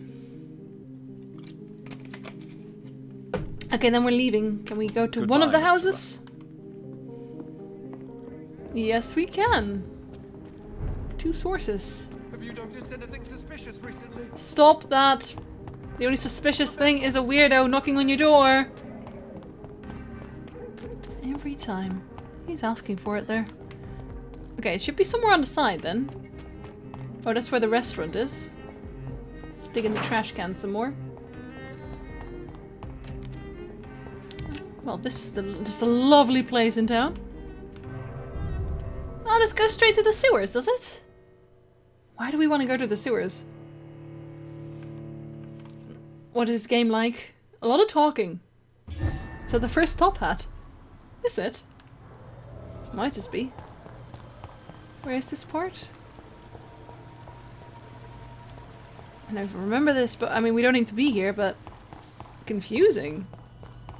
Okay, then we're leaving. Can we go to one of the Goodbye, Mr. houses? Yes, we can. Two sources. Have you noticed anything suspicious recently? Stop that. The only suspicious thing is a weirdo knocking on your door. Every time. He's asking for it there. Okay, it should be somewhere on the side then. Oh, that's where the restaurant is. Let's dig in the trash can some more. Well, this is just a lovely place in town. Oh, let's go straight to the sewers, does it? Why do we want to go to the sewers? What is this game like? A lot of talking. Is that the first top hat? Is it? Might just be. Where is this part? I don't remember this, but I mean, we don't need to be here, but confusing.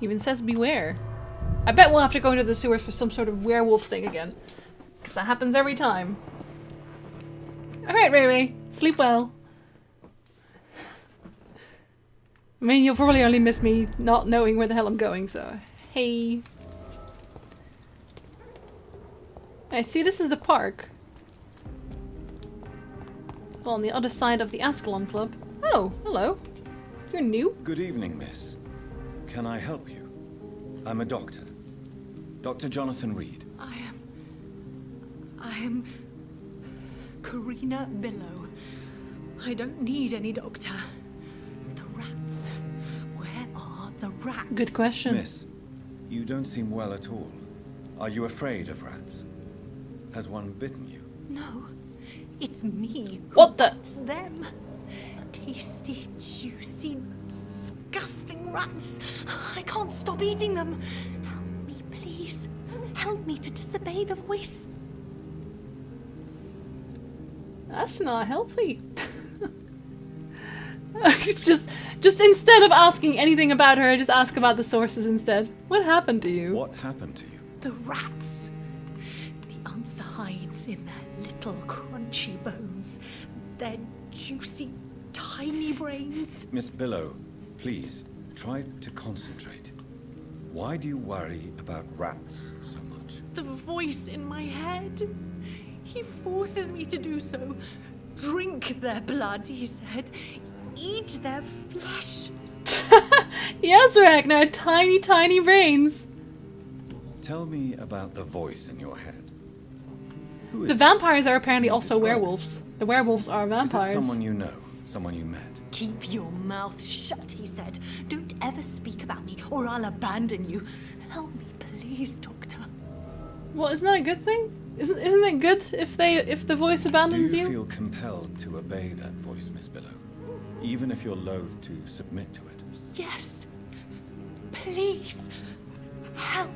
Even says beware. I bet we'll have to go into the sewers for some sort of werewolf thing again. Because that happens every time. Alright, Ray Ray. Sleep well. I mean, you'll probably only miss me not knowing where the hell I'm going, so... Hey. I see this is the park. Well, on the other side of the Ascalon Club. Oh, hello. You're new. Good evening, miss. Can I help you? I'm a doctor. Dr. Jonathan Reed. I am Karina Billow. I don't need any doctor. The rats. Where are the rats? Good question. Miss, you don't seem well at all. Are you afraid of rats? Has one bitten you? No, it's me. What the? It's them. Tasty, juicy, disgusting rats. I can't stop eating them. Help me, please. Help me to disobey the voice. That's not healthy. It's just instead of asking anything about her, just ask about the sources instead. What happened to you? What happened to you? The rats. The answer hides in their little crunchy bones. Their juicy, tiny brains. Miss Billow, please, try to concentrate. Why do you worry about rats so much? The voice in my head. He forces me to do so. Drink their blood, he said. Eat their flesh. Yes, Ragnar, tiny, tiny brains. Tell me about the voice in your head. Who is The vampires are apparently also werewolves. The werewolves are Is vampires. it someone you know? Someone you met? Keep your mouth shut, he said. Don't ever speak about me, or I'll abandon you. Help me, please, Doctor. Well, isn't that a good thing? Isn't it good if the voice abandons Do you? you feel compelled to obey that voice, Miss Billow? Even if you're loath to submit to it? Yes. Please. Help.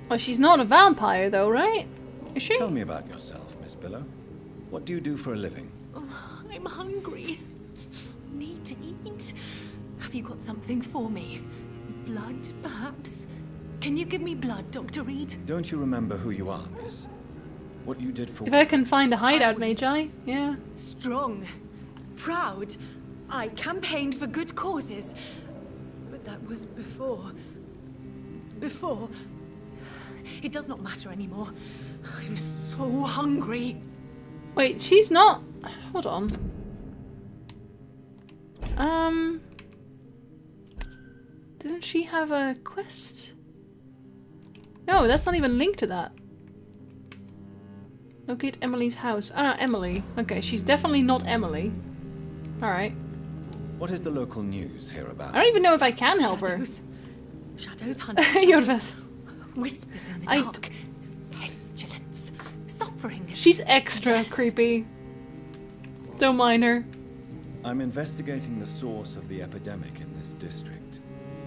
Well, she's not a vampire though, right? Is she? Tell me about yourself, Miss Billow. What do you do for a living? I'm hungry. Need to eat. Have you got something for me? Blood, perhaps? Can you give me blood, Dr. Reed? Don't you remember who you are, miss? What you did for... If I can find a hideout, Magi, yeah. Strong. Proud. I campaigned for good causes. But that was before. Before. It does not matter anymore. I'm so hungry. Wait, she's not... Hold on. Didn't she have a quest? No, that's not even linked to that. Locate Emily's house. Ah, Emily. Okay, she's definitely not Emily. Alright. What is the local news here about? I don't even know if I can help her. Shadows hunting. Yorveth. Whispers in the dark. Pestilence. Suffering. She's extra creepy. Don't mind her. I'm investigating the source of the epidemic in this district.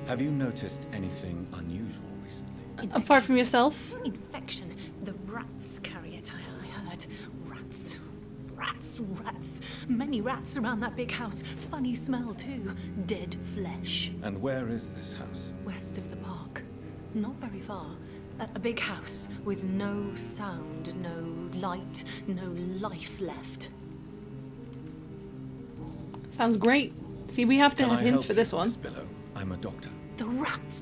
Have you noticed anything unusual recently? Apart from yourself? Infection. The rats carry it, I heard. Rats. Rats. Rats. Many rats around that big house. Funny smell too. Dead flesh. And where is this house? West of the park. Not very far. A big house with no sound, no light, no life left. Sounds great. See, we have to have hints for this one. Miss Billow? I'm a doctor. The rats.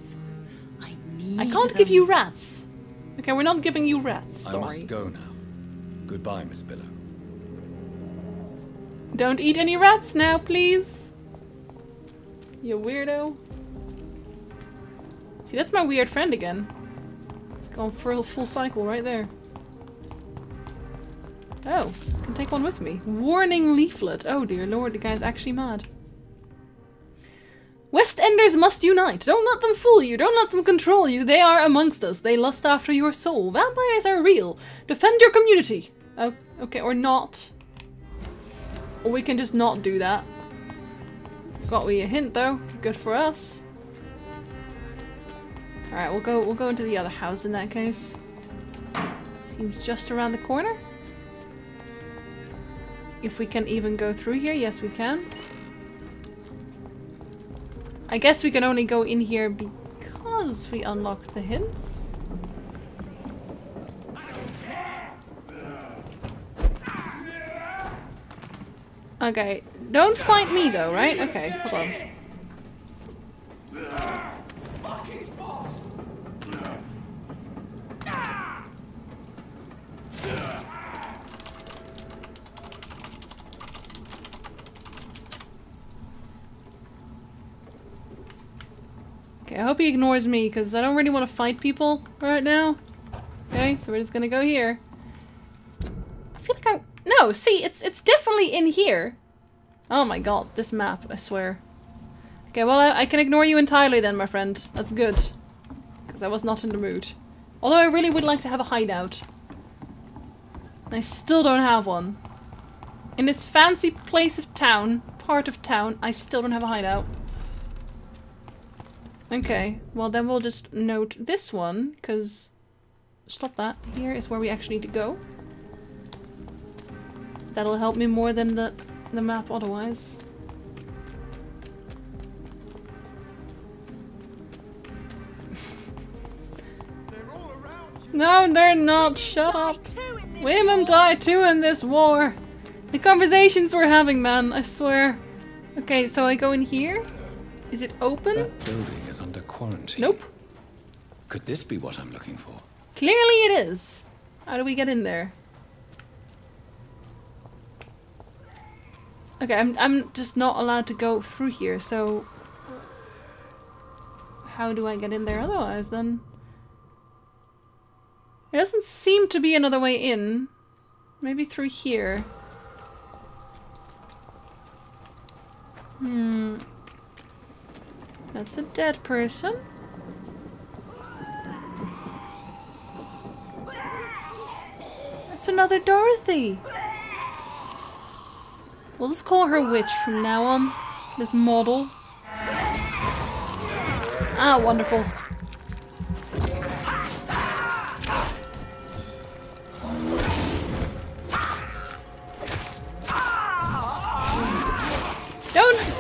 I need I can't give you rats. Okay, we're not giving you rats. Sorry. I must go now. Goodbye, Miss Billow. Don't eat any rats now, please. You weirdo. See, that's my weird friend again. It's gone for a full cycle right there. Oh, I can take one with me. Warning leaflet. Oh dear lord, the guy's actually mad. West Enders must unite. Don't let them fool you. Don't let them control you. They are amongst us. They lust after your soul. Vampires are real. Defend your community. Oh, okay, or not. Or we can just not do that. Got we a hint though. Good for us. Alright, we'll go into the other house in that case. Seems just around the corner. If we can even go through here, yes we can. I guess we can only go in here because we unlocked the hints. Okay, don't fight me though, right? Okay, hold on. Okay, I hope he ignores me because I don't really want to fight people right now. Okay, so we're just gonna go here. I feel like I'm... No, see, it's definitely in here. Oh my god, this map, I swear. Okay, well, I can ignore you entirely then, my friend. That's good. Because I was not in the mood. Although I really would like to have a hideout. I still don't have one. In this fancy place of town, part of town, I still don't have a hideout. Okay, well then we'll just note this one, because... Stop that. Here is where we actually need to go. That'll help me more than the map otherwise. No, they're not. Shut up. Women die too in this war. The conversations we're having, man, I swear. Okay, so I go in here. Is it open? That building is under quarantine. Nope. Could this be what I'm looking for? Clearly it is. How do we get in there? Okay, I'm just not allowed to go through here, so... How do I get in there otherwise, then? There doesn't seem to be another way in. Maybe through here. That's a dead person. That's another Dorothy. We'll just call her Witch from now on. This model. Ah, wonderful.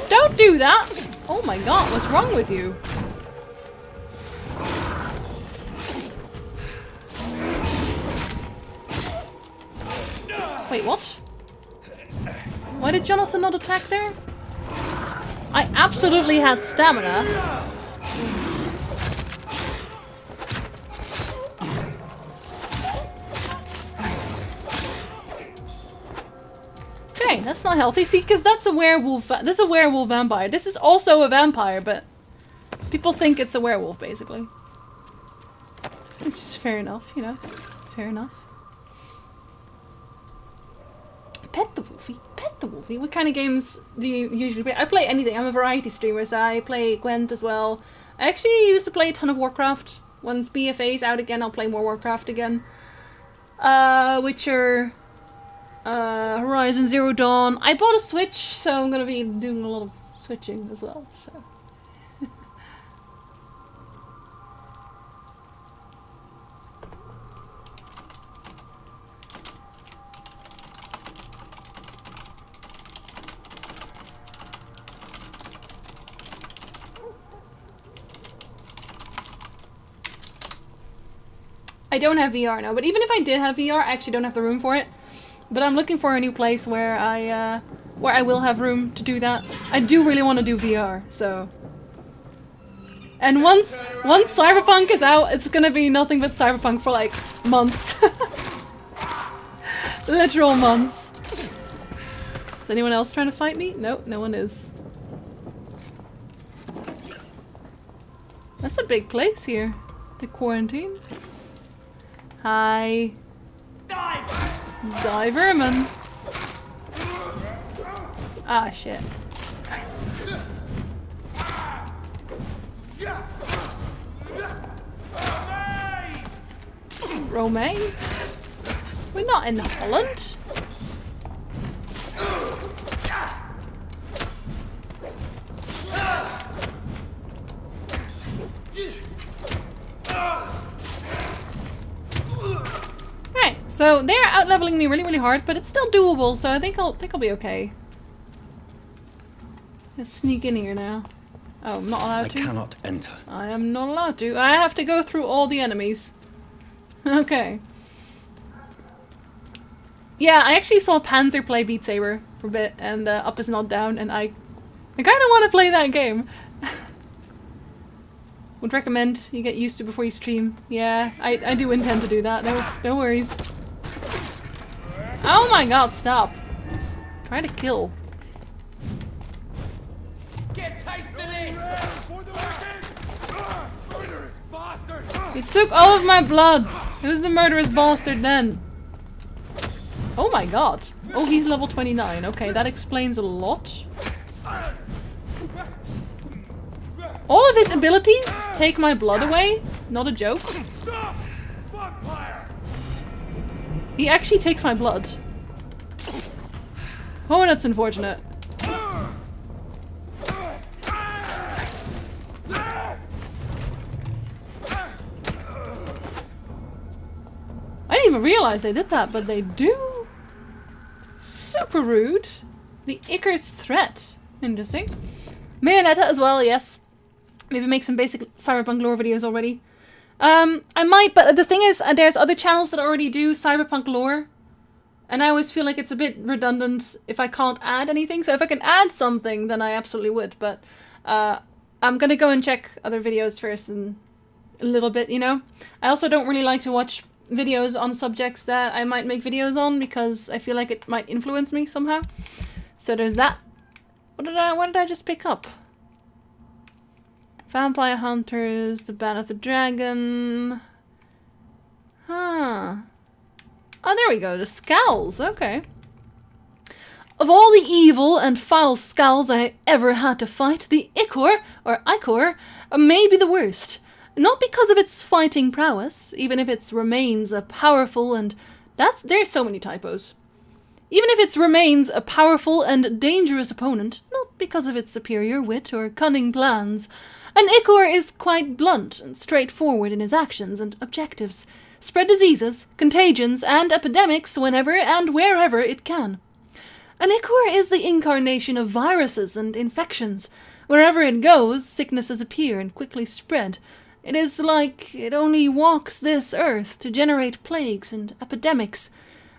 Don't do that! Oh my god, what's wrong with you? Wait, what? Why did Jonathan not attack there? I absolutely had stamina. Okay, that's not healthy. See, because that's a werewolf. This is a werewolf vampire. This is also a vampire, but people think it's a werewolf, basically. Which is fair enough, you know. Fair enough. Pet the Wolfie. Pet the Wolfie. What kind of games do you usually play? I play anything. I'm a variety streamer, so I play Gwent as well. I actually used to play a ton of Warcraft. Once BFA's out again, I'll play more Warcraft again. Witcher. Horizon Zero Dawn. I bought a Switch, so I'm gonna be doing a lot of switching as well, so. I don't have VR now, but even if I did have VR, I actually don't have the room for it. But I'm looking for a new place where I will have room to do that. I do really want to do VR, so. And once Cyberpunk is out, it's gonna be nothing but Cyberpunk for like months. Literal months. Is anyone else trying to fight me? No, no one is. That's a big place here. The quarantine. Hi. Die vermin. Ah, shit. Romaine? We're not in Holland. Right, so they're out leveling me really, really hard, but it's still doable, so I think I'll be okay. Let's sneak in here now. Oh, I'm not allowed to? I cannot enter. I am not allowed to. I have to go through all the enemies. Okay. Yeah, I actually saw Panzer play Beat Saber for a bit, and Up is Not Down, and I kind of want to play that game. Would recommend you get used to before you stream. Yeah, I do intend to do that. No worries. Oh my god, stop. Try to kill. Get taste of this! Murderous bastard! He took all of my blood. Who's the murderous bastard then? Oh my god. Oh, he's level 29. Okay, that explains a lot. All of his abilities take my blood away. Not a joke. Stop! Vampire! He actually takes my blood. Oh, that's unfortunate. I didn't even realize they did that, but they do. Super rude. The Icarus threat. Interesting. Bayonetta as well, yes. Maybe make some basic Cyberpunk lore videos already. I might, but the thing is, there's other channels that already do Cyberpunk lore. And I always feel like it's a bit redundant if I can't add anything. So if I can add something, then I absolutely would. But I'm gonna go and check other videos first in a little bit, you know? I also don't really like to watch videos on subjects that I might make videos on because I feel like it might influence me somehow. So there's that. What did I just pick up? Vampire Hunters, the Band of the Dragon. Huh. Oh, there we go. The Scowls. Okay. Of all the evil and foul skulls I ever had to fight, the Ichor, may be the worst. Not because of its fighting prowess, even if its remains a powerful and... there's so many typos. Even if its remains a powerful and dangerous opponent, not because of its superior wit or cunning plans. An Ichor is quite blunt and straightforward in his actions and objectives. Spread diseases, contagions, and epidemics whenever and wherever it can. An Ichor is the incarnation of viruses and infections. Wherever it goes, sicknesses appear and quickly spread. It is like it only walks this earth to generate plagues and epidemics.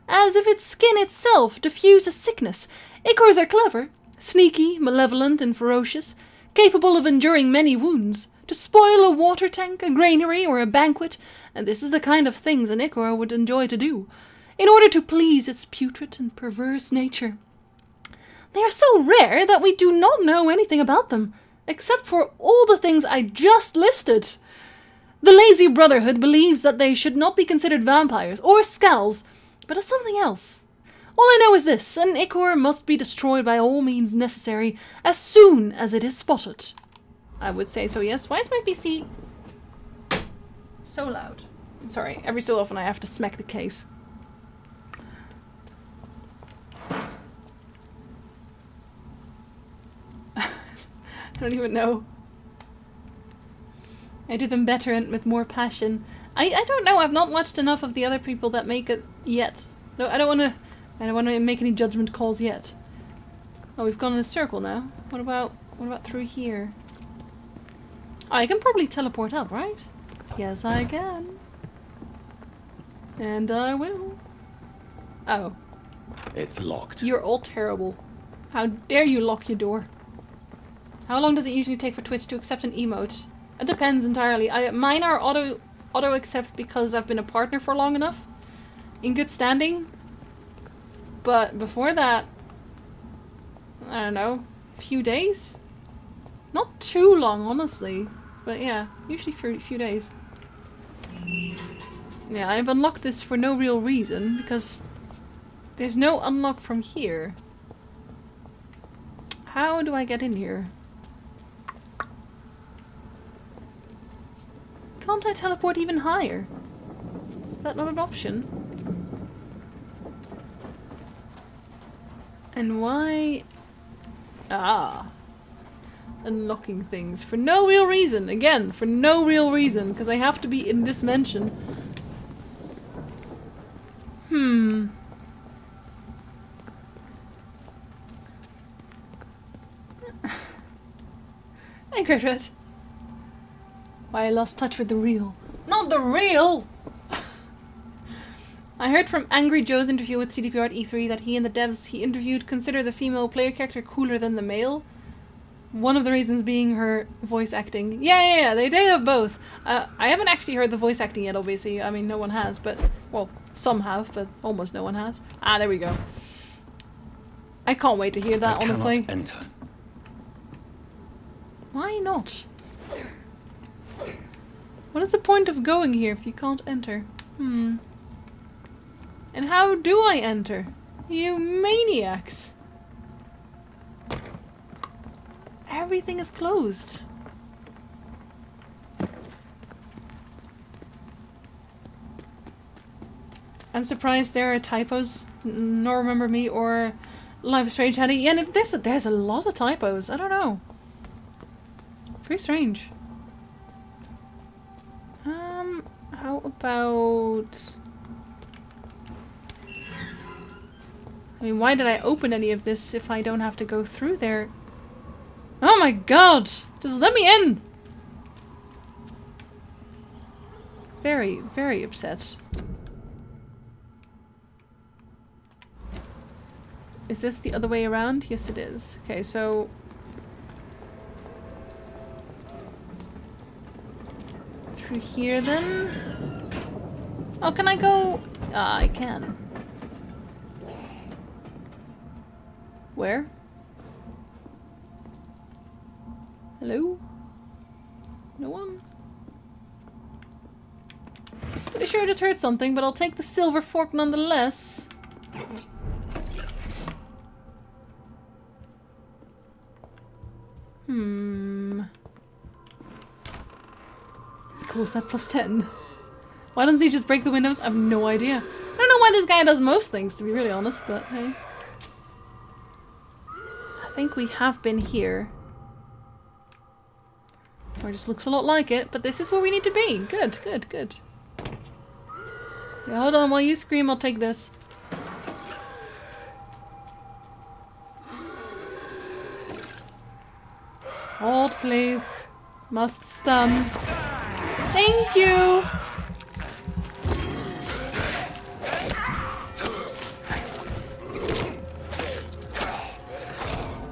As if its skin itself diffuses sickness. Ichors are clever, sneaky, malevolent, and ferocious, capable of enduring many wounds. To spoil a water tank, a granary, or a banquet, and this is the kind of things an Ichor would enjoy to do, in order to please its putrid and perverse nature. They are so rare that we do not know anything about them, except for all the things I just listed. The Lazy Brotherhood believes that they should not be considered vampires or skulls, but as something else. All I know is this: an Ichor must be destroyed by all means necessary as soon as it is spotted. I would say so, yes. Why is my PC so loud? I'm sorry, every so often I have to smack the case. I don't even know. I do them better and with more passion. I don't know. I've not watched enough of the other people that make it yet. No, I don't want to make any judgment calls yet. Oh, we've gone in a circle now. What about through here? Oh, I can probably teleport up, right? Yes, I can. And I will. Oh. It's locked. You're all terrible. How dare you lock your door? How long does it usually take for Twitch to accept an emote? It depends entirely. Mine are auto accept because I've been a partner for long enough. In good standing. But before that, I don't know, a few days? Not too long, honestly. But yeah, usually for a few days. Yeah, I've unlocked this for no real reason, because there's no unlock from here. How do I get in here? Can't I teleport even higher? Is that not an option? And why... Ah. Unlocking things for no real reason. Again, for no real reason, because I have to be in this mansion. Hey, Great Red. Why I lost touch with the real. Not the real! I heard from Angry Joe's interview with CDPR at E3 that he and the devs he interviewed consider the female player character cooler than the male. One of the reasons being her voice acting. Yeah, they have both. I haven't actually heard the voice acting yet, obviously. I mean, no one has, but... Well, some have, but almost no one has. Ah, there we go. I can't wait to hear that, honestly. Enter. Why not? What is the point of going here if you can't enter? And how do I enter? You maniacs! Everything is closed. I'm surprised there are typos. Nor Remember Me or Life is Strange Hattie. Yeah, and there's a lot of typos. I don't know. Pretty strange. How about... I mean, why did I open any of this if I don't have to go through there? Oh my god! Just let me in! Very, very upset. Is this the other way around? Yes, it is. Okay, so... through here then? Oh, can I go? Ah, I can. Where? Hello? No one? Pretty sure I just heard something, but I'll take the silver fork nonetheless. Cool, is that plus 10? Why doesn't he just break the windows? I have no idea. I don't know why this guy does most things, to be really honest, but hey. I think we have been here. Or it just looks a lot like it, but this is where we need to be. Good, good, good. Yeah, hold on, while you scream, I'll take this. Hold, please. Must stun. Thank you!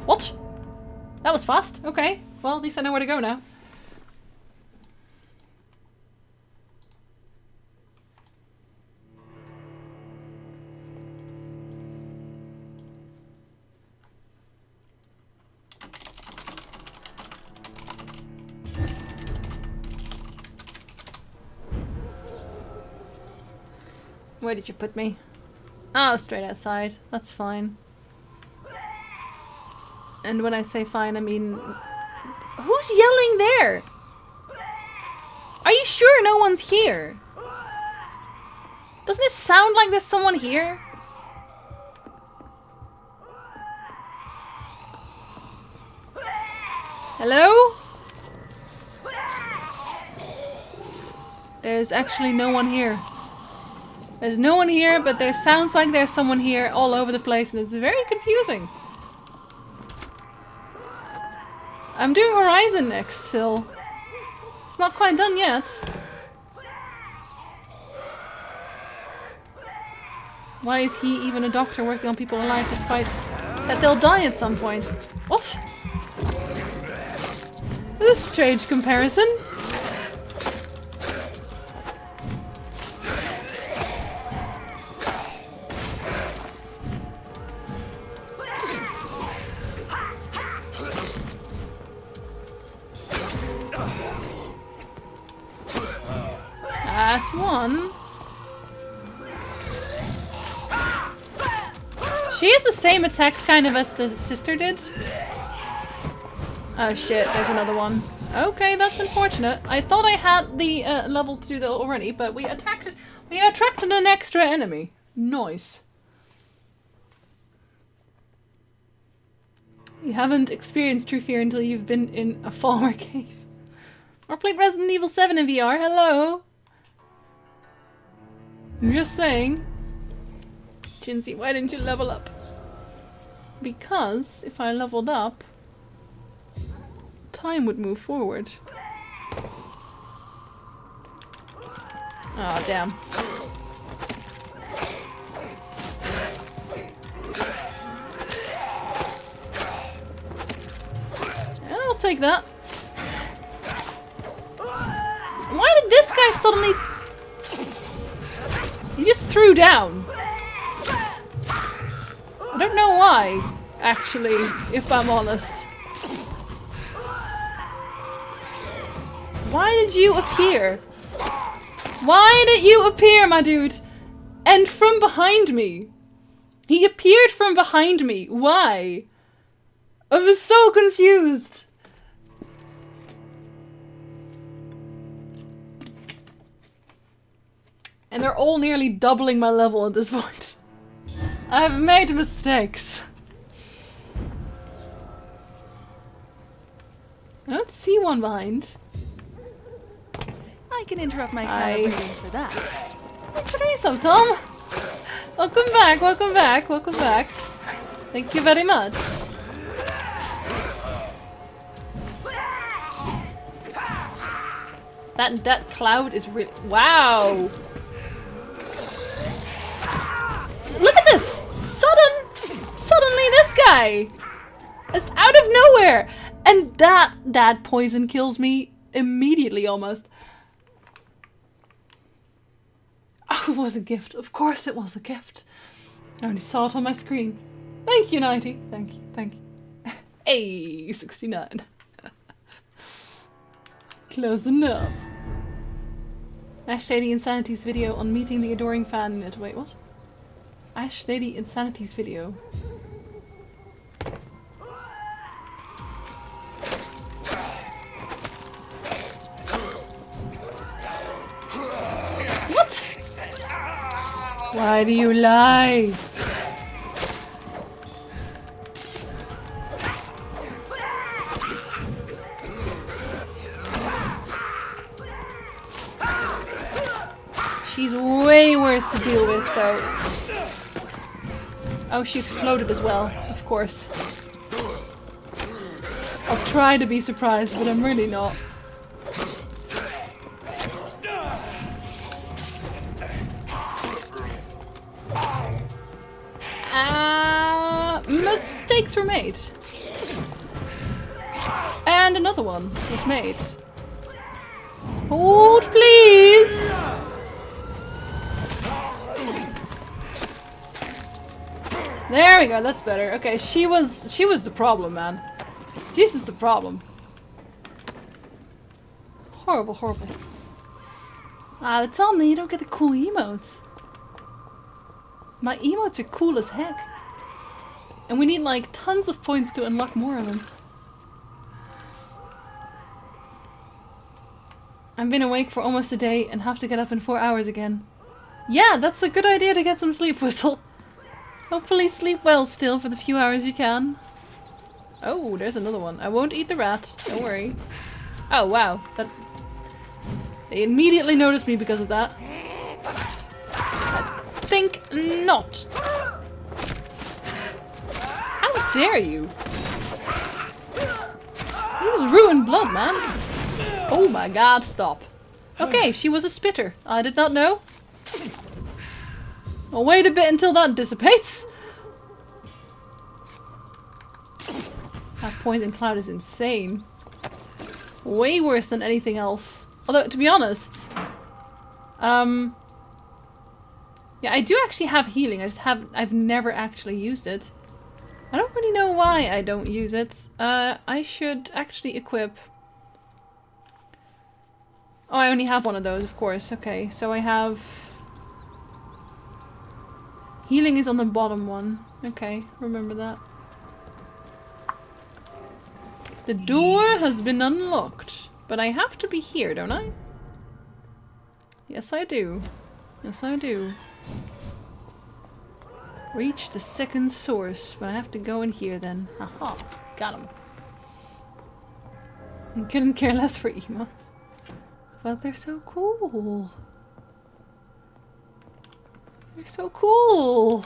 What? That was fast. Okay. Well, at least I know where to go now. Where did you put me? Oh, straight outside. That's fine. And when I say fine, I mean... Who's yelling there? Are you sure no one's here? Doesn't it sound like there's someone here? Hello? There's actually no one here. There's no one here, but there sounds like there's someone here all over the place, and it's very confusing. I'm doing Horizon next still. It's not quite done yet. Why is he even a doctor working on people alive despite that they'll die at some point? What? This is a strange comparison. That's one. She has the same attacks kind of as the sister did. Oh shit, there's another one. Okay, that's unfortunate. I thought I had the level to do that already, but we attracted an extra enemy. Nice. You haven't experienced true fear until you've been in a Falmer cave. Or played Resident Evil 7 in VR. Hello. I'm just saying. Jinsey, why didn't you level up? Because if I leveled up, time would move forward. Oh, damn. I'll take that. Why did this guy suddenly... He just threw down. I don't know why, actually, if I'm honest. Why did you appear? Why did you appear, my dude? And from behind me. He appeared from behind me. Why? I was so confused. And they're all nearly doubling my level at this point. I've made mistakes. I don't see one behind. I can interrupt my calibrating for that. Thanks for doing some, Tom. Welcome back, welcome back, welcome back. Thank you very much. That cloud is really... Wow! Look at this! Suddenly this guy is out of nowhere! And that poison kills me immediately almost. Oh, it was a gift. Of course it was a gift. I only saw it on my screen. Thank you, 90. Thank you, thank you. Hey, 69. Close enough. Ash Lady Insanity's video on meeting the adoring fan unit. Wait, what? Ash Lady Insanity's video. Why do you lie? She's way worse to deal with, so... Oh, she exploded as well, of course. I'll try to be surprised, but I'm really not. Mistakes were made. And another one was made. Hold, please! There we go, that's better. Okay, she was the problem, man. She's just the problem. Horrible, horrible. Ah, it's on me, you don't get the cool emotes. My emotes are cool as heck. And we need like tons of points to unlock more of them. I've been awake for almost a day and have to get up in 4 hours again. Yeah, that's a good idea to get some sleep, Whistle. Hopefully sleep well still for the few hours you can. Oh, there's another one. I won't eat the rat, don't worry. Oh wow, they immediately noticed me because of that. I think not. How dare you? He was ruined blood, man. Oh my god, stop. Okay, she was a spitter. I did not know. I'll wait a bit until that dissipates. That poison cloud is insane. Way worse than anything else. Although, to be honest, yeah, I do actually have healing. I've never actually used it. I don't really know why I don't use it. I should actually equip. Oh, I only have one of those, of course. Okay, so I have... Healing is on the bottom one. Okay, remember that. The door has been unlocked. But I have to be here, don't I? Yes, I do. Yes, I do. Reach the second source, but I have to go in here then. Haha, got him. I couldn't care less for emotes. But they're so cool. They're so cool.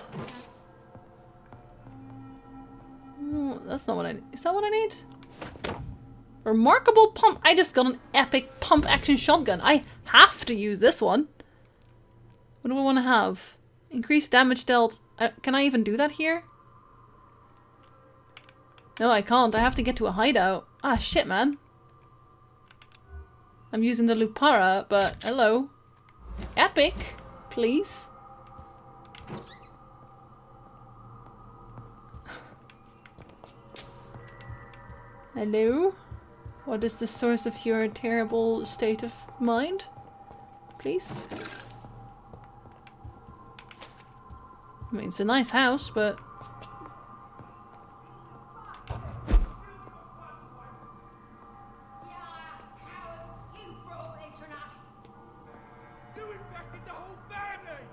Oh, that's not what I need. Is that what I need? Remarkable pump. I just got an epic pump action shotgun. I have to use this one. What do I want to have? Increased damage dealt. Can I even do that here? No, I can't. I have to get to a hideout. Ah, shit, man. I'm using the Lupara, but hello. Epic, please. Hello? What is the source of your terrible state of mind? Please? I mean, it's a nice house, but... You infected the whole family!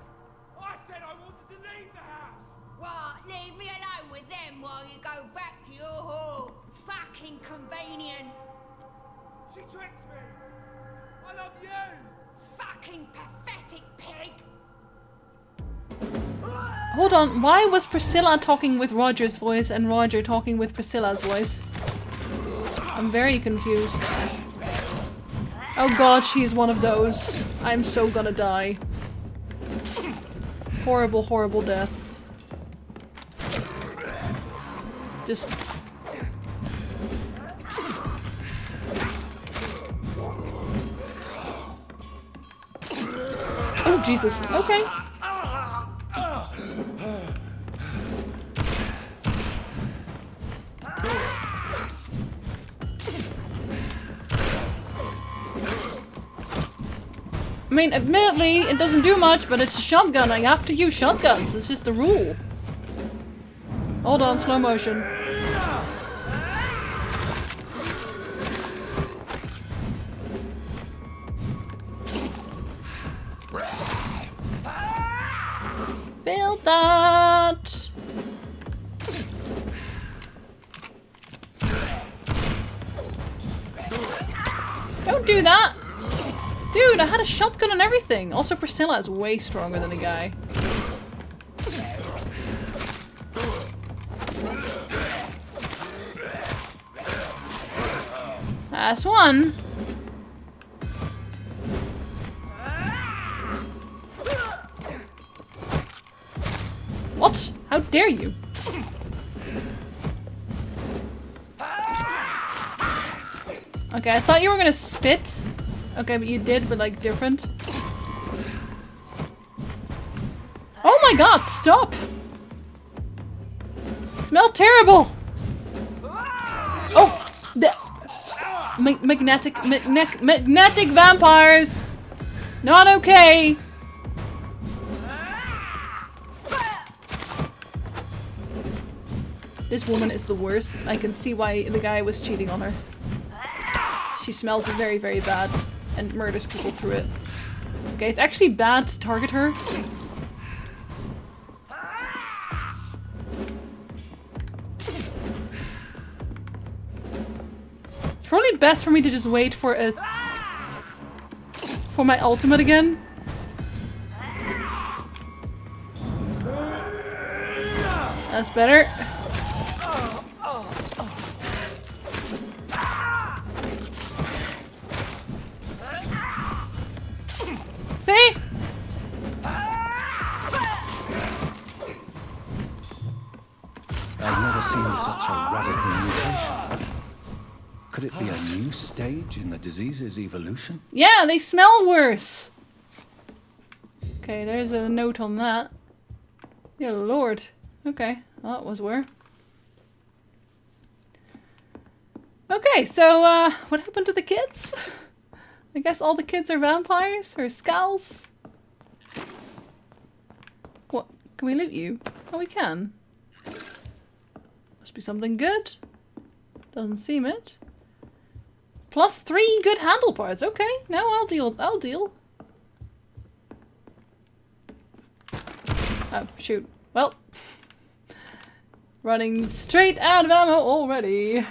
I said I wanted to leave the house! What? Leave me alone with them while you go back to your hall. Fucking convenient. She tricked me! I love you! Fucking pathetic pig! Hold on, why was Priscilla talking with Roger's voice and Roger talking with Priscilla's voice? I'm very confused. Oh god, she's one of those. I'm so gonna die. Horrible, horrible deaths. Just... Oh Jesus, okay. I mean, admittedly, it doesn't do much, but it's a shotgun. I have to use shotguns. It's just the rule. Hold on, slow motion. build that. Don't do that! Dude, I had a shotgun and everything! Also, Priscilla is way stronger than the guy. Last one! What? How dare you? Okay, I thought you were gonna spit. Okay, but you did, but like different. Oh my god, stop! Smell terrible! Oh! The magnetic vampires! Not okay! This woman is the worst. I can see why the guy was cheating on her. She smells very, very bad and murders people through it. Okay, it's actually bad to target her. It's probably best for me to just wait for my ultimate again. That's better. See? I've never seen such a radical mutation. Could it be a new stage in the disease's evolution? Yeah, they smell worse. Okay, there's a note on that. Dear Lord. Okay, well, that was where. Okay, so, what happened to the kids? I guess all the kids are vampires? Or skulls? What? Can we loot you? Oh, we can. Must be something good. Doesn't seem it. Plus 3 good handle parts. Okay, no, I'll deal. I'll deal. Oh, shoot. Well. Running straight out of ammo already.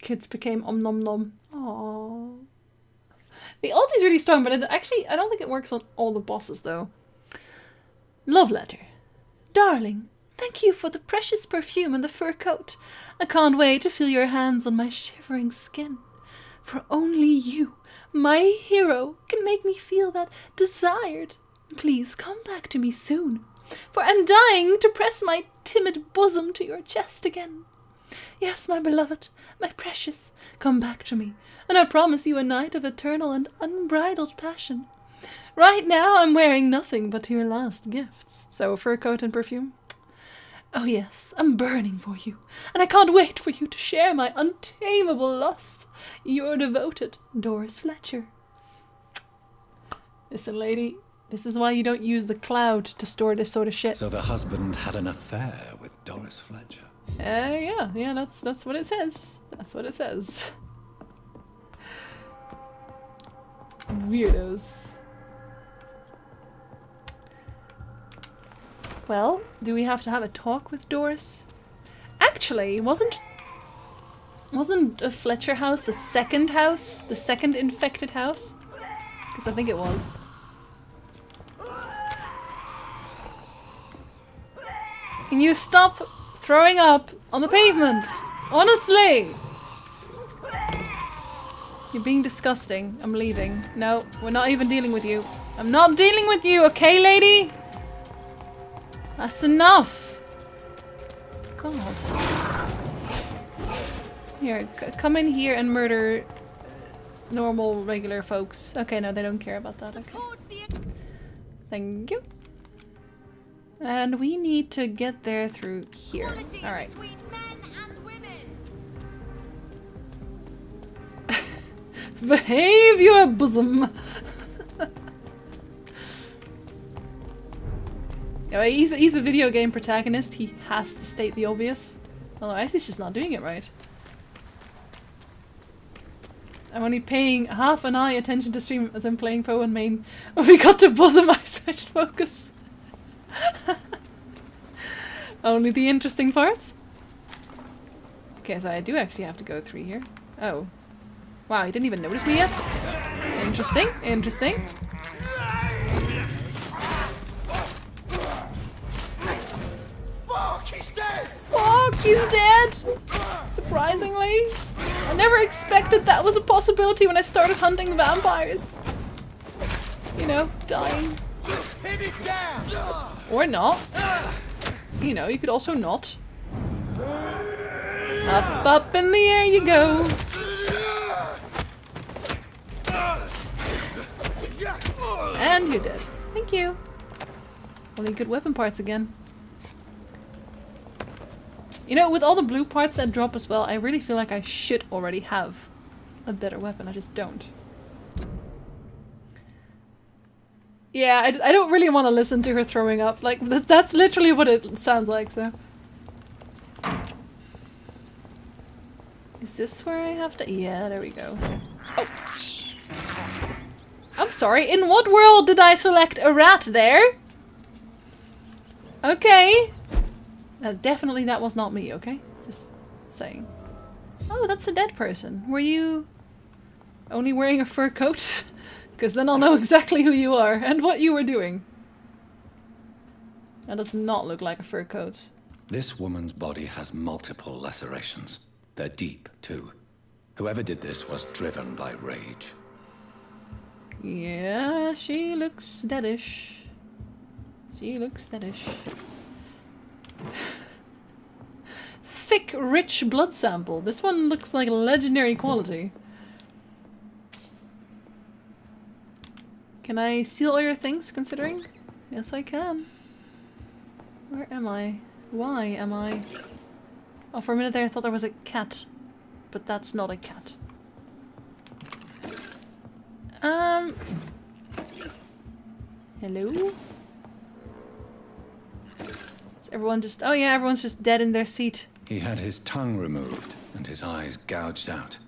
Kids became om nom nom. Aww. The ult is really strong, but actually, I don't think it works on all the bosses, though. Love letter. Darling, thank you for the precious perfume and the fur coat. I can't wait to feel your hands on my shivering skin. For only you, my hero, can make me feel that desired. Please come back to me soon, for I'm dying to press my timid bosom to your chest again. Yes, my beloved, my precious, come back to me, and I promise you a night of eternal and unbridled passion. Right now I'm wearing nothing but your last gifts. So, fur coat and perfume? Oh yes, I'm burning for you, and I can't wait for you to share my untamable lust. Your devoted Doris Fletcher. Listen, lady, this is why you don't use the cloud to store this sort of shit. So the husband had an affair with Doris Fletcher. Yeah, that's what it says. That's what it says. Weirdos. Well, do we have to have a talk with Doris? Actually, wasn't a Fletcher house the second house? The second infected house? Because I think it was. Can you stop throwing up on the pavement? Honestly! You're being disgusting. I'm leaving. No, we're not even dealing with you. I'm not dealing with you, okay, lady? That's enough. God. Here, come in here and murder normal, regular folks. Okay, no, they don't care about that. Okay. Thank you. And we need to get there through here. Alright. Behave your bosom! Yeah, he's a video game protagonist. He has to state the obvious. Otherwise, he's just not doing it right. I'm only paying half an eye attention to stream as I'm playing Poe and Main. When we got to bosom, I switched focus. Only the interesting parts. Okay, so I do actually have to go 3 here. Oh. Wow, he didn't even notice me yet? Interesting, interesting. Fuck, he's dead! Fuck, he's dead! Surprisingly. I never expected that was a possibility when I started hunting vampires. You know, dying. Hit it down! Or not. You know, you could also not. Up, up in the air you go. And you're dead. Thank you. Only good weapon parts again. You know, with all the blue parts that drop as well, I really feel like I should already have a better weapon. I just don't. Yeah, I don't really want to listen to her throwing up. Like, that's literally what it sounds like, so. Is this where I have to? Yeah, there we go. Oh. I'm sorry, in what world did I select a rat there? Okay. Definitely that was not me, okay? Just saying. Oh, that's a dead person. Were you only wearing a fur coat? Because then I'll know exactly who you are and what you were doing. That does not look like a fur coat. This woman's body has multiple lacerations. They're deep, too. Whoever did this was driven by rage. Yeah, she looks deadish. She looks deadish. Thick, rich blood sample. This one looks like legendary quality. Can I steal all your things, considering? Yes, I can. Where am I? Why am I? Oh, for a minute there I thought there was a cat. But that's not a cat. Hello? Is everyone just... Oh yeah, everyone's just dead in their seat. He had his tongue removed and his eyes gouged out.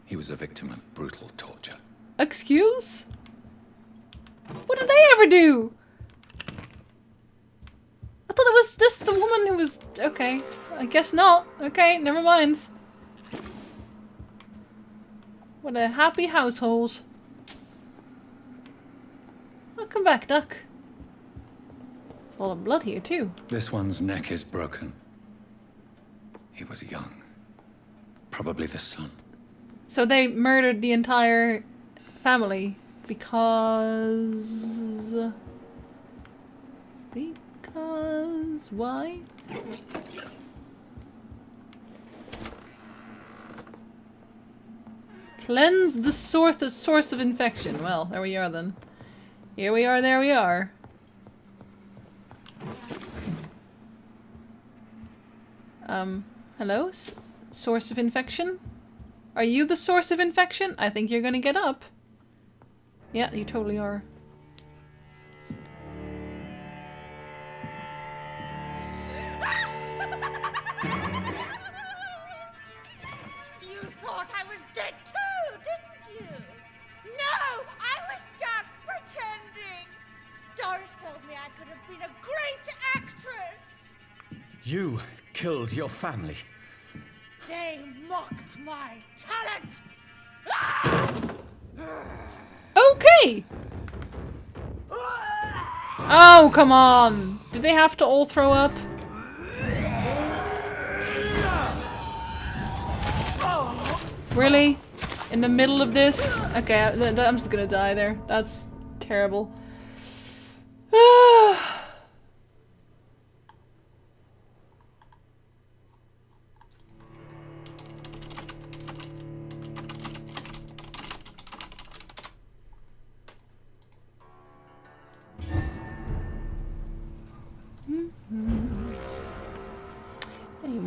He was a victim of brutal torture. Excuse? What did they ever do? I thought it was just the woman who was... Okay, I guess not. Okay, never mind. What a happy household. Welcome back, Duck. There's a lot of blood here, too. This one's neck is broken. He was young. Probably the son. So they murdered the entire family because... Because... Why? Cleanse the source of infection. Well, there we are then. Here we are, there we are. Hello? Source of infection? Are you the source of infection? I think you're gonna get up. Yeah, you totally are. You thought I was dead too, didn't you? No, I was just pretending. Doris told me I could have been a great actress. You killed your family. They mocked my talent. Okay! Oh, come on! Did they have to all throw up? Really? In the middle of this? Okay, I'm just gonna die there. That's terrible.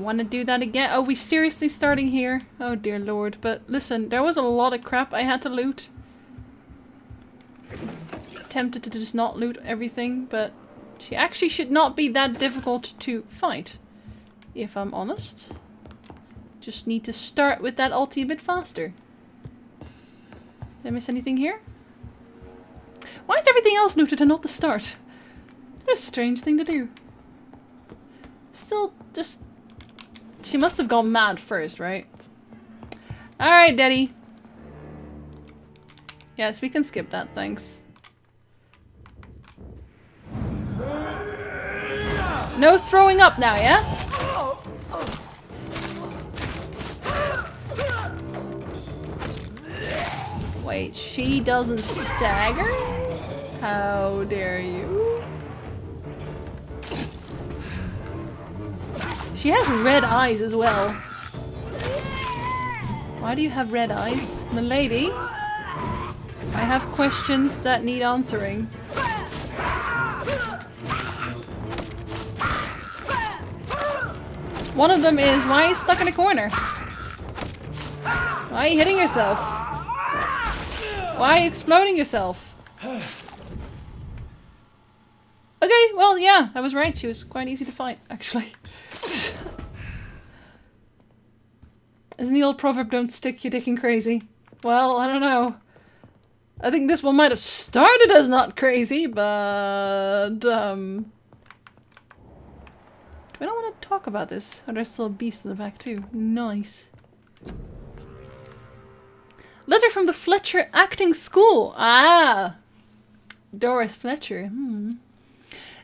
Want to do that again? Oh, we seriously starting here? Oh dear lord. But listen, there was a lot of crap I had to loot. Tempted to just not loot everything, but she actually should not be that difficult to fight. If I'm honest. Just need to start with that ulti a bit faster. Did I miss anything here? Why is everything else noted and not the start? What a strange thing to do. Still, just... She must have gone mad first, right? Alright, Daddy. Yes, we can skip that, thanks. No throwing up now, yeah? Wait, she doesn't stagger? How dare you? She has red eyes as well. Why do you have red eyes? Milady? I have questions that need answering. One of them is, why are you stuck in a corner? Why are you hitting yourself? Why are you exploding yourself? Okay, well, yeah, I was right. She was quite easy to fight, actually. Isn't the old proverb, don't stick your dick in crazy? Well, I don't know. I think this one might have started as not crazy, but... Do I not want to talk about this? Oh, there's still a beast in the back too. Nice. Letter from the Fletcher Acting School. Ah! Doris Fletcher.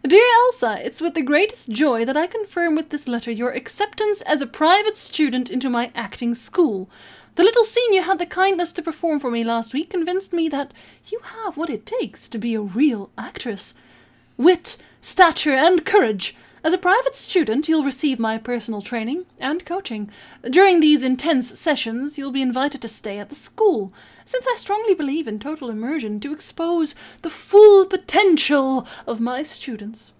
Dear Elsa, it's with the greatest joy that I confirm with this letter your acceptance as a private student into my acting school. The little scene you had the kindness to perform for me last week convinced me that you have what it takes to be a real actress. Wit, stature, and courage. As a private student, you'll receive my personal training and coaching. During these intense sessions, you'll be invited to stay at the school, since I strongly believe in total immersion to expose the full potential of my students.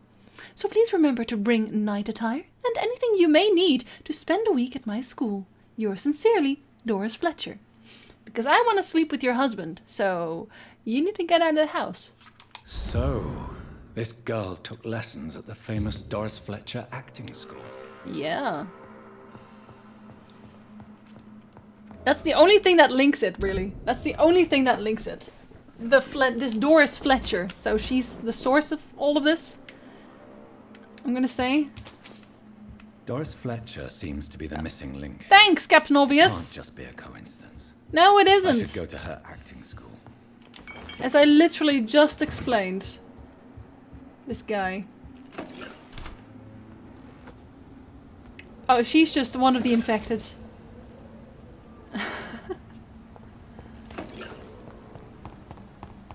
So please remember to bring night attire and anything you may need to spend a week at my school. Yours sincerely, Doris Fletcher. Because I want to sleep with your husband, so you need to get out of the house. So... this girl took lessons at the famous Doris Fletcher acting school. Yeah. That's the only thing that links it, really. That's the only thing that links it. This Doris Fletcher. So she's the source of all of this, I'm gonna say. Doris Fletcher seems to be the missing link. Thanks, Captain Obvious. Can't just be a coincidence. No, it isn't. I should go to her acting school. As I literally just explained. This guy. Oh, she's just one of the infected.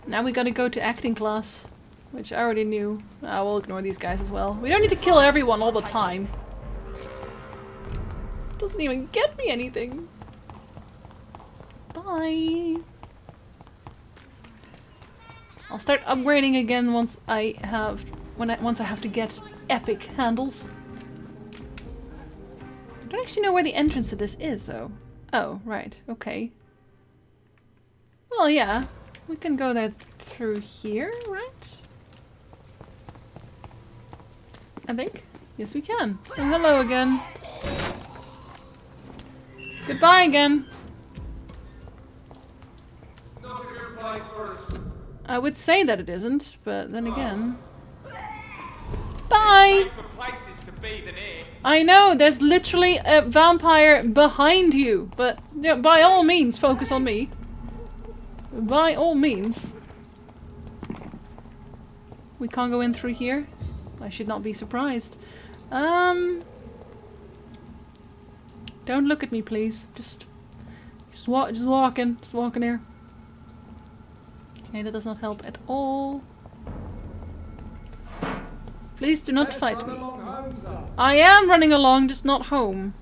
Now we gotta go to acting class, which I already knew. We'll ignore these guys as well. We don't need to kill everyone all the time. Doesn't even get me anything. Bye. I'll start upgrading again once I have to get epic handles. I don't actually know where the entrance to this is though. Oh, right, okay. Well, yeah, we can go there through here, right? I think. Yes, we can. Oh, hello again. Goodbye again. Not a good place for us. I would say that it isn't, but then again... Bye! Safer places to be than here. I know, there's literally a vampire behind you, but you know, by all means, focus on me. By all means. We can't go in through here? I should not be surprised. Don't look at me, please. Just walking here. Okay, that does not help at all. Please do not fight me. I am running along, just not home.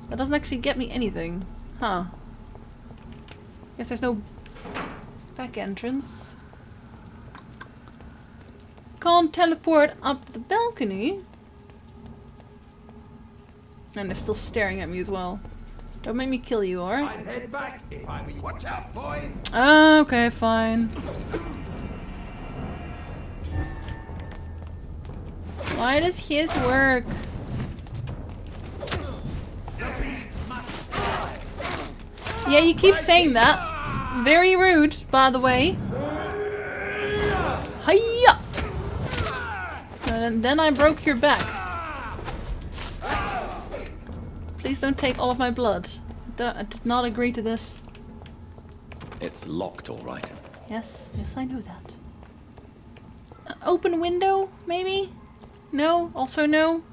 That doesn't actually get me anything. Huh. Guess there's no back entrance. Can't teleport up the balcony. And they're still staring at me as well. Don't make me kill you, alright? I'd head back if I were you. Watch out, boys! Okay, fine. Why does his work? Yeah, you keep saying that. Very rude, by the way. Hiya! And then I broke your back. Please don't take all of my blood. I did not agree to this. It's locked, all right. Yes, I know that. An open window, maybe? No? Also no?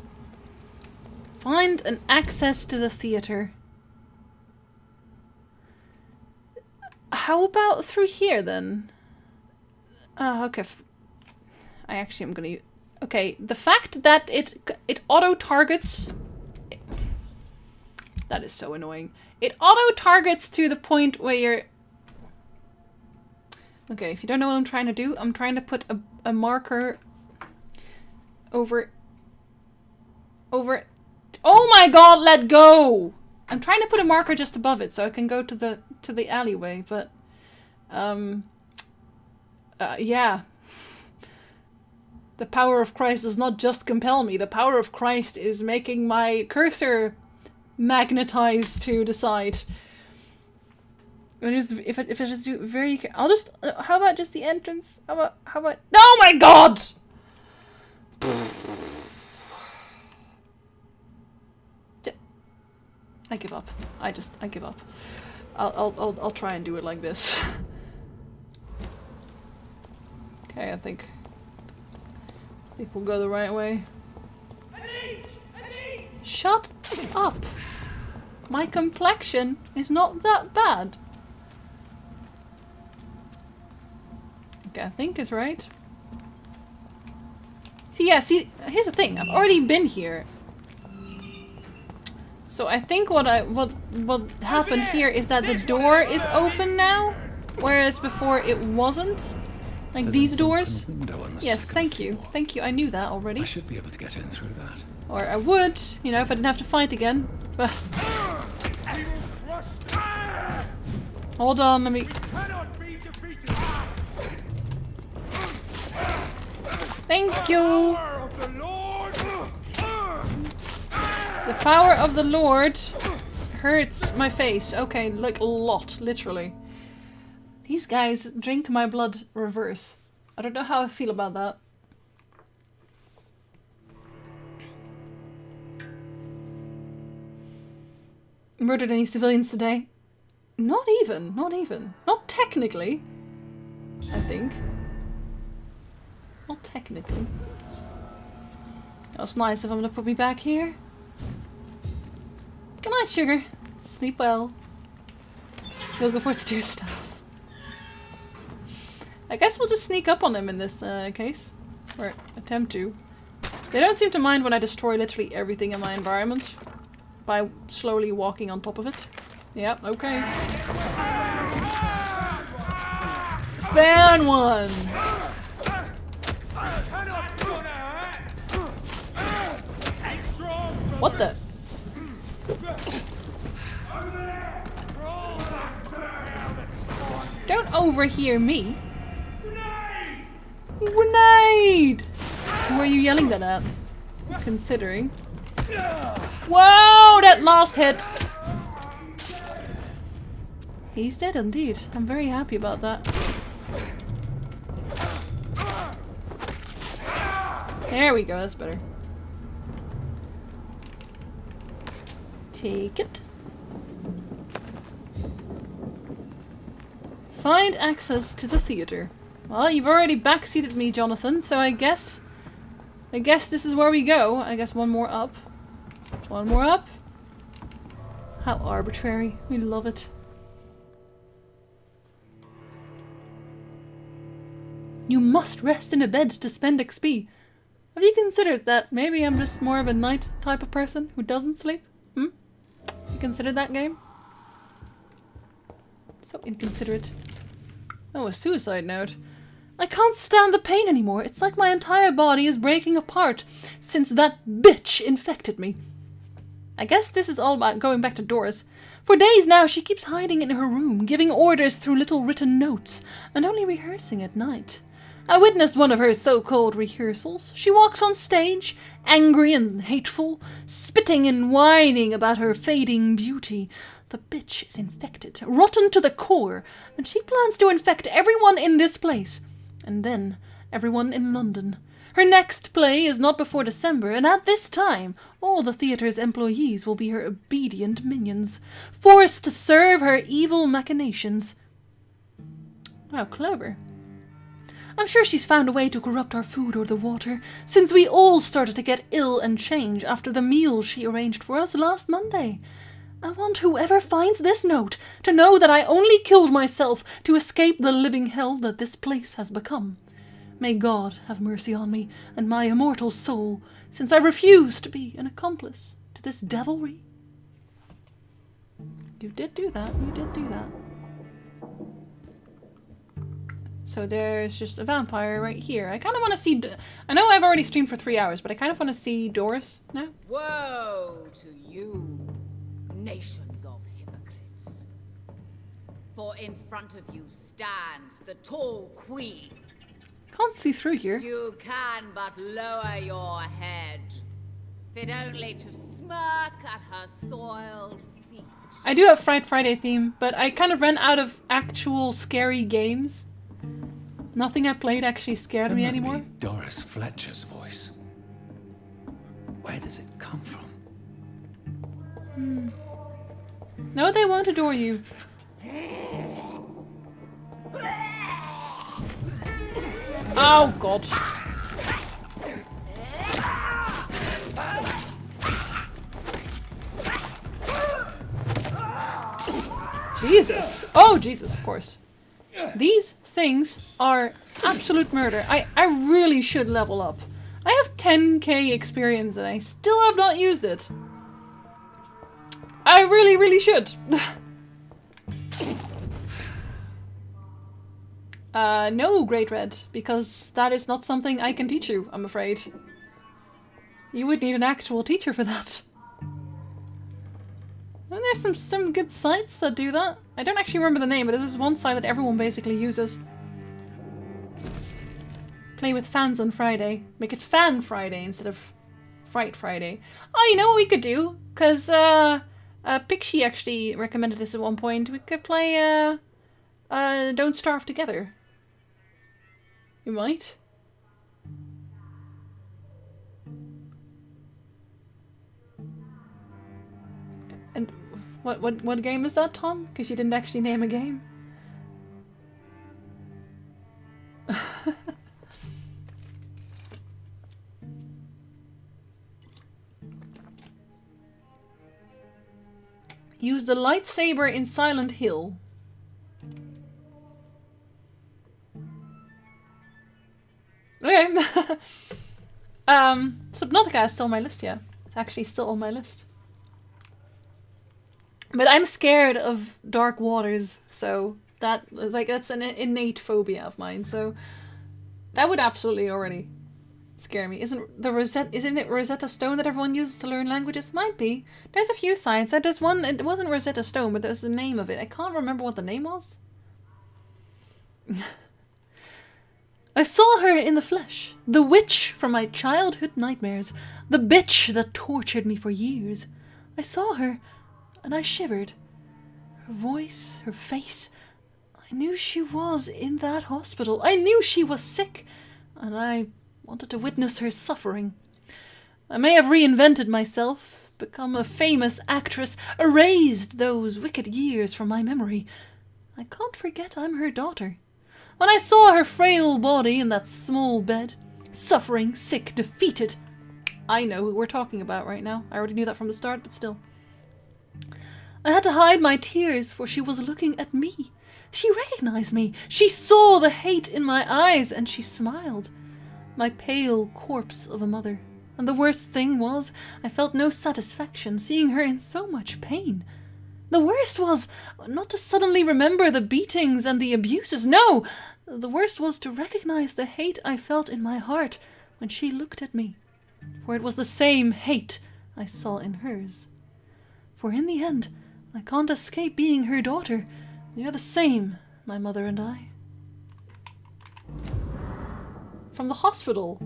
Find an access to the theater. How about through here, then? Okay. I actually am gonna... Okay, the fact that it auto-targets... That is so annoying. It auto-targets to the point where you're... Okay, if you don't know what I'm trying to do, I'm trying to put a marker over... Oh my god, let go! I'm trying to put a marker just above it so I can go to the alleyway, but... yeah. The power of Christ does not just compel me. The power of Christ is making my cursor magnetize to the side. If I just do very... I'll just... how about just the entrance? How about... Oh my god! I give up. I give up. I'll try and do it like this. Okay, I think we'll go the right way. Shut up! My complexion is not that bad. Okay, I think it's right. See, here's the thing. I've already been here. So I think what happened here is that the door is open now, whereas before it wasn't. Like these doors. Yes, thank you. Thank you. I knew that already. I should be able to get in through that. Or I would, you know, if I didn't have to fight again. But hold on, let me... Thank you! The power of the Lord hurts my face. Okay, like a lot, literally. These guys drink my blood reverse. I don't know how I feel about that. Murdered any civilians today? Not even. Not technically. I think. Not technically. That was nice of him to put me back here. Good night, sugar. Sleep well. We'll go for its dear stuff. I guess we'll just sneak up on them in this case. Or attempt to. They don't seem to mind when I destroy literally everything in my environment. By slowly walking on top of it. Yep, okay. Found one! What the? Don't overhear me. Grenade! Who are you yelling that at? Considering. Whoa! That last hit! He's dead indeed. I'm very happy about that. There we go, that's better. Take it. Find access to the theater. Well, you've already backseated me, Jonathan, so I guess this is where we go. I guess one more up. One more up. How arbitrary. We love it. You must rest in a bed to spend XP. Have you considered that maybe I'm just more of a night type of person who doesn't sleep? You considered that game? So inconsiderate. Oh, a suicide note. I can't stand the pain anymore. It's like my entire body is breaking apart since that bitch infected me. I guess this is all about going back to Doris. For days now she keeps hiding in her room, giving orders through little written notes, and only rehearsing at night. I witnessed one of her so-called rehearsals. She walks on stage, angry and hateful, spitting and whining about her fading beauty. The bitch is infected, rotten to the core, and she plans to infect everyone in this place, and then everyone in London. Her next play is not before December, and at this time, all the theatre's employees will be her obedient minions, forced to serve her evil machinations. How clever. I'm sure she's found a way to corrupt our food or the water, since we all started to get ill and change after the meal she arranged for us last Monday. I want whoever finds this note to know that I only killed myself to escape the living hell that this place has become. May God have mercy on me and my immortal soul, since I refuse to be an accomplice to this devilry. You did do that. You did do that. So there's just a vampire right here. I kind of want to see... I know I've already streamed for 3 hours, but I kind of want to see Doris now. Woe to you, nations of hypocrites. For in front of you stands the tall queen. Can't see through here. You can but lower your head, fit only to smirk at her soiled feet. I do have Fright Friday theme, but I kind of ran out of actual scary games. Nothing I played actually scared me anymore. Doris Fletcher's voice. Where does it come from? No, they won't adore you. Oh, God. Jesus. Oh, Jesus, of course. These things are absolute murder. I really should level up. I have 10k experience and I still have not used it. I really, really should. No, Great Red, because that is not something I can teach you, I'm afraid. You would need an actual teacher for that. And there's some good sites that do that. I don't actually remember the name, but there's one site that everyone basically uses. Play with fans on Friday. Make it Fan Friday instead of Fright Friday. Oh, you know what we could do? Because Pixie actually recommended this at one point. We could play Don't Starve Together. You might. And what game is that, Tom? Because you didn't actually name a game. Use the lightsaber in Silent Hill. Okay. Subnautica is still on my list, yeah. It's actually still on my list. But I'm scared of dark waters, so that's an innate phobia of mine, so that would absolutely already scare me. Isn't it Rosetta Stone that everyone uses to learn languages? Might be. There's a few sites. There's one, it wasn't Rosetta Stone, but there's the name of it. I can't remember what the name was. I saw her in the flesh, the witch from my childhood nightmares, the bitch that tortured me for years. I saw her, and I shivered. Her voice, her face, I knew she was in that hospital. I knew she was sick, and I wanted to witness her suffering. I may have reinvented myself, become a famous actress, erased those wicked years from my memory. I can't forget I'm her daughter. When I saw her frail body in that small bed, suffering, sick, defeated, I know who we're talking about right now. I already knew that from the start, but still. I had to hide my tears, for she was looking at me. She recognized me. She saw the hate in my eyes, and she smiled. My pale corpse of a mother. And the worst thing was, I felt no satisfaction seeing her in so much pain. The worst was not to suddenly remember the beatings and the abuses. No! The worst was to recognize the hate I felt in my heart when she looked at me. For it was the same hate I saw in hers. For in the end, I can't escape being her daughter. We are the same, my mother and I. From the hospital.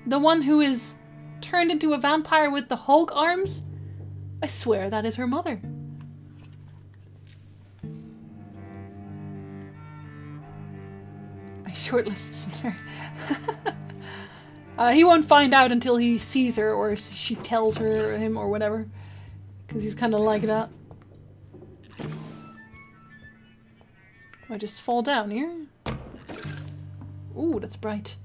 The one who is turned into a vampire with the Hulk arms? I swear that is her mother. shortlist, isn't there? He won't find out until he sees her or she tells her or him or whatever. Because he's kind of like that. I just fall down here. Ooh, that's bright.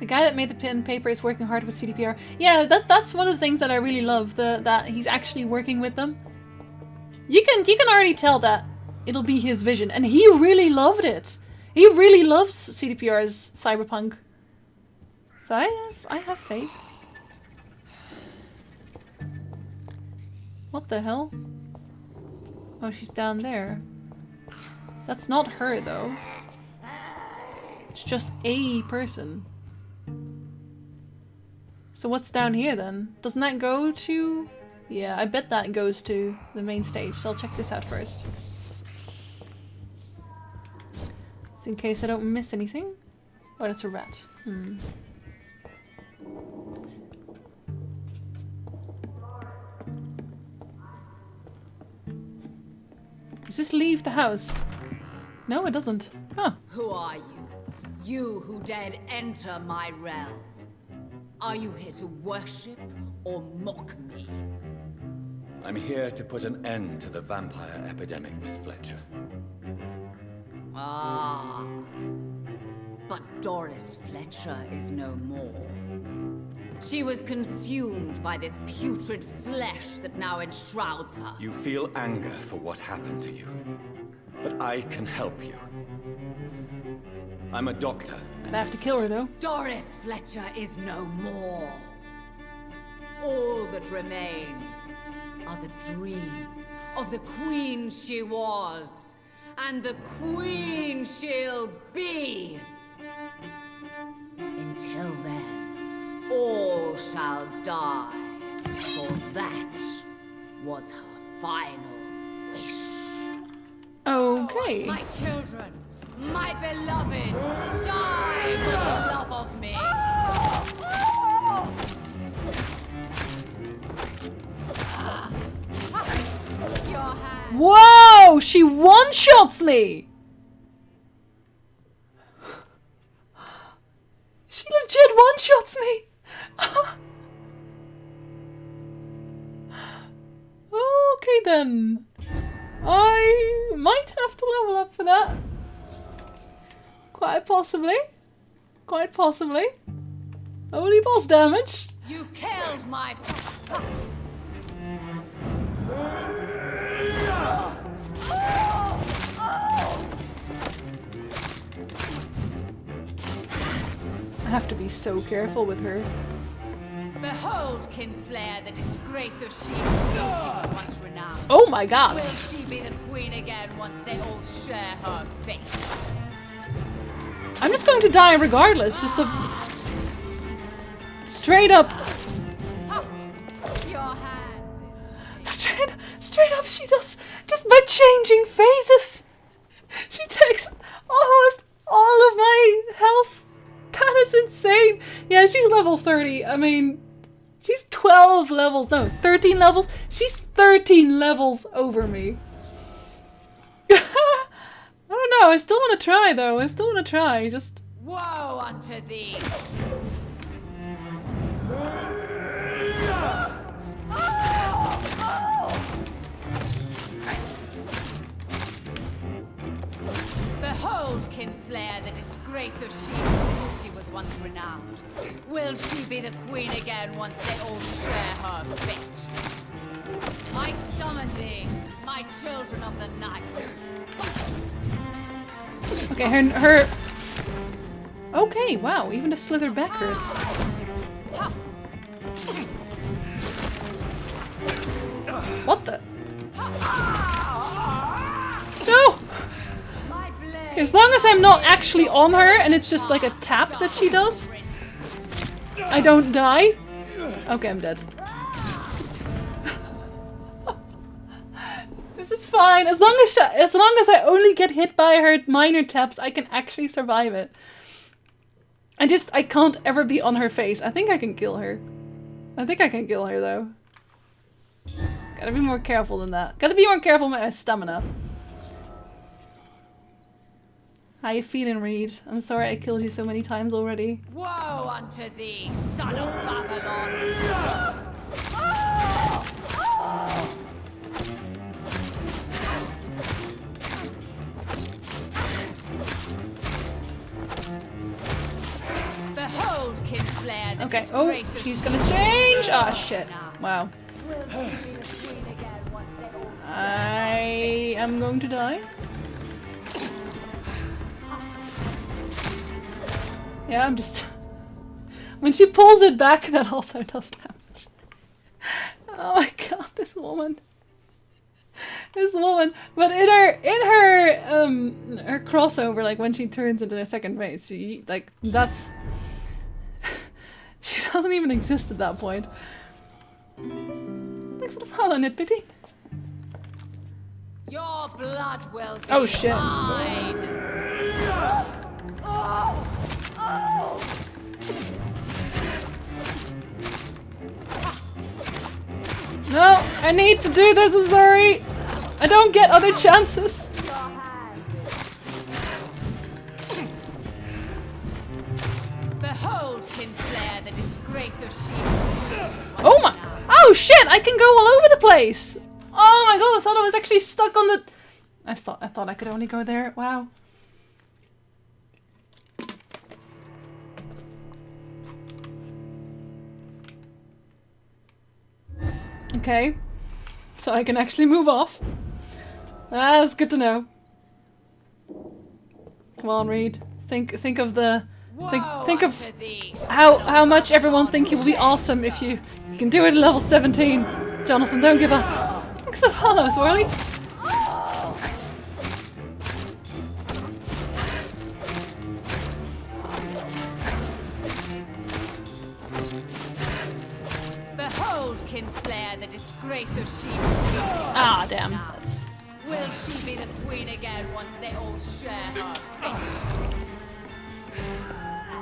The guy that made the pen paper is working hard with CDPR. Yeah, that's one of the things that I really love. That he's actually working with them. You can already tell that it'll be his vision, and he really loved it. He really loves CDPR's cyberpunk. So I have faith. What the hell? Oh, she's down there. That's not her though. It's just a person. So what's down here then? Doesn't that go to... Yeah, I bet that goes to the main stage, so I'll check this out first. Just in case I don't miss anything. Oh, that's a rat. Does this leave the house? No, it doesn't. Huh. Who are you? You who dared enter my realm. Are you here to worship or mock me? I'm here to put an end to the vampire epidemic, Miss Fletcher. Ah. But Doris Fletcher is no more. She was consumed by this putrid flesh that now enshrouds her. You feel anger for what happened to you, but I can help you. I'm a doctor. I'd have to kill her though. Doris Fletcher is no more. All that remains are the dreams of the queen she was, and the queen she'll be. Until then, all shall die, for that was her final wish. Okay. My children, my beloved, die for the love of me. Your hand. Whoa! She one-shots me! She legit one-shots me! Okay then. I might have to level up for that. Quite possibly. Quite possibly. Only boss damage. You killed my... I have to be so careful with her. Behold, Kinslayer, the disgrace of she who was once renowned. Oh my god. Will she be the queen again once they all share her fate? I'm just going to die regardless, just of... Straight up. Your hand. Straight up she does, just by changing phases. She takes almost all of my health. That is insane. Yeah, she's level 30. I mean, she's 12 levels. No, 13 levels. She's 13 levels over me. I don't know. I still want to try, though. I still want to try. Just... Woe unto thee! Behold, Kinslayer, the disgrace of she whose beauty was once renowned. Will she be the queen again once they all share her fate? I summon thee, my children of the night. Okay, her... Okay, wow, even the slither back hurts. What the? No! As long as I'm not actually on her and it's just like a tap that she does, I don't die. Okay, I'm dead. This is fine. As long as I only get hit by her minor taps, I can actually survive it. I can't ever be on her face. I think I can kill her. I think I can kill her though. Gotta be more careful than that. Gotta be more careful with my stamina. How you feeling, Reed? I'm sorry I killed you so many times already. Woe unto thee, son of Babylon! Behold, Kinslayer, the Okay, oh, disgrace of she's gonna change! Ah, shit. Wow. I am going to die. Yeah, I'm just... When she pulls it back, that also does damage. Oh my god, this woman. This woman. But in her crossover, like when she turns into a second race, she, like, that's... She doesn't even exist at that point. Thanks for the follow, Nitpitty. Your blood will be Oh shit. mine. No, I need to do this, I'm sorry. I don't get other chances. Behold, Kinslayer, the disgrace of sheep. Oh my! Oh shit! I can go all over the place. Oh my god! I thought I was actually stuck on the. I thought I could only go there. Wow. Okay, so I can actually move off. That's good to know. Come on, Reed. Think of the. Think of how much everyone think you will be awesome if you can do it at level 17. Jonathan, don't give up. Thanks for follow, Swirly. Behold, Kinslayer, the disgrace of sheep. Ah, damn. That's... Will she be the queen again once they all share her fate?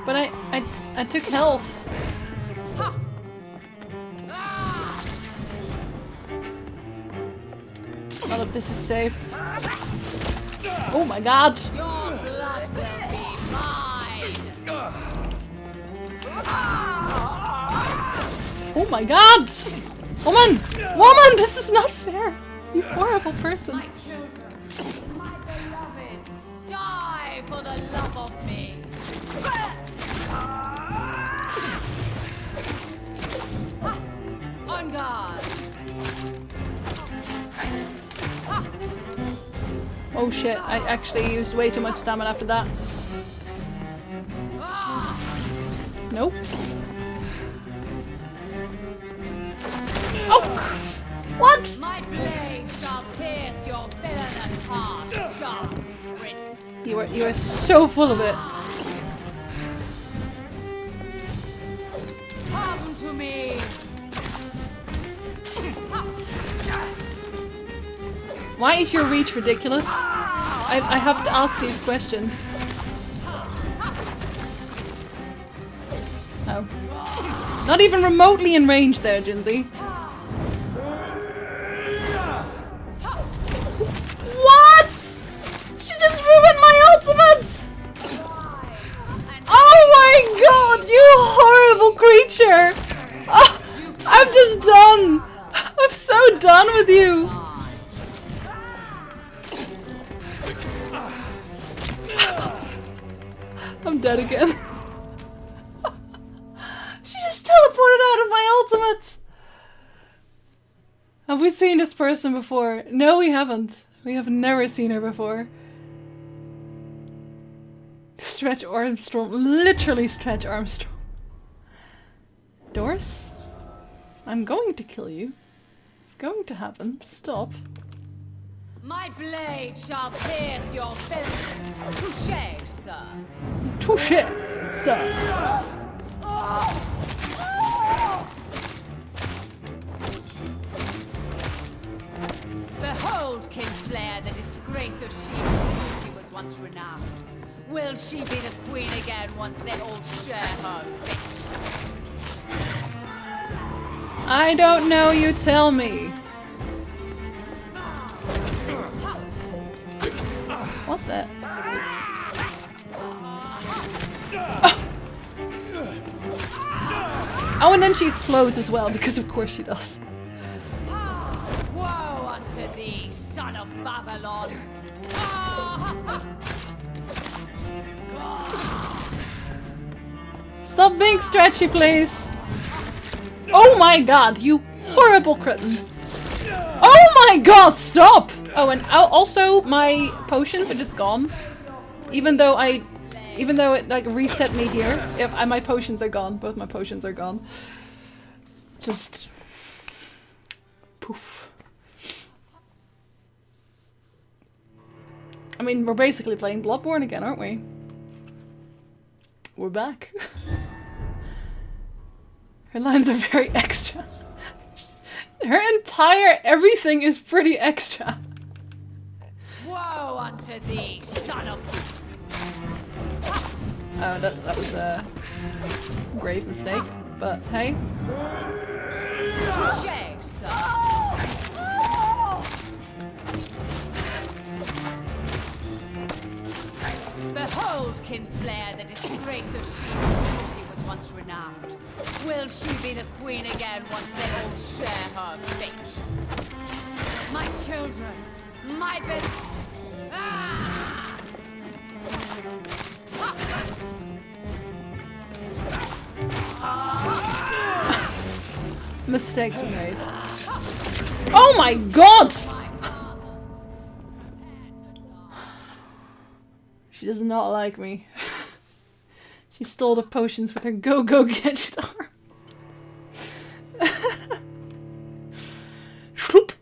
But I took health. None of this is safe. Oh my god! Your blood will be mine. Oh my god! Woman! Woman! This is not fair! You horrible person. My children, my beloved, die for the love of me. On guard. Oh shit, I actually used way too much stamina after that. Nope. Oh! What? My blade shall pierce your villainous heart, dark prince. You are so full of it. Come to me. Why is your reach ridiculous? I have to ask these questions. Oh. Not even remotely in range there, Jinsey. What? She just ruined my ultimate! Oh my god, you horrible creature! Oh, I'm just done! I'm so done with you! I'm dead again. She just teleported out of my ultimate! Have we seen this person before? No, we haven't. We have never seen her before. Stretch Armstrong. Literally Stretch Armstrong. Doris? I'm going to kill you. It's going to happen. Stop. My blade shall pierce your villain. Touché, sir. Touché, sir. Behold, Kinslayer, the disgrace of she whose beauty was once renowned. Will she be the queen again once they all share her fate? I don't know, you tell me. What the? Oh, and then she explodes as well, because of course she does. Woe unto thee, son of Babylon! Stop being stretchy, please! Oh my god, you horrible cretin! Oh my god, stop! Oh, and also my potions are just gone. Even though it like reset me here, my potions are gone. Both my potions are gone. Just poof. I mean, we're basically playing Bloodborne again, aren't we? We're back. Her lines are very extra. Her entire everything is pretty extra. Woe unto thee, son of... Oh, that was a grave mistake, but hey. Touché, son. Behold, Kinslayer, the disgrace of she whose beauty was once renowned. Will she be the queen again once they all share her fate? My children, my Mistakes were made. Oh my god! She does not like me. She stole the potions with her go-go gadget arm. Shloop!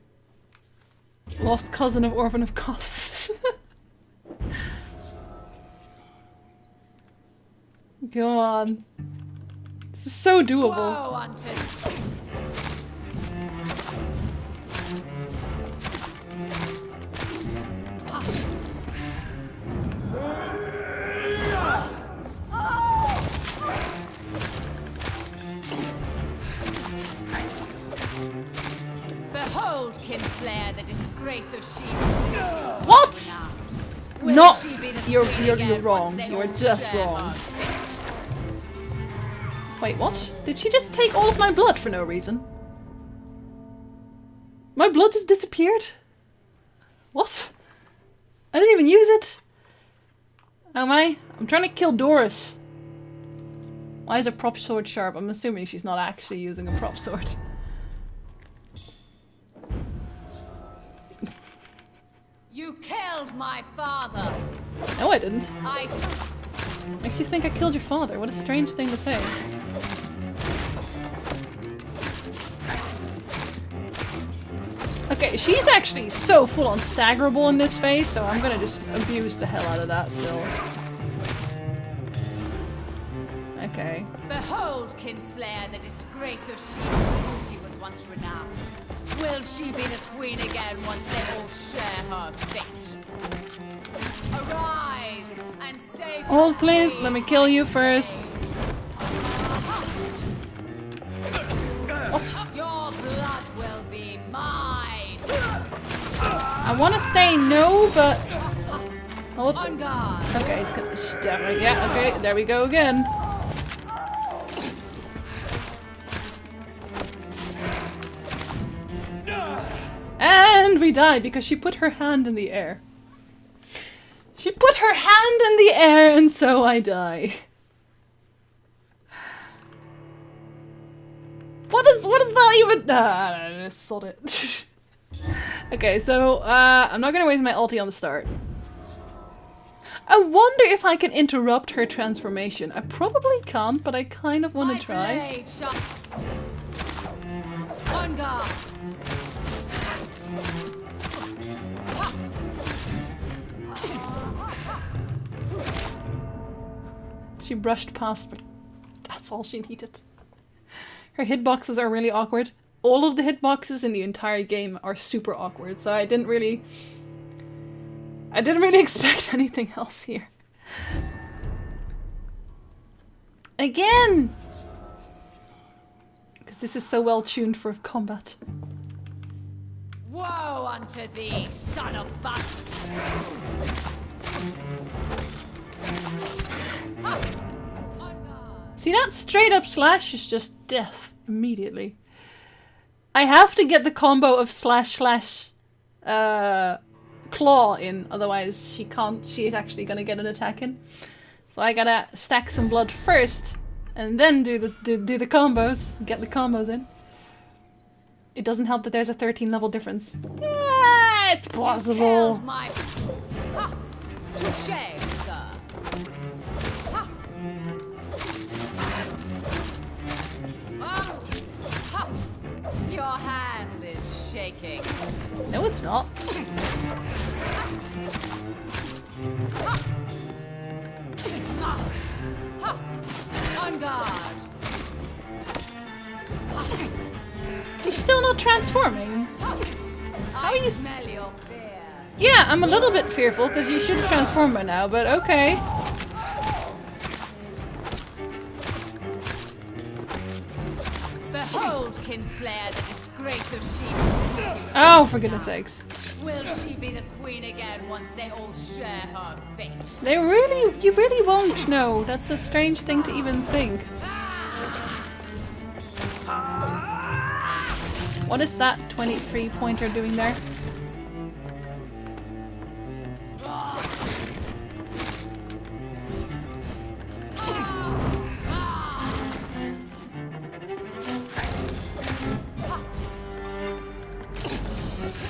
Lost cousin of Orphan of Kos. Go on. This is so doable. Behold, Kinslayer, the disgrace of she. What? No, you're wrong. You're just wrong. Wait, what? Did she just take all of my blood for no reason? My blood just disappeared? What? I didn't even use it. Am I? I'm trying to kill Doris. Why is a prop sword sharp? I'm assuming she's not actually using a prop sword. You killed my father. No, I didn't. I... Makes you think I killed your father. What a strange thing to say. Okay, she's actually so full-on staggerable in this phase, so I'm gonna just abuse the hell out of that still. Okay. Behold, Kinslayer, the disgrace of she whose beauty was once renowned. Will she be the queen again once they all share her fate? Arise and save. Hold, please. Let me kill you first. What? Your blood will be mine. I want to say no, but hold. On guard. Okay, he's definitely. Yeah. Okay, there we go again. And we die because she put her hand in the air. She put her hand in the air, and so I die. What is that even? I sold it. Okay, so I'm not gonna waste my ulti on the start. I wonder if I can interrupt her transformation. I probably can't, but I kind of want to try. On guard. She brushed past, but that's all she needed. Her hitboxes are really awkward. All of the hitboxes in the entire game are super awkward, so I didn't really expect anything else here. Again! Because this is so well tuned for combat. Woe unto thee, son of Bat! See, that straight up slash is just death immediately. I have to get the combo of slash claw in, otherwise she is actually gonna get an attack in. So I gotta stack some blood first, and then do the combos, get the combos in. It doesn't help that there's a 13 level difference. Yeah, it's possible. Touché, sir. Ha. Ha. Your hand is shaking. No, it's not. On guard. You're still not transforming. How are you? Smell your fear. Yeah, I'm a little bit fearful because you should transform by now, but okay. Behold, Kinslayer, the disgrace of sheep. Oh, for goodness sakes. Will she be the queen again once they all share her fate? You really won't know. That's a strange thing to even think. What is that 23 pointer doing there?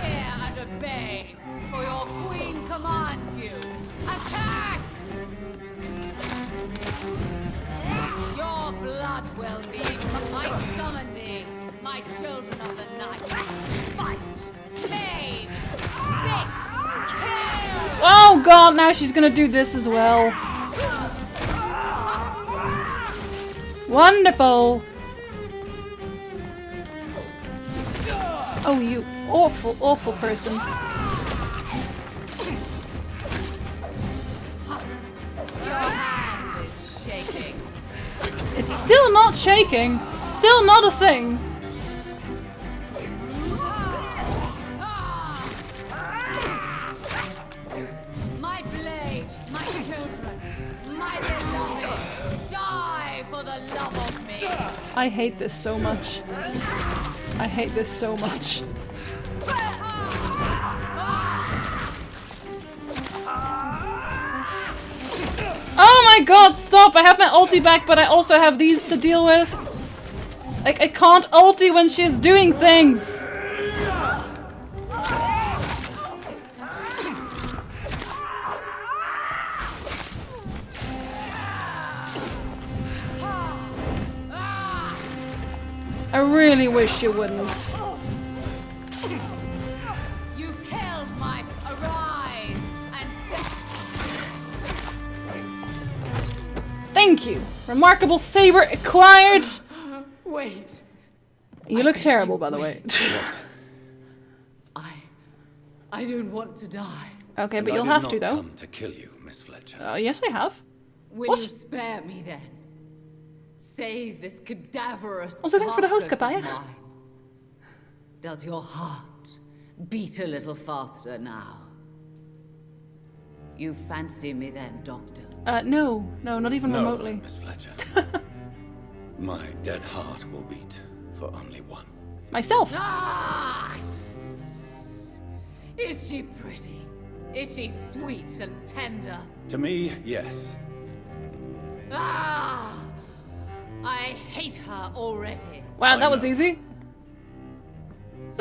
Hear and obey, for your queen commands you. Attack! Your blood will be. I summon thee, my children of the night. Fight! Maim! Spit! Kill! Oh god, now she's gonna do this as well. Wonderful! Oh, you awful, awful person. Your hand is shaking. It's still not shaking. It's still not a thing. My blade, my children, my beloved, die for the love of me. I hate this so much. I hate this so much. Oh my god, stop! I have my ulti back, but I also have these to deal with. Like, I can't ulti when she's doing things! I really wish you wouldn't. You killed my arise and Thank you! Remarkable saber acquired! Wait. You look terrible, by the way. I don't want to die. Okay, And but I you'll did have not to, though. come to kill you, Miss Fletcher. Yes, I have. Will What? you spare me then? Save this cadaverous Was I thank for the host, carcass of Kapaya? mine. Does your heart beat a little faster now? You fancy me then, Doctor? No, not even No, remotely. Miss Fletcher. My dead heart will beat for only one. Myself. Ah! Is she pretty? Is she sweet and tender? To me, yes. Ah! I hate her already. Wow, that was easy.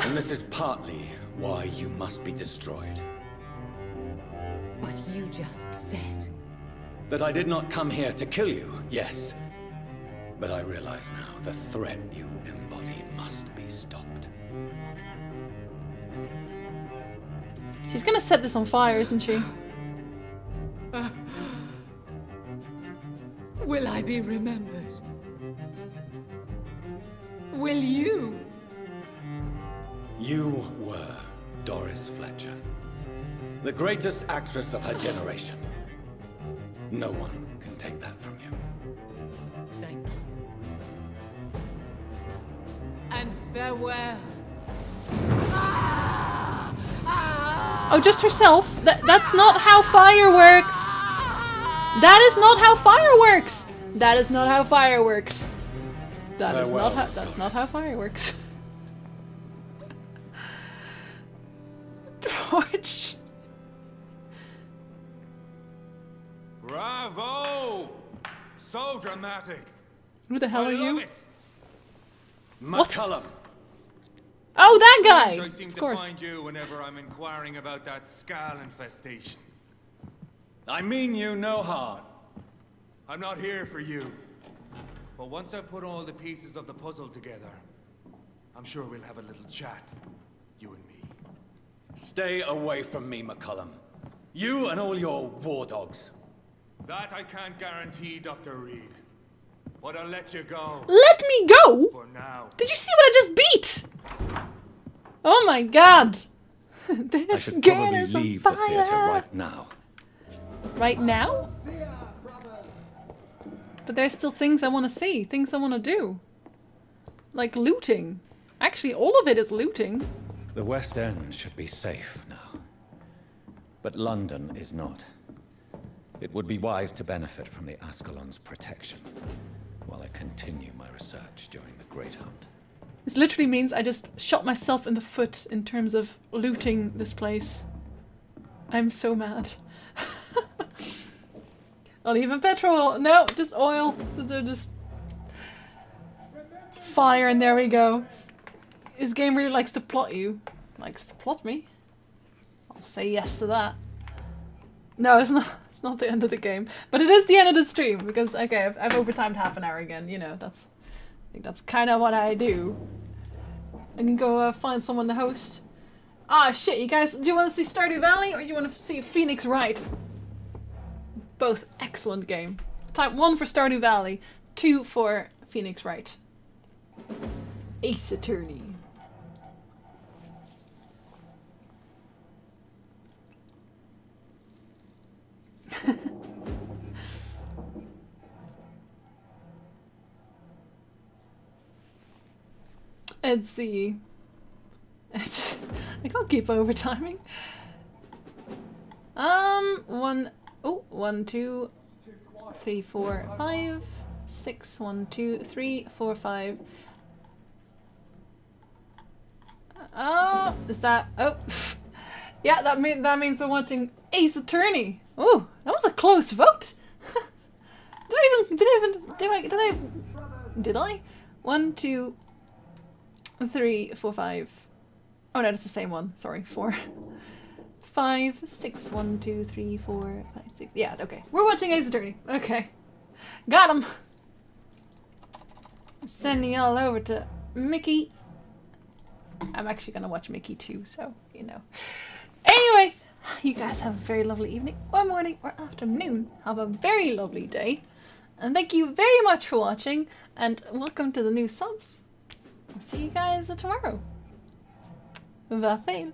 And this is partly why you must be destroyed. But you just said. That I did not come here to kill you, yes. But I realize now the threat you embody must be stopped. She's gonna set this on fire, isn't she? Will I be remembered? Will you? You were Doris Fletcher. The greatest actress of her generation. No one can take that from you. Thank you. And farewell. Oh, just herself? That's not how fire works! That is not how fire works! That is not how fire works. That's Farewell, not how fire works. Torch. Bravo! So dramatic. Who the hell I are love you? It. McCullum. Oh, that guy! I seem Of to course. find you whenever I'm inquiring about that skull infestation. I mean you no harm. I'm not here for you. But once I've put all the pieces of the puzzle together, I'm sure we'll have a little chat. You and me. Stay away from me, McCullum. You and all your war dogs. That I can't guarantee, Dr. Reed. But I'll let you go. Let me go? For now. Did you see what I just beat? Oh my god. I This should girl probably is on leave the theater fire. right now. Right now? But there's still things I want to see, things I want to do. Like looting. Actually, all of it is looting. The West End should be safe now. But London is not. It would be wise to benefit from the Ascalon's protection while I continue my research during the Great Hunt. This literally means I just shot myself in the foot in terms of looting this place. I'm so mad. Not even petrol. No, just oil. They're just fire, and there we go. This game really likes to plot you. Likes to plot me. I'll say yes to that. No, it's not. It's not the end of the game, but it is the end of the stream because okay, I've overtimed half an hour again. You know, I think that's kind of what I do. I can go find someone to host. Ah, shit, you guys, do you want to see Stardew Valley or do you want to see Phoenix Wright? Both excellent game. Type 1 for Stardew Valley, 2 for Phoenix Wright. Ace Attorney. Let's see. I can't keep overtiming. 1, 2, 3, 4, 5, 6, 1, 2, 3, 4, 5. Is that? Oh, yeah. That means we're watching Ace Attorney. Oh, that was a close vote. Did I? 1, 2, 3, 4, 5. Oh no, that's the same one. Sorry, 4, 5, 6, 1, 2, 3, 4, 5, 6. Yeah, okay. We're watching Ace Attorney. Okay, got him. Sending y'all over to Mickey. I'm actually gonna watch Mickey too, so you know. Anyway, you guys have a very lovely evening, or morning, or afternoon. Have a very lovely day, and thank you very much for watching. And welcome to the new subs. I'll see you guys tomorrow. Vampyr.